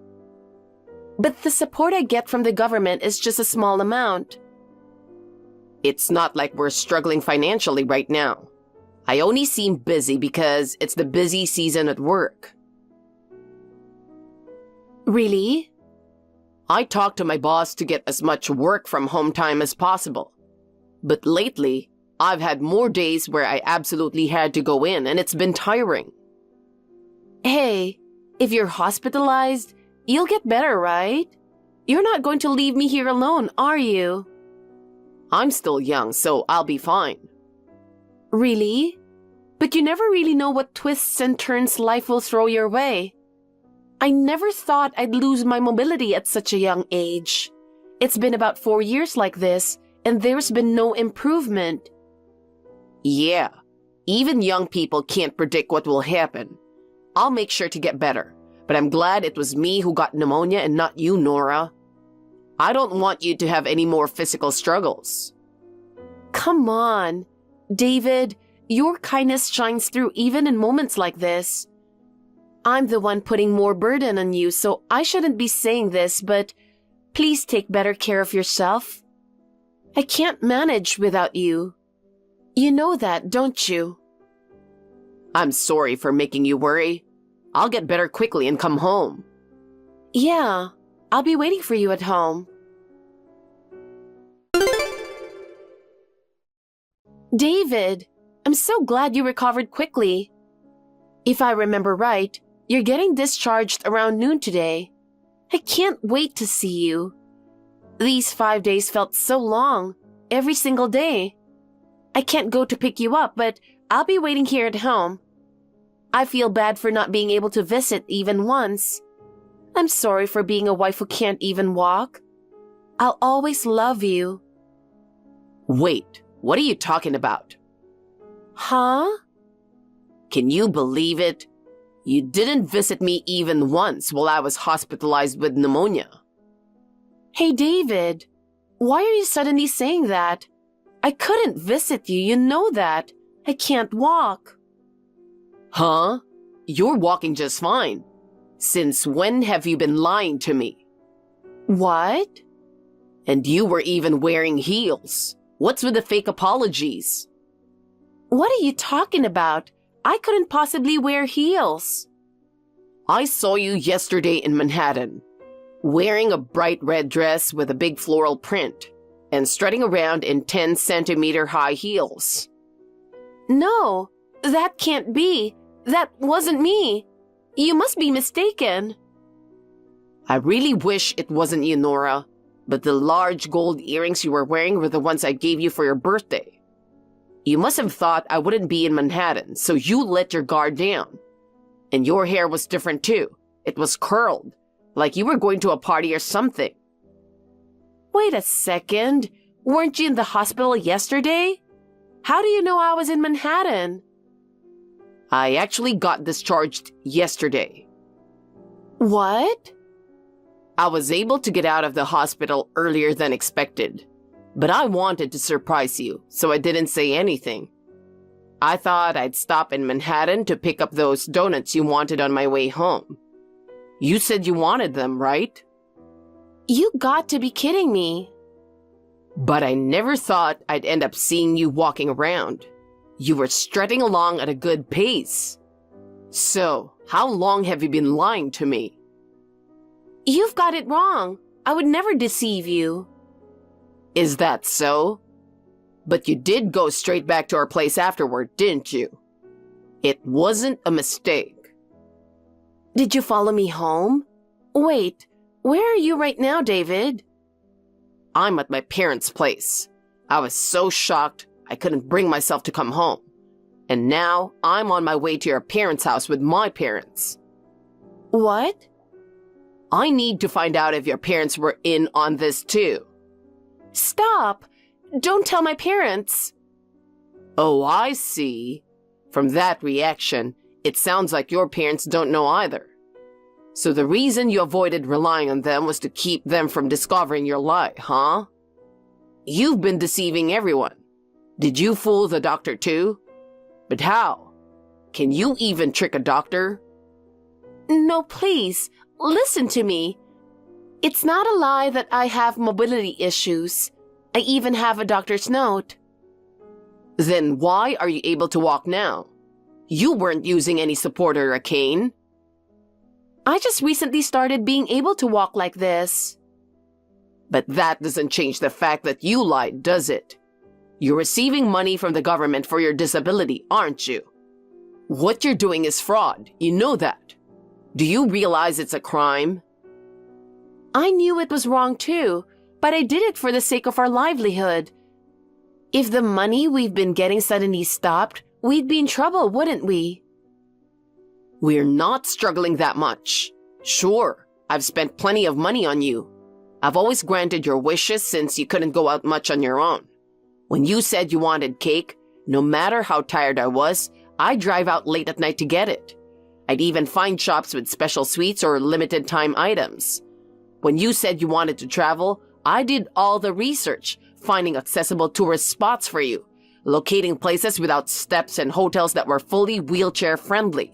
But the support I get from the government is just a small amount. It's not like we're struggling financially right now. I only seem busy because it's the busy season at work. Really? I talked to my boss to get as much work from home time as possible. But lately, I've had more days where I absolutely had to go in, and it's been tiring. Hey, if you're hospitalized, you'll get better, right? You're not going to leave me here alone, are you? I'm still young, so I'll be fine. Really? But you never really know what twists and turns life will throw your way. I never thought I'd lose my mobility at such a young age. It's been about 4 years like this, and there's been no improvement. Yeah, even young people can't predict what will happen. I'll make sure to get better, but I'm glad it was me who got pneumonia and not you, Nora. I don't want you to have any more physical struggles. Come on, David, your kindness shines through even in moments like this. I'm the one putting more burden on you, so I shouldn't be saying this, but please take better care of yourself. I can't manage without you. You know that, don't you? I'm sorry for making you worry. I'll get better quickly and come home. Yeah, I'll be waiting for you at home. David, I'm so glad you recovered quickly. If I remember right, you're getting discharged around noon today. I can't wait to see you. These 5 days felt so long, every single day. I can't go to pick you up, but I'll be waiting here at home. I feel bad for not being able to visit even once. I'm sorry for being a wife who can't even walk. I'll always love you. Wait, what are you talking about? Huh? Can you believe it? You didn't visit me even once while I was hospitalized with pneumonia. Hey, David, why are you suddenly saying that? I couldn't visit you, you know that. I can't walk. Huh? You're walking just fine. Since when have you been lying to me? What? And you were even wearing heels. What's with the fake apologies? What are you talking about? I couldn't possibly wear heels. I saw you yesterday in Manhattan, wearing a bright red dress with a big floral print and strutting around in 10-centimeter high heels. No, that can't be. That wasn't me. You must be mistaken. I really wish it wasn't you, Nora, but the large gold earrings you were wearing were the ones I gave you for your birthday. You must have thought I wouldn't be in Manhattan, so you let your guard down. And your hair was different too. It was curled, like you were going to a party or something. Wait a second. Weren't you in the hospital yesterday? How do you know I was in Manhattan? I actually got discharged yesterday. What? I was able to get out of the hospital earlier than expected, but I wanted to surprise you, so I didn't say anything. I thought I'd stop in Manhattan to pick up those donuts you wanted on my way home. You said you wanted them, right? You got to be kidding me. But I never thought I'd end up seeing you walking around. You were strutting along at a good pace. So, how long have you been lying to me? You've got it wrong. I would never deceive you. Is that so? But you did go straight back to our place afterward, didn't you? It wasn't a mistake. Did you follow me home? Wait, where are you right now, David? I'm at my parents' place. I was so shocked I couldn't bring myself to come home. And now I'm on my way to your parents' house with my parents. What? I need to find out if your parents were in on this too. Stop! Don't tell my parents. Oh, I see. From that reaction, it sounds like your parents don't know either. So the reason you avoided relying on them was to keep them from discovering your lie, huh? You've been deceiving everyone. Did you fool the doctor too? But how? Can you even trick a doctor? No, please, listen to me. It's not a lie that I have mobility issues. I even have a doctor's note. Then why are you able to walk now? You weren't using any support or a cane. I just recently started being able to walk like this. But that doesn't change the fact that you lied, does it? You're receiving money from the government for your disability, aren't you? What you're doing is fraud. You know that. Do you realize it's a crime? I knew it was wrong too, but I did it for the sake of our livelihood. If the money we've been getting suddenly stopped, we'd be in trouble, wouldn't we? We're not struggling that much. Sure, I've spent plenty of money on you. I've always granted your wishes since you couldn't go out much on your own. When you said you wanted cake, no matter how tired I was, I'd drive out late at night to get it. I'd even find shops with special sweets or limited time items. When you said you wanted to travel, I did all the research, finding accessible tourist spots for you, locating places without steps and hotels that were fully wheelchair friendly.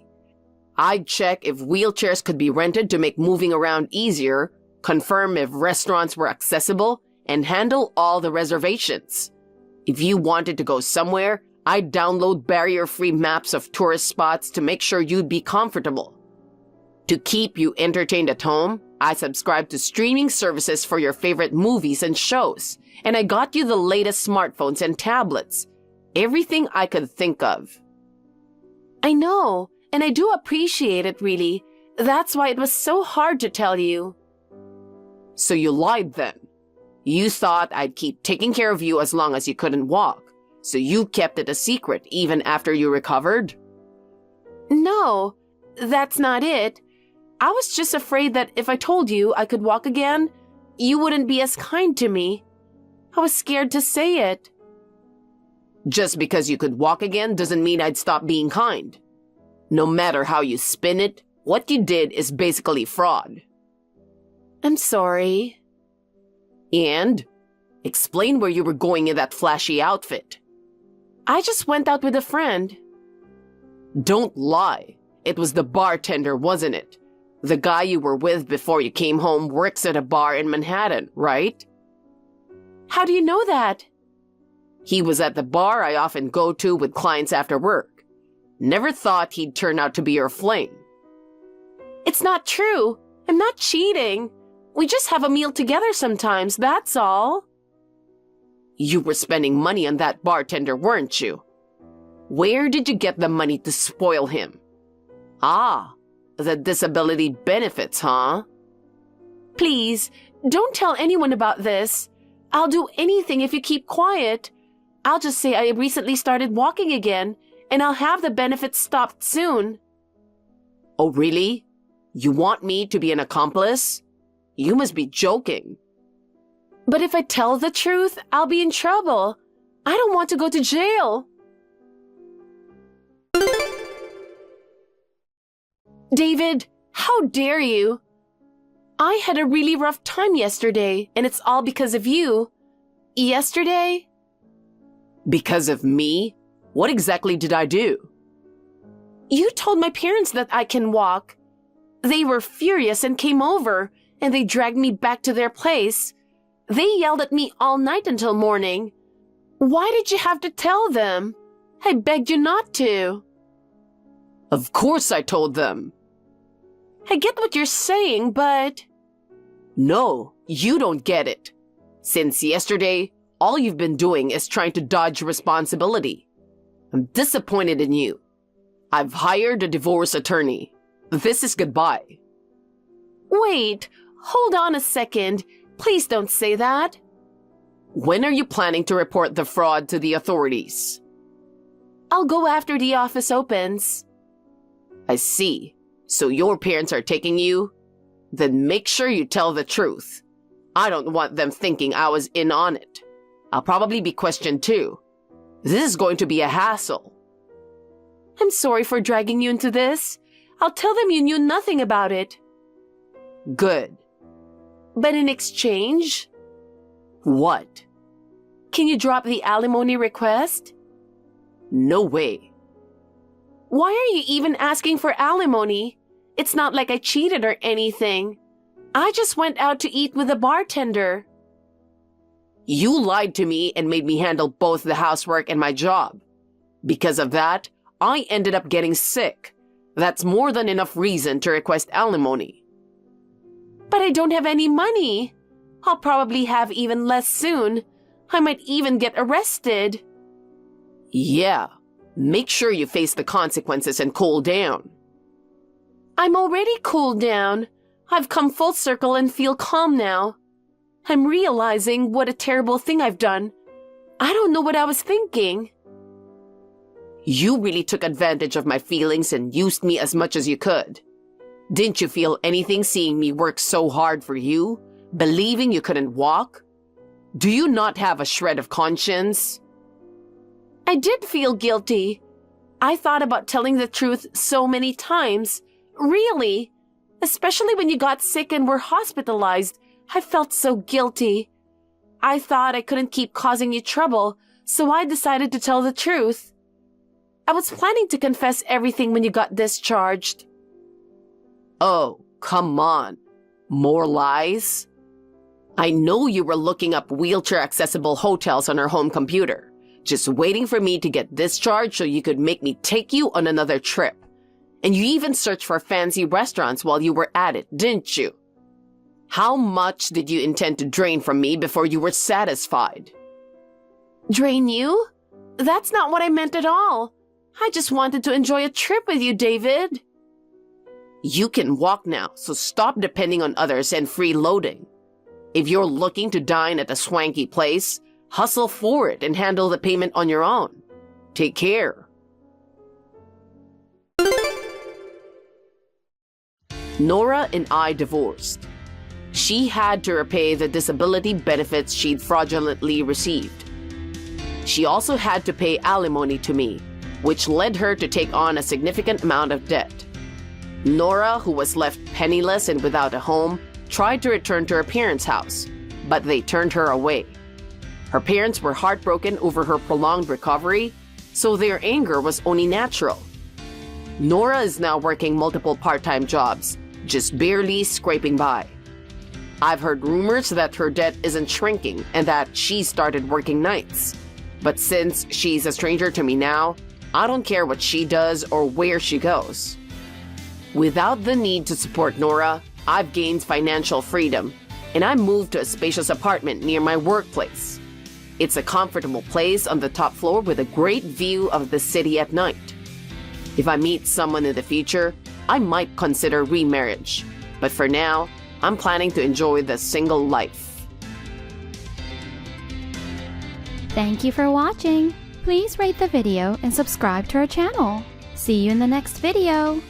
I'd check if wheelchairs could be rented to make moving around easier, confirm if restaurants were accessible, and handle all the reservations. If you wanted to go somewhere, I'd download barrier-free maps of tourist spots to make sure you'd be comfortable. To keep you entertained at home, I subscribe to streaming services for your favorite movies and shows, and I got you the latest smartphones and tablets. Everything I could think of. I know, and I do appreciate it, really. That's why it was so hard to tell you. So you lied then. You thought I'd keep taking care of you as long as you couldn't walk, so you kept it a secret even after you recovered? No, that's not it. I was just afraid that if I told you I could walk again, you wouldn't be as kind to me. I was scared to say it. Just because you could walk again doesn't mean I'd stop being kind. No matter how you spin it, what you did is basically fraud. I'm sorry. And? Explain where you were going in that flashy outfit. I just went out with a friend. Don't lie. It was the bartender, wasn't it? The guy you were with before you came home works at a bar in Manhattan, right? How do you know that? He was at the bar I often go to with clients after work. Never thought he'd turn out to be your flame. It's not true. I'm not cheating. We just have a meal together sometimes, that's all. You were spending money on that bartender, weren't you? Where did you get the money to spoil him? Ah, the disability benefits, huh? Please, don't tell anyone about this. I'll do anything if you keep quiet. I'll just say I recently started walking again, and I'll have the benefits stopped soon. Oh, really? You want me to be an accomplice? You must be joking. But if I tell the truth, I'll be in trouble. I don't want to go to jail. David, how dare you? I had a really rough time yesterday, and it's all because of you. Yesterday? Because of me? What exactly did I do? You told my parents that I can walk. They were furious and came over, and they dragged me back to their place. They yelled at me all night until morning. Why did you have to tell them? I begged you not to. Of course I told them. I get what you're saying, but... No, you don't get it. Since yesterday, all you've been doing is trying to dodge responsibility. I'm disappointed in you. I've hired a divorce attorney. This is goodbye. Wait, hold on a second. Please don't say that. When are you planning to report the fraud to the authorities? I'll go after the office opens. I see. So your parents are taking you? Then make sure you tell the truth. I don't want them thinking I was in on it. I'll probably be questioned too. This is going to be a hassle. I'm sorry for dragging you into this. I'll tell them you knew nothing about it. Good. But in exchange? What? Can you drop the alimony request? No way. Why are you even asking for alimony? It's not like I cheated or anything. I just went out to eat with a bartender. You lied to me and made me handle both the housework and my job. Because of that, I ended up getting sick. That's more than enough reason to request alimony. But I don't have any money. I'll probably have even less soon. I might even get arrested. Yeah, make sure you face the consequences and cool down. I'm already cooled down. I've come full circle and feel calm now. I'm realizing what a terrible thing I've done. I don't know what I was thinking. You really took advantage of my feelings and used me as much as you could. Didn't you feel anything seeing me work so hard for you, believing you couldn't walk? Do you not have a shred of conscience? I did feel guilty. I thought about telling the truth so many times. Really. Especially when you got sick and were hospitalized. I felt so guilty. I thought I couldn't keep causing you trouble, so I decided to tell the truth. I was planning to confess everything when you got discharged. Oh, come on. More lies? I know you were looking up wheelchair-accessible hotels on our home computer, just waiting for me to get discharged so you could make me take you on another trip. And you even searched for fancy restaurants while you were at it, didn't you? How much did you intend to drain from me before you were satisfied? Drain you? That's not what I meant at all. I just wanted to enjoy a trip with you, David. You can walk now, so stop depending on others and freeloading. If you're looking to dine at a swanky place, hustle for it and handle the payment on your own. Take care. Nora and I divorced. She had to repay the disability benefits she'd fraudulently received. She also had to pay alimony to me, which led her to take on a significant amount of debt. Nora, who was left penniless and without a home, tried to return to her parents' house, but they turned her away. Her parents were heartbroken over her prolonged recovery, so their anger was only natural. Nora is now working multiple part-time jobs, just barely scraping by. I've heard rumors that her debt isn't shrinking and that she started working nights. But since she's a stranger to me now, I don't care what she does or where she goes. Without the need to support Nora, I've gained financial freedom, and I moved to a spacious apartment near my workplace. It's a comfortable place on the top floor with a great view of the city at night. If I meet someone in the future, I might consider remarriage. But for now, I'm planning to enjoy the single life. Thank you for watching. Please rate the video and subscribe to our channel. See you in the next video.